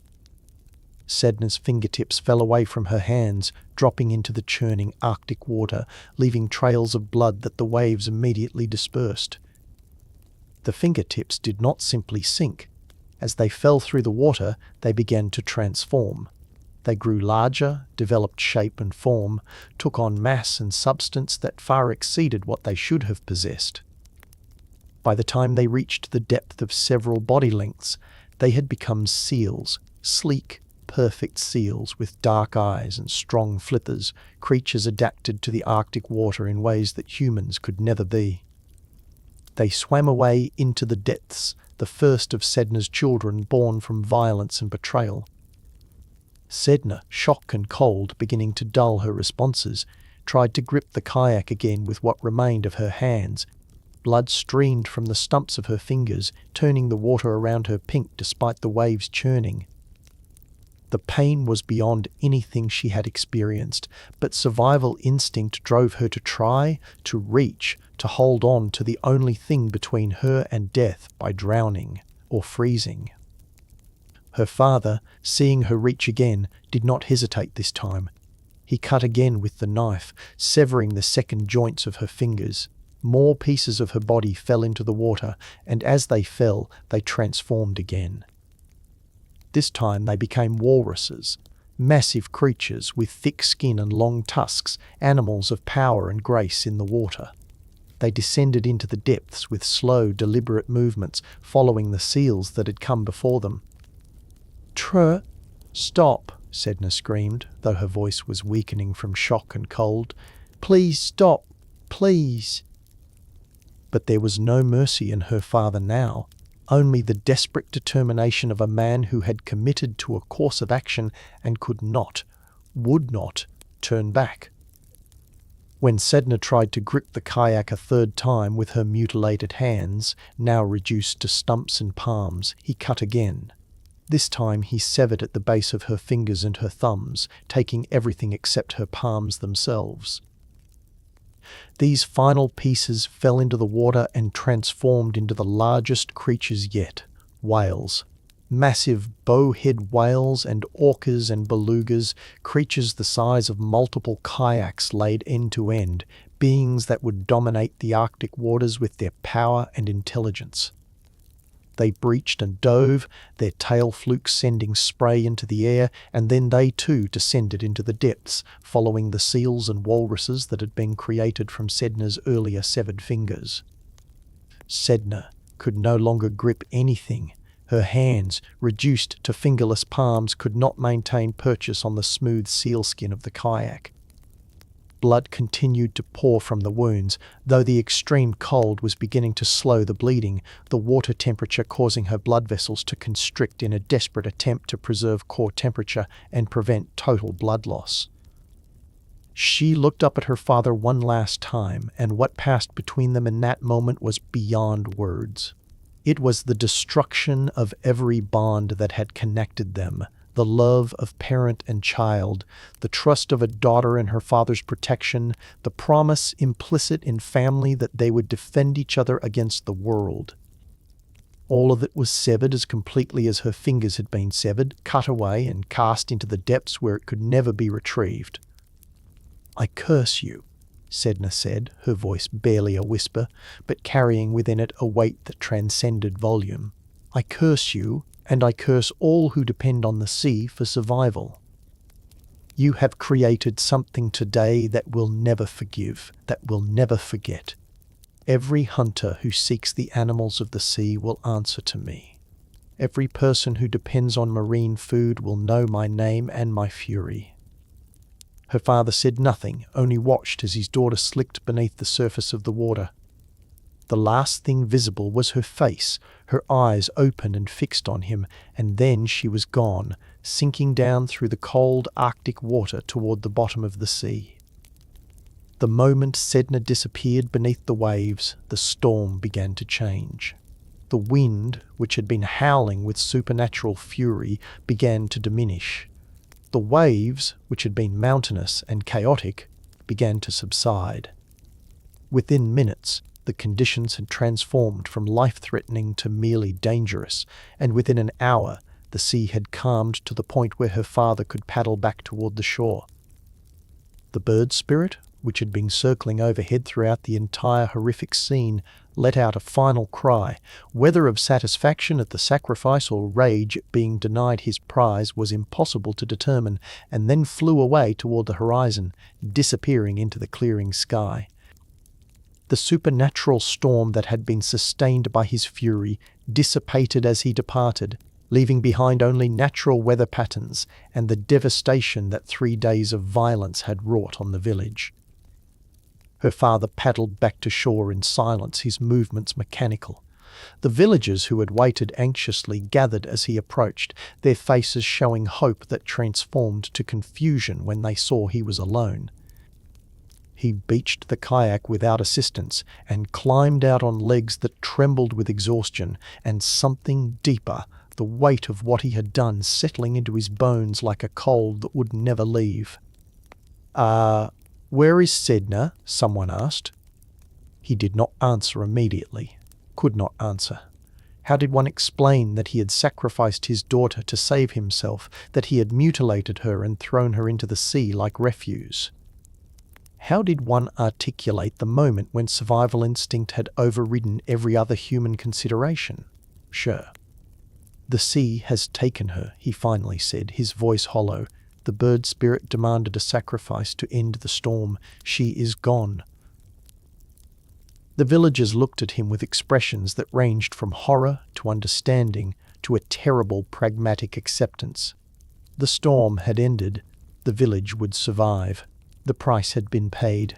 Sedna's fingertips fell away from her hands, dropping into the churning Arctic water, leaving trails of blood that the waves immediately dispersed. The fingertips did not simply sink. As they fell through the water, they began to transform. They grew larger, developed shape and form, took on mass and substance that far exceeded what they should have possessed. By the time they reached the depth of several body lengths, they had become seals, sleek, perfect seals with dark eyes and strong flippers, creatures adapted to the Arctic water in ways that humans could never be. They swam away into the depths, the first of Sedna's children born from violence and betrayal. Sedna, shock and cold beginning to dull her responses, tried to grip the kayak again with what remained of her hands. Blood streamed from the stumps of her fingers, turning the water around her pink despite the waves churning. The pain was beyond anything she had experienced, but survival instinct drove her to try, to reach, to hold on to the only thing between her and death by drowning or freezing. Her father, seeing her reach again, did not hesitate this time. He cut again with the knife, severing the second joints of her fingers. More pieces of her body fell into the water, and as they fell, they transformed again. This time they became walruses, massive creatures with thick skin and long tusks, animals of power and grace in the water. They descended into the depths with slow, deliberate movements, following the seals that had come before them. Stop," Sedna screamed, though her voice was weakening from shock and cold. "Please stop, please." But there was no mercy in her father now, only the desperate determination of a man who had committed to a course of action and could not, would not, turn back. When Sedna tried to grip the kayak a third time with her mutilated hands, now reduced to stumps and palms, he cut again. This time he severed at the base of her fingers and her thumbs, taking everything except her palms themselves. These final pieces fell into the water and transformed into the largest creatures yet, whales. Massive bowhead whales and orcas and belugas, creatures the size of multiple kayaks laid end to end, beings that would dominate the Arctic waters with their power and intelligence. They breached and dove, their tail flukes sending spray into the air, and then they too descended into the depths, following the seals and walruses that had been created from Sedna's earlier severed fingers. Sedna could no longer grip anything. Her hands, reduced to fingerless palms, could not maintain purchase on the smooth sealskin of the kayak. Blood continued to pour from the wounds, though the extreme cold was beginning to slow the bleeding, the water temperature causing her blood vessels to constrict in a desperate attempt to preserve core temperature and prevent total blood loss. She looked up at her father one last time, and what passed between them in that moment was beyond words. It was the destruction of every bond that had connected them, the love of parent and child, the trust of a daughter in her father's protection, the promise implicit in family that they would defend each other against the world. All of it was severed as completely as her fingers had been severed, cut away and cast into the depths where it could never be retrieved. "I curse you," Sedna said, her voice barely a whisper, but carrying within it a weight that transcended volume. "I curse you, and I curse all who depend on the sea for survival. You have created something today that will never forgive, that will never forget. Every hunter who seeks the animals of the sea will answer to me. Every person who depends on marine food will know my name and my fury." Her father said nothing, only watched as his daughter slicked beneath the surface of the water. The last thing visible was her face, her eyes open and fixed on him, and then she was gone, sinking down through the cold Arctic water toward the bottom of the sea. The moment Sedna disappeared beneath the waves, the storm began to change. The wind, which had been howling with supernatural fury, began to diminish. The waves, which had been mountainous and chaotic, began to subside. Within minutes, the conditions had transformed from life-threatening to merely dangerous, and within an hour the sea had calmed to the point where her father could paddle back toward the shore. The bird spirit, which had been circling overhead throughout the entire horrific scene, let out a final cry, whether of satisfaction at the sacrifice or rage at being denied his prize was impossible to determine, and then flew away toward the horizon, disappearing into the clearing sky. The supernatural storm that had been sustained by his fury dissipated as he departed, leaving behind only natural weather patterns and the devastation that 3 days of violence had wrought on the village. Her father paddled back to shore in silence, his movements mechanical. The villagers who had waited anxiously gathered as he approached, their faces showing hope that transformed to confusion when they saw he was alone. He beached the kayak without assistance and climbed out on legs that trembled with exhaustion, and something deeper, the weight of what he had done settling into his bones like a cold that would never leave. Where is Sedna?" someone asked. He did not answer immediately, could not answer. How did one explain that he had sacrificed his daughter to save himself, that he had mutilated her and thrown her into the sea like refuse? How did one articulate the moment when survival instinct had overridden every other human consideration? Sure. "The sea has taken her," he finally said, his voice hollow. "The bird spirit demanded a sacrifice to end the storm. She is gone." The villagers looked at him with expressions that ranged from horror to understanding to a terrible pragmatic acceptance. The storm had ended. The village would survive. The price had been paid.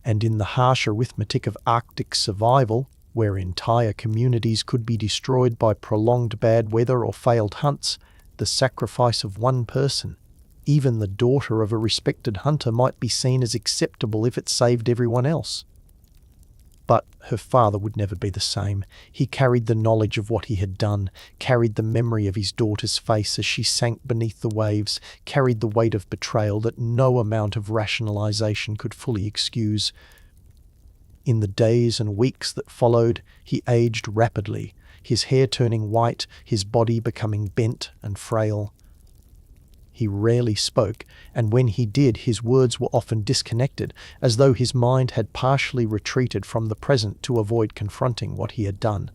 And in the harsh arithmetic of Arctic survival, where entire communities could be destroyed by prolonged bad weather or failed hunts, the sacrifice of one person, even the daughter of a respected hunter, might be seen as acceptable if it saved everyone else. But her father would never be the same. He carried the knowledge of what he had done, carried the memory of his daughter's face as she sank beneath the waves, carried the weight of betrayal that no amount of rationalization could fully excuse. In the days and weeks that followed, he aged rapidly, his hair turning white, his body becoming bent and frail. He rarely spoke, and when he did, his words were often disconnected, as though his mind had partially retreated from the present to avoid confronting what he had done.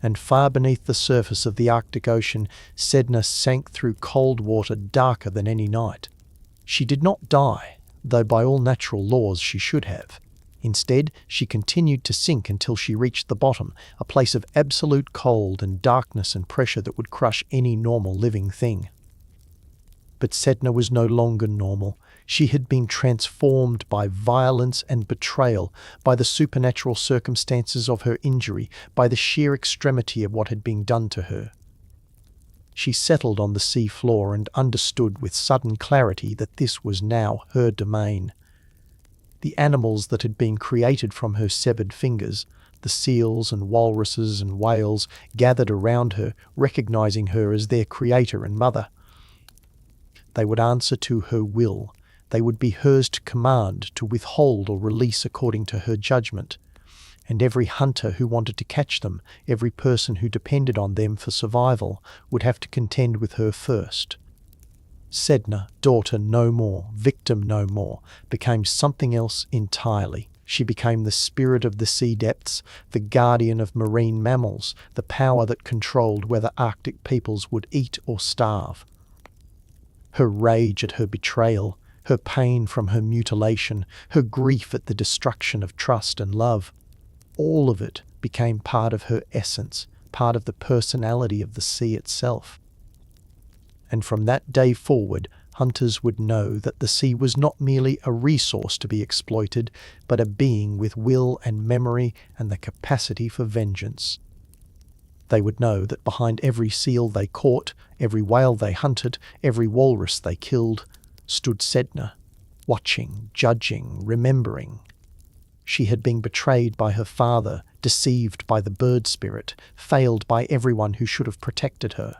And far beneath the surface of the Arctic Ocean, Sedna sank through cold water darker than any night. She did not die, though by all natural laws she should have. Instead, she continued to sink until she reached the bottom, a place of absolute cold and darkness and pressure that would crush any normal living thing. But Sedna was no longer normal. She had been transformed by violence and betrayal, by the supernatural circumstances of her injury, by the sheer extremity of what had been done to her. She settled on the sea floor and understood with sudden clarity that this was now her domain. The animals that had been created from her severed fingers, the seals and walruses and whales, gathered around her, recognizing her as their creator and mother. They would answer to her will. They would be hers to command, to withhold or release according to her judgment. And every hunter who wanted to catch them, every person who depended on them for survival, would have to contend with her first. Sedna, daughter no more, victim no more, became something else entirely. She became the spirit of the sea depths, the guardian of marine mammals, the power that controlled whether Arctic peoples would eat or starve. Her rage at her betrayal, her pain from her mutilation, her grief at the destruction of trust and love, all of it became part of her essence, part of the personality of the sea itself. And from that day forward, hunters would know that the sea was not merely a resource to be exploited, but a being with will and memory and the capacity for vengeance. They would know that behind every seal they caught, every whale they hunted, every walrus they killed, stood Sedna, watching, judging, remembering. She had been betrayed by her father, deceived by the bird spirit, failed by everyone who should have protected her.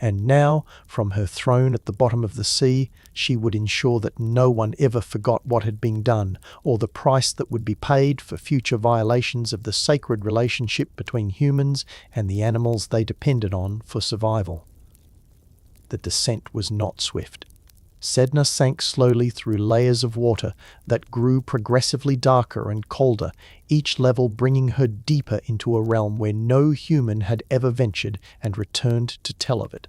And now, from her throne at the bottom of the sea, she would ensure that no one ever forgot what had been done, or the price that would be paid for future violations of the sacred relationship between humans and the animals they depended on for survival. The descent was not swift. Sedna sank slowly through layers of water that grew progressively darker and colder, each level bringing her deeper into a realm where no human had ever ventured and returned to tell of it.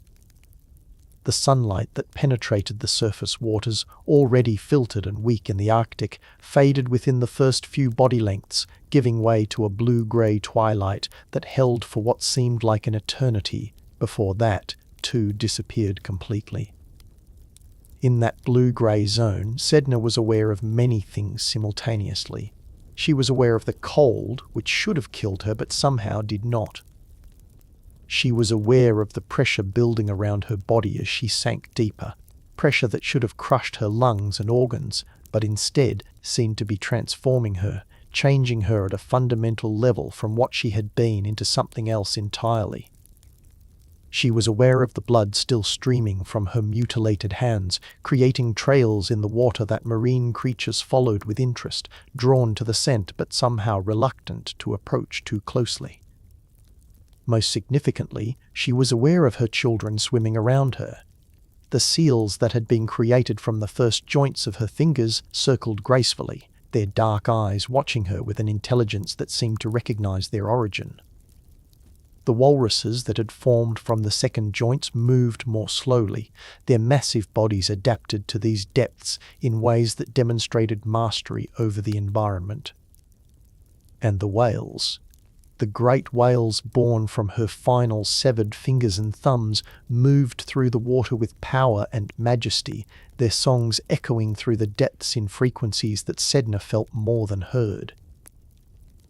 The sunlight that penetrated the surface waters, already filtered and weak in the Arctic, faded within the first few body lengths, giving way to a blue-grey twilight that held for what seemed like an eternity. Before that, too, disappeared completely. In that blue-grey zone, Sedna was aware of many things simultaneously. She was aware of the cold, which should have killed her but somehow did not. She was aware of the pressure building around her body as she sank deeper, pressure that should have crushed her lungs and organs, but instead seemed to be transforming her, changing her at a fundamental level from what she had been into something else entirely. She was aware of the blood still streaming from her mutilated hands, creating trails in the water that marine creatures followed with interest, drawn to the scent but somehow reluctant to approach too closely. Most significantly, she was aware of her children swimming around her. The seals that had been created from the first joints of her fingers circled gracefully, their dark eyes watching her with an intelligence that seemed to recognize their origin. The walruses that had formed from the second joints moved more slowly, their massive bodies adapted to these depths in ways that demonstrated mastery over the environment. And the whales. The great whales born from her final severed fingers and thumbs moved through the water with power and majesty, their songs echoing through the depths in frequencies that Sedna felt more than heard.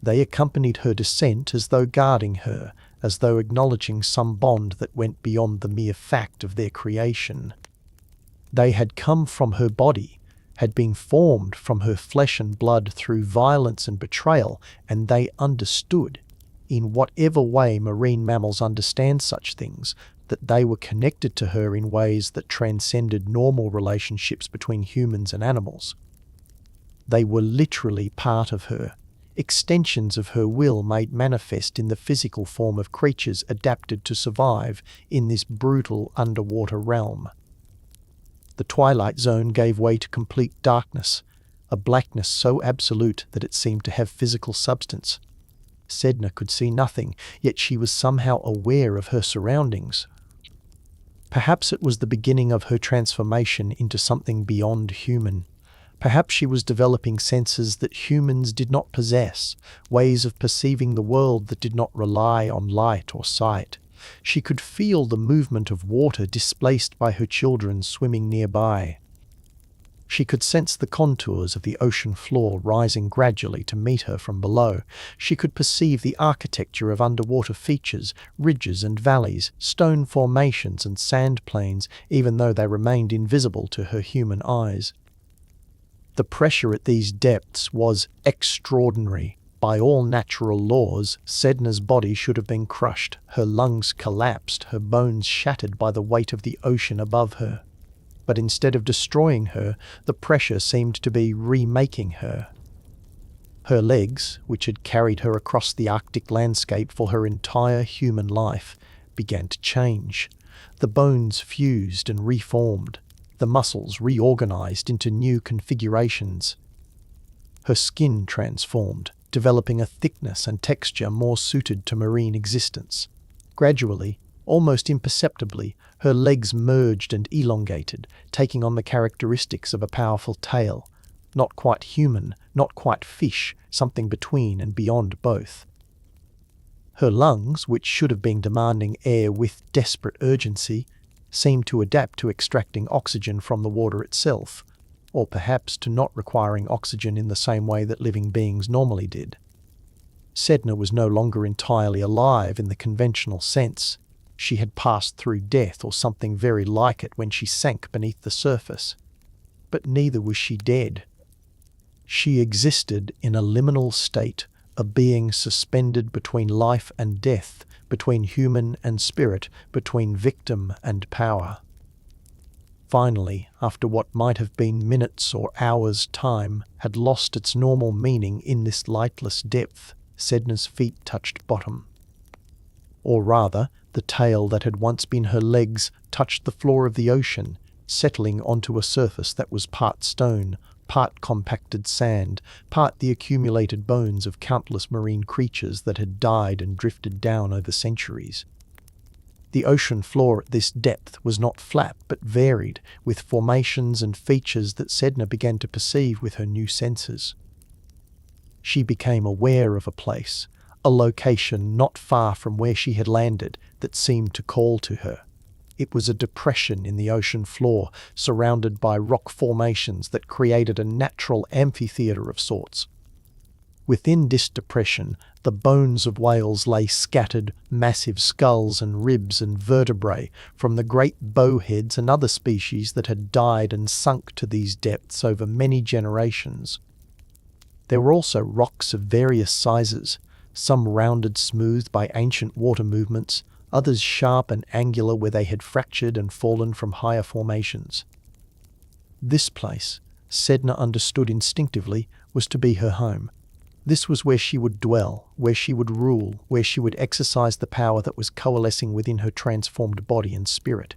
They accompanied her descent as though guarding her, as though acknowledging some bond that went beyond the mere fact of their creation. They had come from her body, had been formed from her flesh and blood through violence and betrayal, and they understood, in whatever way marine mammals understand such things, that they were connected to her in ways that transcended normal relationships between humans and animals. They were literally part of her, extensions of her will made manifest in the physical form of creatures adapted to survive in this brutal underwater realm. The twilight zone gave way to complete darkness, a blackness so absolute that it seemed to have physical substance. Sedna could see nothing, yet she was somehow aware of her surroundings. Perhaps it was the beginning of her transformation into something beyond human. Perhaps she was developing senses that humans did not possess, ways of perceiving the world that did not rely on light or sight. She could feel the movement of water displaced by her children swimming nearby. She could sense the contours of the ocean floor rising gradually to meet her from below. She could perceive the architecture of underwater features, ridges and valleys, stone formations and sand plains, even though they remained invisible to her human eyes. The pressure at these depths was extraordinary. By all natural laws, Sedna's body should have been crushed, her lungs collapsed, her bones shattered by the weight of the ocean above her. But instead of destroying her, the pressure seemed to be remaking her. Her legs, which had carried her across the Arctic landscape for her entire human life, began to change. The bones fused and reformed, the muscles reorganized into new configurations. Her skin transformed, developing a thickness and texture more suited to marine existence. Gradually, almost imperceptibly, her legs merged and elongated, taking on the characteristics of a powerful tail. Not quite human, not quite fish, something between and beyond both. Her lungs, which should have been demanding air with desperate urgency, seemed to adapt to extracting oxygen from the water itself, or perhaps to not requiring oxygen in the same way that living beings normally did. Sedna was no longer entirely alive in the conventional sense. She had passed through death or something very like it when she sank beneath the surface. But neither was she dead. She existed in a liminal state, a being suspended between life and death, between human and spirit, between victim and power. Finally, after what might have been minutes or hours' time had lost its normal meaning in this lightless depth, Sedna's feet touched bottom. Or rather, the tail that had once been her legs touched the floor of the ocean, settling onto a surface that was part stone, part compacted sand, part the accumulated bones of countless marine creatures that had died and drifted down over centuries. The ocean floor at this depth was not flat but varied, with formations and features that Sedna began to perceive with her new senses. She became aware of a place, a location not far from where she had landed, that seemed to call to her. It was a depression in the ocean floor, surrounded by rock formations that created a natural amphitheatre of sorts. Within this depression, the bones of whales lay scattered, massive skulls and ribs and vertebrae from the great bowheads and other species that had died and sunk to these depths over many generations. There were also rocks of various sizes, some rounded smooth by ancient water movements, others sharp and angular where they had fractured and fallen from higher formations. This place, Sedna understood instinctively, was to be her home. This was where she would dwell, where she would rule, where she would exercise the power that was coalescing within her transformed body and spirit.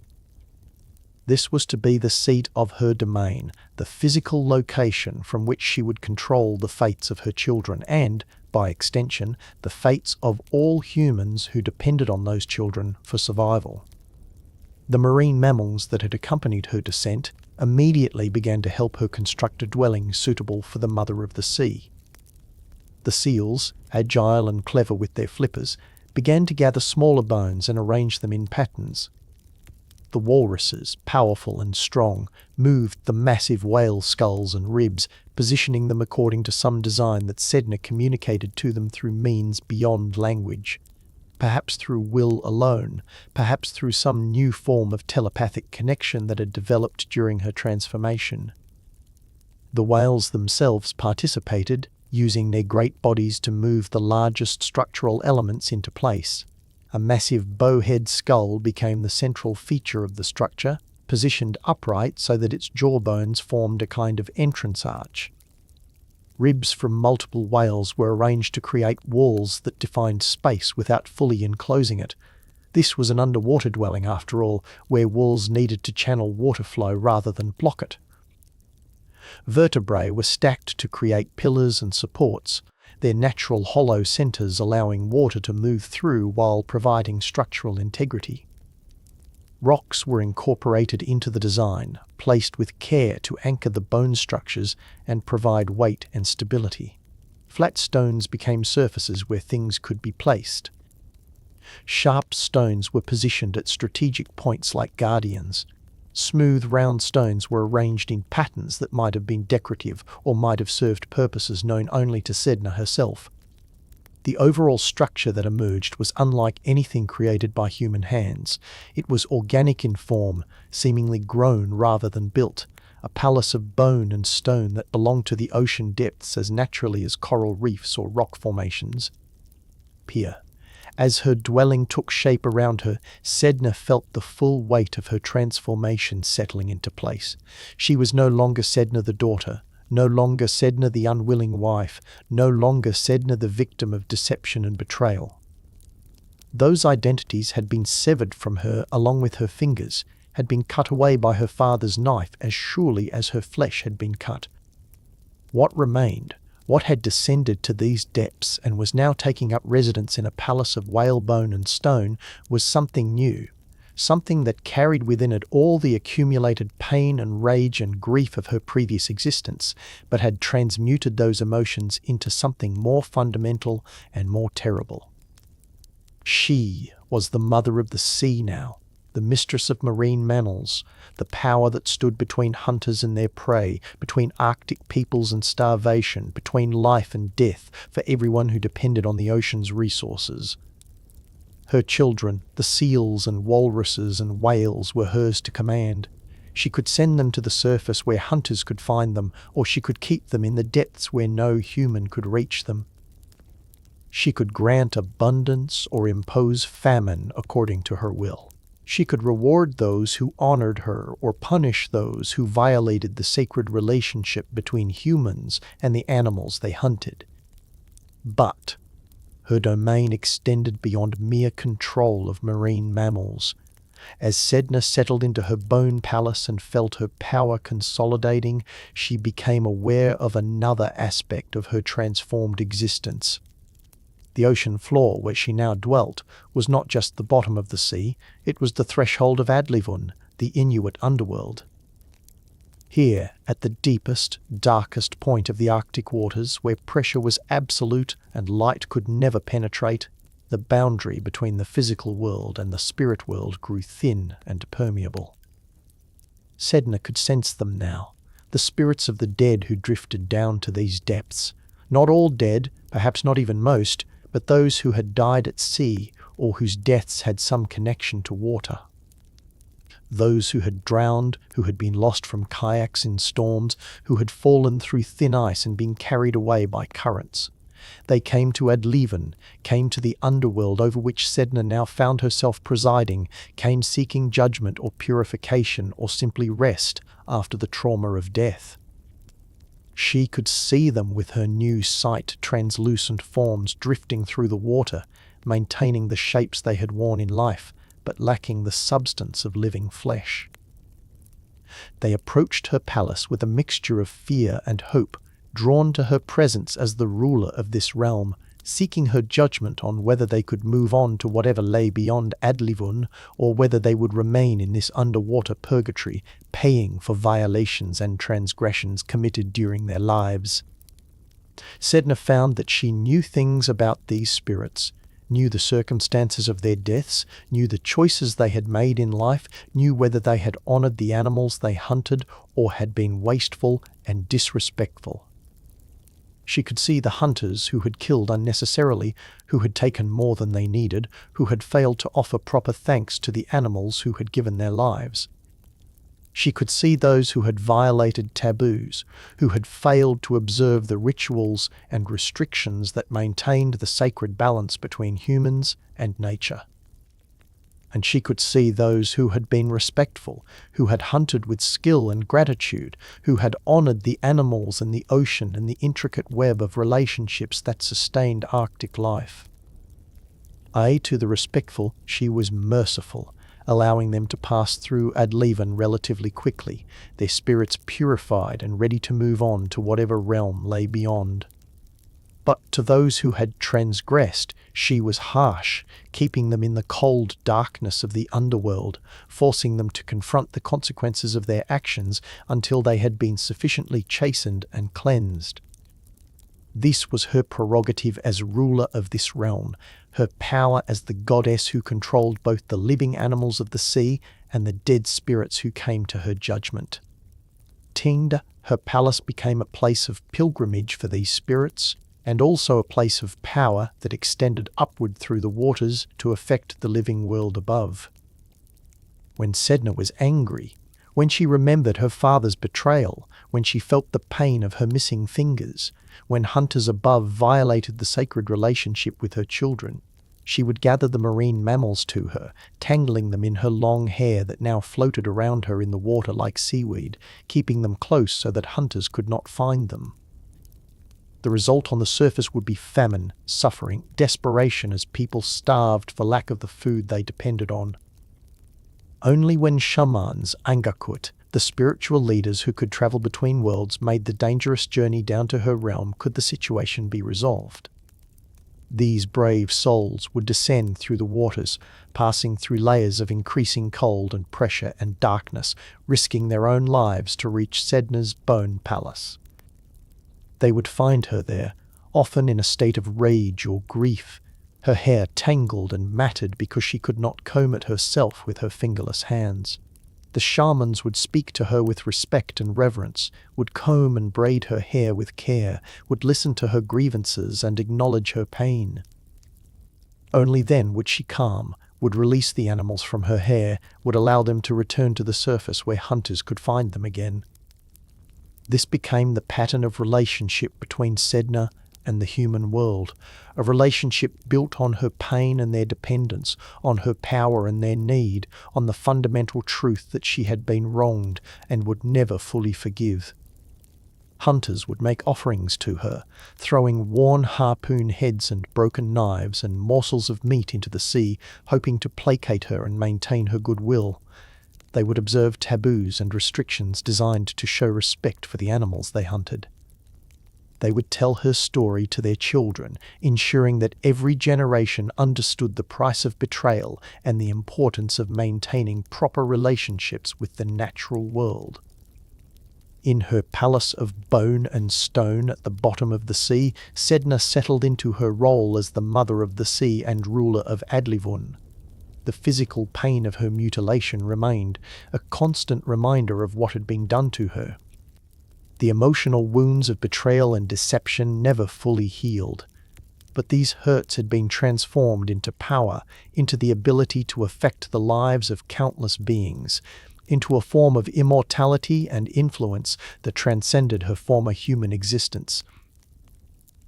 This was to be the seat of her domain, the physical location from which she would control the fates of her children and, by extension, the fates of all humans who depended on those children for survival. The marine mammals that had accompanied her descent immediately began to help her construct a dwelling suitable for the mother of the sea. The seals, agile and clever with their flippers, began to gather smaller bones and arrange them in patterns. The walruses, powerful and strong, moved the massive whale skulls and ribs, positioning them according to some design that Sedna communicated to them through means beyond language. Perhaps through will alone, perhaps through some new form of telepathic connection that had developed during her transformation. The whales themselves participated, using their great bodies to move the largest structural elements into place. A massive bowhead skull became the central feature of the structure, positioned upright so that its jawbones formed a kind of entrance arch. Ribs from multiple whales were arranged to create walls that defined space without fully enclosing it. This was an underwater dwelling, after all, where walls needed to channel water flow rather than block it. Vertebrae were stacked to create pillars and supports, their natural hollow centers allowing water to move through while providing structural integrity. Rocks were incorporated into the design, placed with care to anchor the bone structures and provide weight and stability. Flat stones became surfaces where things could be placed. Sharp stones were positioned at strategic points like guardians. Smooth, round stones were arranged in patterns that might have been decorative or might have served purposes known only to Sedna herself. The overall structure that emerged was unlike anything created by human hands. It was organic in form, seemingly grown rather than built, a palace of bone and stone that belonged to the ocean depths as naturally as coral reefs or rock formations. As her dwelling took shape around her, Sedna felt the full weight of her transformation settling into place. She was no longer Sedna the daughter, no longer Sedna the unwilling wife, no longer Sedna the victim of deception and betrayal. Those identities had been severed from her along with her fingers, had been cut away by her father's knife as surely as her flesh had been cut. What remained? What had descended to these depths and was now taking up residence in a palace of whalebone and stone was something new, something that carried within it all the accumulated pain and rage and grief of her previous existence, but had transmuted those emotions into something more fundamental and more terrible. She was the mother of the sea now, the mistress of marine mammals, the power that stood between hunters and their prey, between Arctic peoples and starvation, between life and death for everyone who depended on the ocean's resources. Her children, the seals and walruses and whales, were hers to command. She could send them to the surface where hunters could find them, or she could keep them in the depths where no human could reach them. She could grant abundance or impose famine according to her will. She could reward those who honored her or punish those who violated the sacred relationship between humans and the animals they hunted. But her domain extended beyond mere control of marine mammals. As Sedna settled into her bone palace and felt her power consolidating, she became aware of another aspect of her transformed existence. The ocean floor where she now dwelt was not just the bottom of the sea, it was the threshold of Adlivun, the Inuit underworld. Here, at the deepest, darkest point of the Arctic waters, where pressure was absolute and light could never penetrate, the boundary between the physical world and the spirit world grew thin and permeable. Sedna could sense them now, the spirits of the dead who drifted down to these depths. Not all dead, perhaps not even most, but those who had died at sea or whose deaths had some connection to water. Those who had drowned, who had been lost from kayaks in storms, who had fallen through thin ice and been carried away by currents. They came to Adlivun, came to the underworld over which Sedna now found herself presiding, came seeking judgment or purification or simply rest after the trauma of death. She could see them with her new sight, translucent forms drifting through the water, maintaining the shapes they had worn in life, but lacking the substance of living flesh. They approached her palace with a mixture of fear and hope, drawn to her presence as the ruler of this realm, seeking her judgment on whether they could move on to whatever lay beyond Adlivun, or whether they would remain in this underwater purgatory, paying for violations and transgressions committed during their lives. Sedna found that she knew things about these spirits, knew the circumstances of their deaths, knew the choices they had made in life, knew whether they had honored the animals they hunted or had been wasteful and disrespectful. She could see the hunters who had killed unnecessarily, who had taken more than they needed, who had failed to offer proper thanks to the animals who had given their lives. She could see those who had violated taboos, who had failed to observe the rituals and restrictions that maintained the sacred balance between humans and nature. And she could see those who had been respectful, who had hunted with skill and gratitude, who had honored the animals and the ocean and the intricate web of relationships that sustained Arctic life. To the respectful, she was merciful, allowing them to pass through Adlivun relatively quickly, their spirits purified and ready to move on to whatever realm lay beyond. But to those who had transgressed, she was harsh, keeping them in the cold darkness of the underworld, forcing them to confront the consequences of their actions until they had been sufficiently chastened and cleansed. This was her prerogative as ruler of this realm, her power as the goddess who controlled both the living animals of the sea and the dead spirits who came to her judgment. Tinged, her palace became a place of pilgrimage for these spirits, and also a place of power that extended upward through the waters to affect the living world above. When Sedna was angry, when she remembered her father's betrayal, when she felt the pain of her missing fingers, when hunters above violated the sacred relationship with her children, she would gather the marine mammals to her, tangling them in her long hair that now floated around her in the water like seaweed, keeping them close so that hunters could not find them. The result on the surface would be famine, suffering, desperation as people starved for lack of the food they depended on. Only when shamans, Angakkuq, the spiritual leaders who could travel between worlds, made the dangerous journey down to her realm could the situation be resolved. These brave souls would descend through the waters, passing through layers of increasing cold and pressure and darkness, risking their own lives to reach Sedna's bone palace. They would find her there, often in a state of rage or grief, her hair tangled and matted because she could not comb it herself with her fingerless hands. The shamans would speak to her with respect and reverence, would comb and braid her hair with care, would listen to her grievances and acknowledge her pain. Only then would she calm, would release the animals from her hair, would allow them to return to the surface where hunters could find them again. This became the pattern of relationship between Sedna and the human world, a relationship built on her pain and their dependence, on her power and their need, on the fundamental truth that she had been wronged and would never fully forgive. Hunters would make offerings to her, throwing worn harpoon heads and broken knives and morsels of meat into the sea, hoping to placate her and maintain her goodwill. They would observe taboos and restrictions designed to show respect for the animals they hunted. They would tell her story to their children, ensuring that every generation understood the price of betrayal and the importance of maintaining proper relationships with the natural world. In her palace of bone and stone at the bottom of the sea, Sedna settled into her role as the mother of the sea and ruler of Adlivun. The physical pain of her mutilation remained, a constant reminder of what had been done to her. The emotional wounds of betrayal and deception never fully healed, but these hurts had been transformed into power, into the ability to affect the lives of countless beings, into a form of immortality and influence that transcended her former human existence.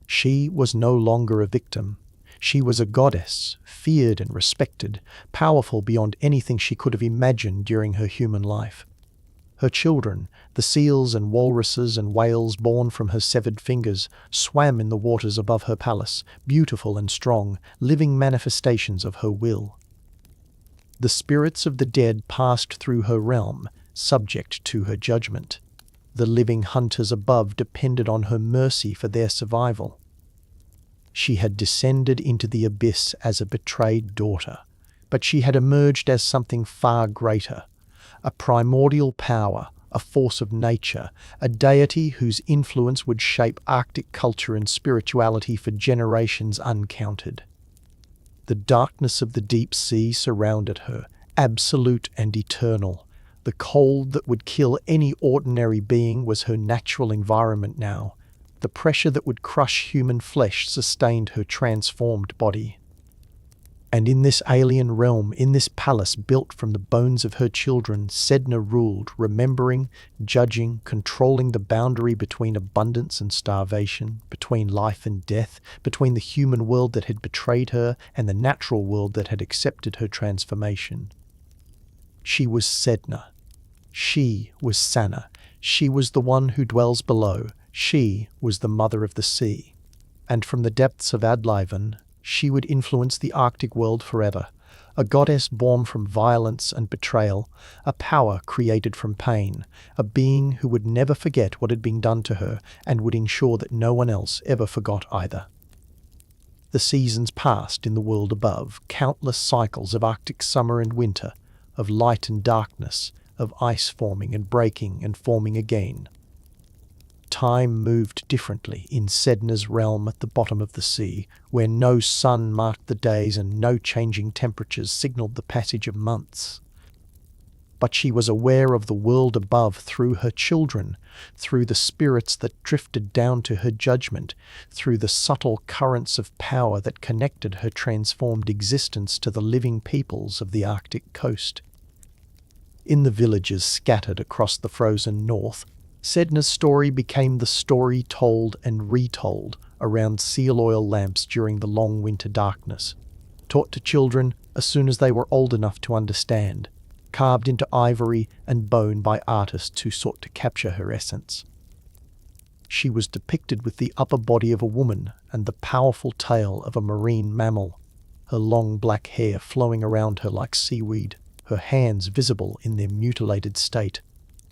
She was no longer a victim. She was a goddess, feared and respected, powerful beyond anything she could have imagined during her human life. Her children, the seals and walruses and whales born from her severed fingers, swam in the waters above her palace, beautiful and strong, living manifestations of her will. The spirits of the dead passed through her realm, subject to her judgment. The living hunters above depended on her mercy for their survival. She had descended into the abyss as a betrayed daughter, but she had emerged as something far greater. A primordial power, a force of nature, a deity whose influence would shape Arctic culture and spirituality for generations uncounted. The darkness of the deep sea surrounded her, absolute and eternal. The cold that would kill any ordinary being was her natural environment now. The pressure that would crush human flesh sustained her transformed body. And in this alien realm, in this palace built from the bones of her children, Sedna ruled, remembering, judging, controlling the boundary between abundance and starvation, between life and death, between the human world that had betrayed her and the natural world that had accepted her transformation. She was Sedna. She was Sana. She was the one who dwells below. She was the mother of the sea. And from the depths of Adlivun, she would influence the Arctic world forever, a goddess born from violence and betrayal, a power created from pain, a being who would never forget what had been done to her and would ensure that no one else ever forgot either. The seasons passed in the world above, countless cycles of Arctic summer and winter, of light and darkness, of ice forming and breaking and forming again. Time moved differently in Sedna's realm at the bottom of the sea, where no sun marked the days and no changing temperatures signaled the passage of months. But she was aware of the world above through her children, through the spirits that drifted down to her judgment, through the subtle currents of power that connected her transformed existence to the living peoples of the Arctic coast. In the villages scattered across the frozen north, Sedna's story became the story told and retold around seal oil lamps during the long winter darkness, taught to children as soon as they were old enough to understand, carved into ivory and bone by artists who sought to capture her essence. She was depicted with the upper body of a woman and the powerful tail of a marine mammal, her long black hair flowing around her like seaweed, her hands visible in their mutilated state,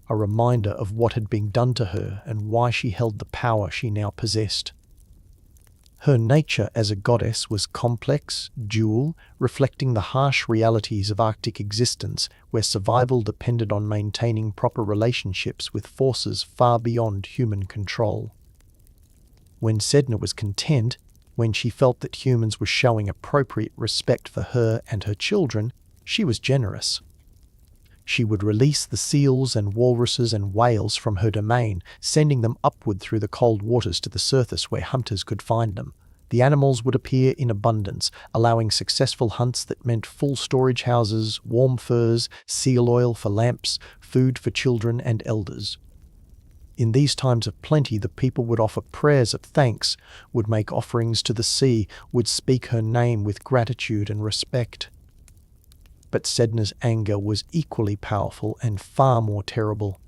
a reminder of what had been done to her and why she held the power she now possessed. Her nature as a goddess was complex, dual, reflecting the harsh realities of Arctic existence, where survival depended on maintaining proper relationships with forces far beyond human control. When Sedna was content, when she felt that humans were showing appropriate respect for her and her children, she was generous. She would release the seals and walruses and whales from her domain, sending them upward through the cold waters to the surface where hunters could find them. The animals would appear in abundance, allowing successful hunts that meant full storage houses, warm furs, seal oil for lamps, food for children and elders. In these times of plenty, the people would offer prayers of thanks, would make offerings to the sea, would speak her name with gratitude and respect. But Sedna's anger was equally powerful and far more terrible.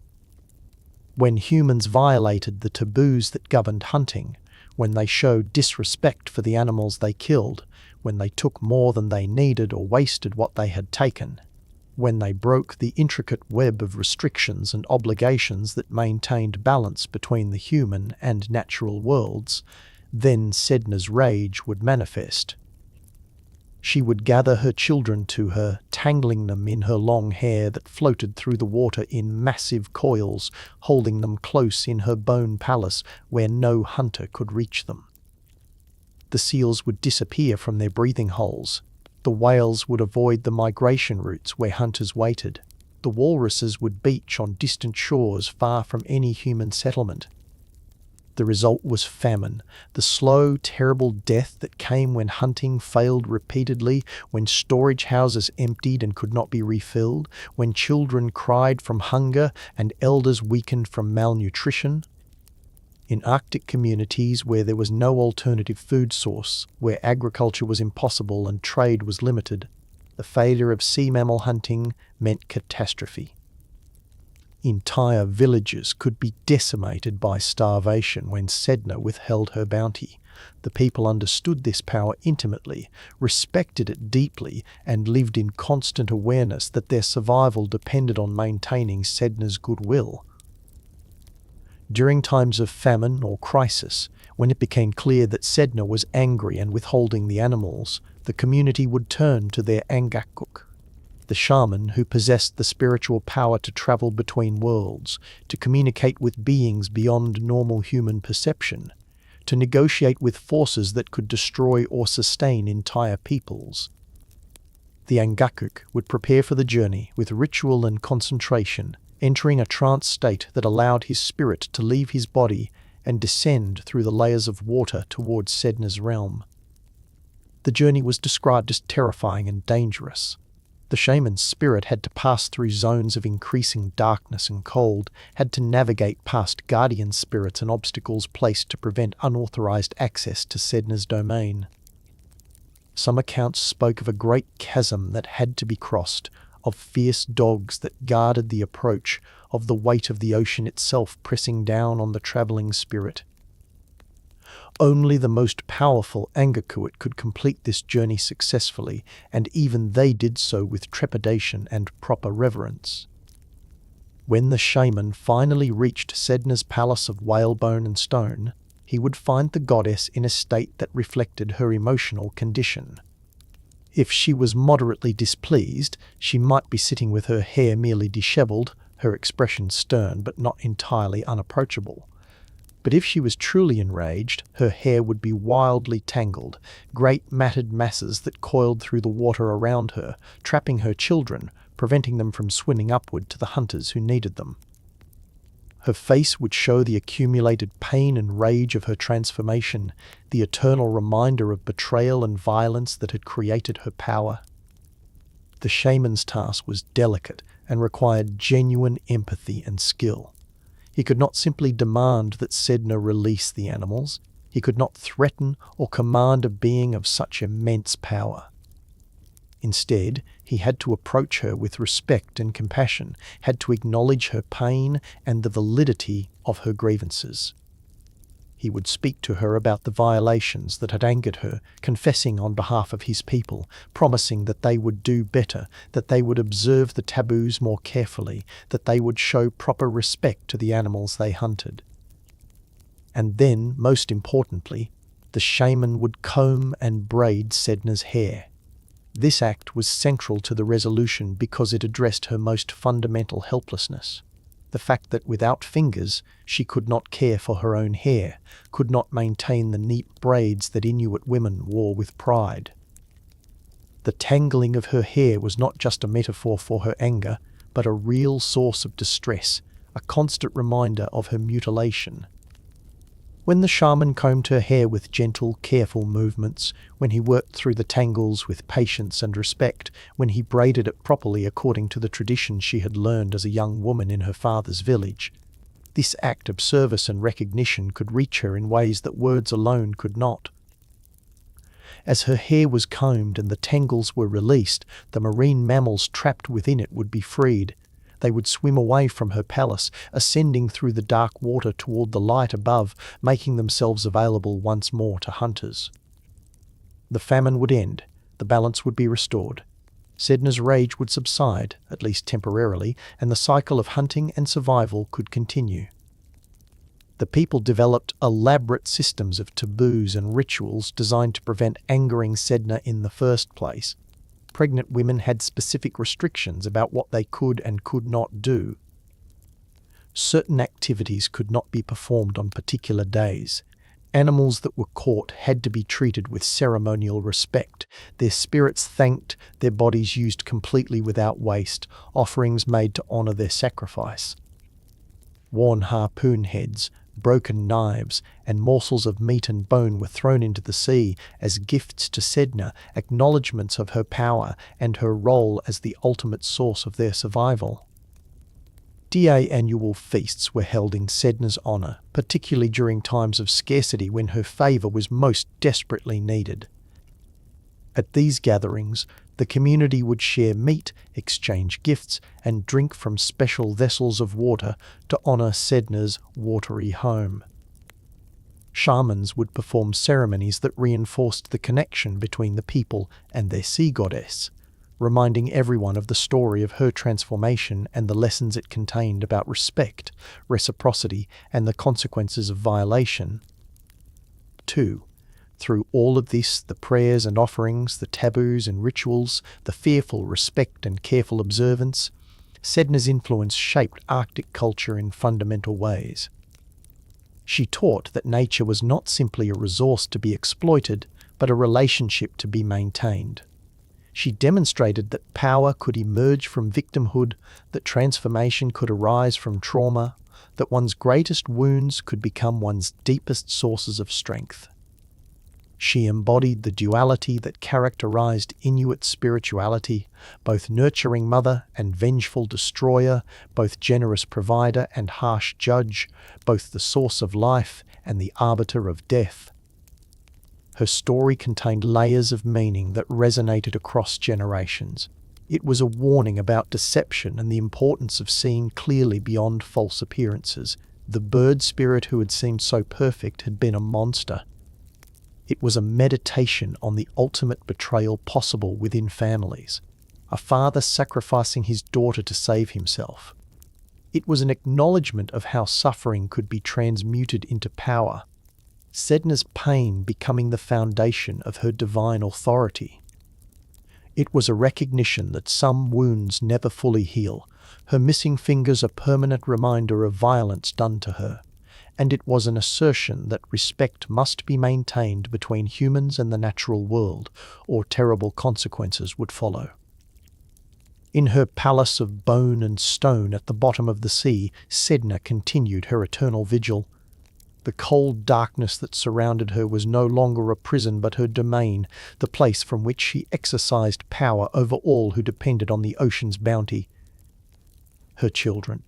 When humans violated the taboos that governed hunting, when they showed disrespect for the animals they killed, when they took more than they needed or wasted what they had taken, when they broke the intricate web of restrictions and obligations that maintained balance between the human and natural worlds, then Sedna's rage would manifest. She would gather her children to her, tangling them in her long hair that floated through the water in massive coils, holding them close in her bone palace where no hunter could reach them. The seals would disappear from their breathing holes. The whales would avoid the migration routes where hunters waited. The walruses would beach on distant shores far from any human settlement. The result was famine, the slow, terrible death that came when hunting failed repeatedly, when storage houses emptied and could not be refilled, when children cried from hunger and elders weakened from malnutrition. In Arctic communities where there was no alternative food source, where agriculture was impossible and trade was limited, the failure of sea mammal hunting meant catastrophe. Entire villages could be decimated by starvation when Sedna withheld her bounty. The people understood this power intimately, respected it deeply, and lived in constant awareness that their survival depended on maintaining Sedna's goodwill. During times of famine or crisis, when it became clear that Sedna was angry and withholding the animals, the community would turn to their Angakkuq, the shaman who possessed the spiritual power to travel between worlds, to communicate with beings beyond normal human perception, to negotiate with forces that could destroy or sustain entire peoples. The Angakkuq would prepare for the journey with ritual and concentration, entering a trance state that allowed his spirit to leave his body and descend through the layers of water towards Sedna's realm. The journey was described as terrifying and dangerous. The shaman's spirit had to pass through zones of increasing darkness and cold, had to navigate past guardian spirits and obstacles placed to prevent unauthorized access to Sedna's domain. Some accounts spoke of a great chasm that had to be crossed, of fierce dogs that guarded the approach, of the weight of the ocean itself pressing down on the travelling spirit. Only the most powerful Angakkuq could complete this journey successfully, and even they did so with trepidation and proper reverence. When the shaman finally reached Sedna's palace of whalebone and stone, he would find the goddess in a state that reflected her emotional condition. If she was moderately displeased, she might be sitting with her hair merely dishevelled, her expression stern but not entirely unapproachable. But if she was truly enraged, her hair would be wildly tangled, great matted masses that coiled through the water around her, trapping her children, preventing them from swimming upward to the hunters who needed them. Her face would show the accumulated pain and rage of her transformation, the eternal reminder of betrayal and violence that had created her power. The shaman's task was delicate and required genuine empathy and skill. He could not simply demand that Sedna release the animals. He could not threaten or command a being of such immense power. Instead, he had to approach her with respect and compassion, had to acknowledge her pain and the validity of her grievances. He would speak to her about the violations that had angered her, confessing on behalf of his people, promising that they would do better, that they would observe the taboos more carefully, that they would show proper respect to the animals they hunted. And then, most importantly, the shaman would comb and braid Sedna's hair. This act was central to the resolution because it addressed her most fundamental helplessness. The fact that without fingers, she could not care for her own hair, could not maintain the neat braids that Inuit women wore with pride. The tangling of her hair was not just a metaphor for her anger, but a real source of distress, a constant reminder of her mutilation. When the shaman combed her hair with gentle, careful movements, when he worked through the tangles with patience and respect, when he braided it properly according to the tradition she had learned as a young woman in her father's village, this act of service and recognition could reach her in ways that words alone could not. As her hair was combed and the tangles were released, the marine mammals trapped within it would be freed. They would swim away from her palace, ascending through the dark water toward the light above, making themselves available once more to hunters. The famine would end, the balance would be restored. Sedna's rage would subside, at least temporarily, and the cycle of hunting and survival could continue. The people developed elaborate systems of taboos and rituals designed to prevent angering Sedna in the first place. Pregnant women had specific restrictions about what they could and could not do. Certain activities could not be performed on particular days. Animals that were caught had to be treated with ceremonial respect, their spirits thanked, their bodies used completely without waste, offerings made to honor their sacrifice. Worn harpoon heads, broken knives, and morsels of meat and bone were thrown into the sea as gifts to Sedna, acknowledgements of her power and her role as the ultimate source of their survival. Annual feasts were held in Sedna's honor, particularly during times of scarcity when her favor was most desperately needed. At these gatherings, the community would share meat, exchange gifts, and drink from special vessels of water to honor Sedna's watery home. Shamans would perform ceremonies that reinforced the connection between the people and their sea goddess, reminding everyone of the story of her transformation and the lessons it contained about respect, reciprocity, and the consequences of violation. 2. Through all of this, the prayers and offerings, the taboos and rituals, the fearful respect and careful observance, Sedna's influence shaped Arctic culture in fundamental ways. She taught that nature was not simply a resource to be exploited, but a relationship to be maintained. She demonstrated that power could emerge from victimhood, that transformation could arise from trauma, that one's greatest wounds could become one's deepest sources of strength. She embodied the duality that characterized Inuit spirituality, both nurturing mother and vengeful destroyer, both generous provider and harsh judge, both the source of life and the arbiter of death. Her story contained layers of meaning that resonated across generations. It was a warning about deception and the importance of seeing clearly beyond false appearances. The bird spirit who had seemed so perfect had been a monster. It was a meditation on the ultimate betrayal possible within families, a father sacrificing his daughter to save himself. It was an acknowledgement of how suffering could be transmuted into power, Sedna's pain becoming the foundation of her divine authority. It was a recognition that some wounds never fully heal, her missing fingers a permanent reminder of violence done to her, and it was an assertion that respect must be maintained between humans and the natural world, or terrible consequences would follow. In her palace of bone and stone at the bottom of the sea, Sedna continued her eternal vigil. The cold darkness that surrounded her was no longer a prison but her domain, the place from which she exercised power over all who depended on the ocean's bounty. Her children,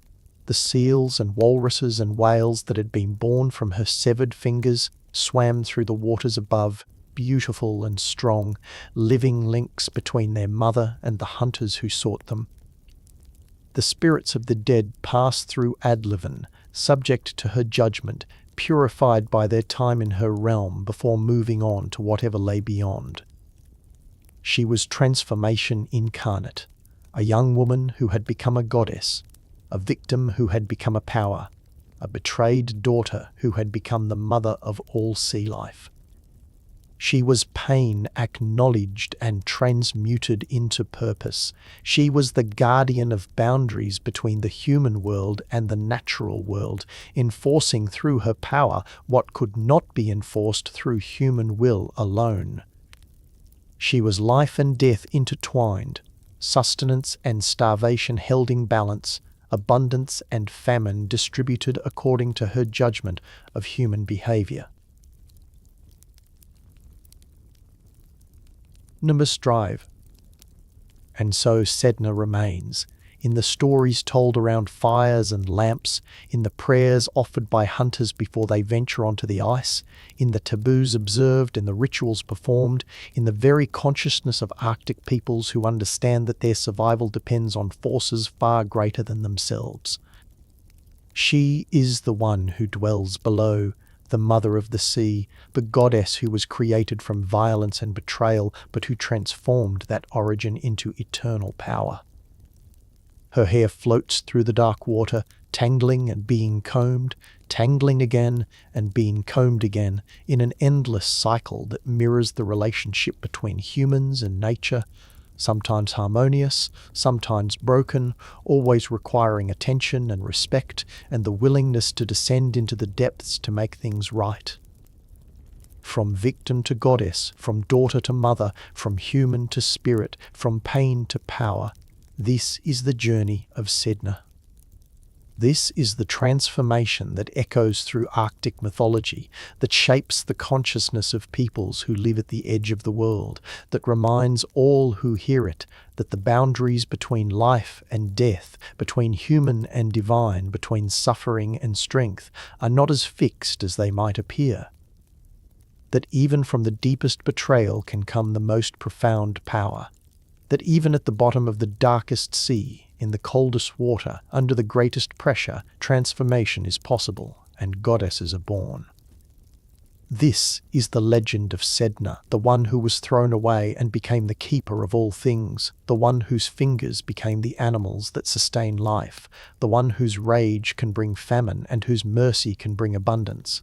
the seals and walruses and whales that had been born from her severed fingers, swam through the waters above, beautiful and strong, living links between their mother and the hunters who sought them. The spirits of the dead passed through Adlivun, subject to her judgment, purified by their time in her realm before moving on to whatever lay beyond. She was transformation incarnate, a young woman who had become a goddess, a victim who had become a power, a betrayed daughter who had become the mother of all sea life. She was pain acknowledged and transmuted into purpose. She was the guardian of boundaries between the human world and the natural world, enforcing through her power what could not be enforced through human will alone. She was life and death intertwined, sustenance and starvation held in balance, abundance and famine distributed according to her judgment of human behavior. Number strive. And so Sedna remains, in the stories told around fires and lamps, in the prayers offered by hunters before they venture onto the ice, in the taboos observed and the rituals performed, in the very consciousness of Arctic peoples who understand that their survival depends on forces far greater than themselves. She is the one who dwells below, the mother of the sea, the goddess who was created from violence and betrayal, but who transformed that origin into eternal power. Her hair floats through the dark water, tangling and being combed, tangling again and being combed again, in an endless cycle that mirrors the relationship between humans and nature, sometimes harmonious, sometimes broken, always requiring attention and respect and the willingness to descend into the depths to make things right. From victim to goddess, from daughter to mother, from human to spirit, from pain to power, this is the journey of Sedna. This is the transformation that echoes through Arctic mythology, that shapes the consciousness of peoples who live at the edge of the world, that reminds all who hear it that the boundaries between life and death, between human and divine, between suffering and strength, are not as fixed as they might appear. That even from the deepest betrayal can come the most profound power. That even at the bottom of the darkest sea, in the coldest water, under the greatest pressure, transformation is possible and goddesses are born. This is the legend of Sedna, the one who was thrown away and became the keeper of all things, the one whose fingers became the animals that sustain life, the one whose rage can bring famine and whose mercy can bring abundance.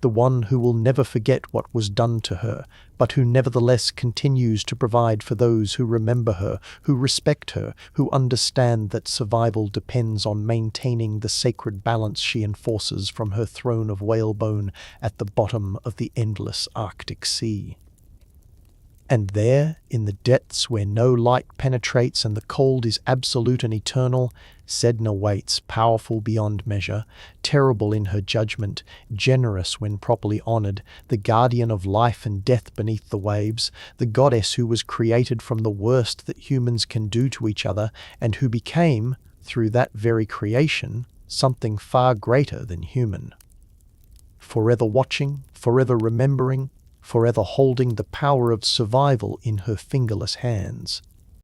The one who will never forget what was done to her, but who nevertheless continues to provide for those who remember her, who respect her, who understand that survival depends on maintaining the sacred balance she enforces from her throne of whalebone at the bottom of the endless Arctic Sea. And there, in the depths where no light penetrates and the cold is absolute and eternal, Sedna waits, powerful beyond measure, terrible in her judgment, generous when properly honored, the guardian of life and death beneath the waves, the goddess who was created from the worst that humans can do to each other, and who became, through that very creation, something far greater than human. Forever watching, forever remembering, forever holding the power of survival in her fingerless hands.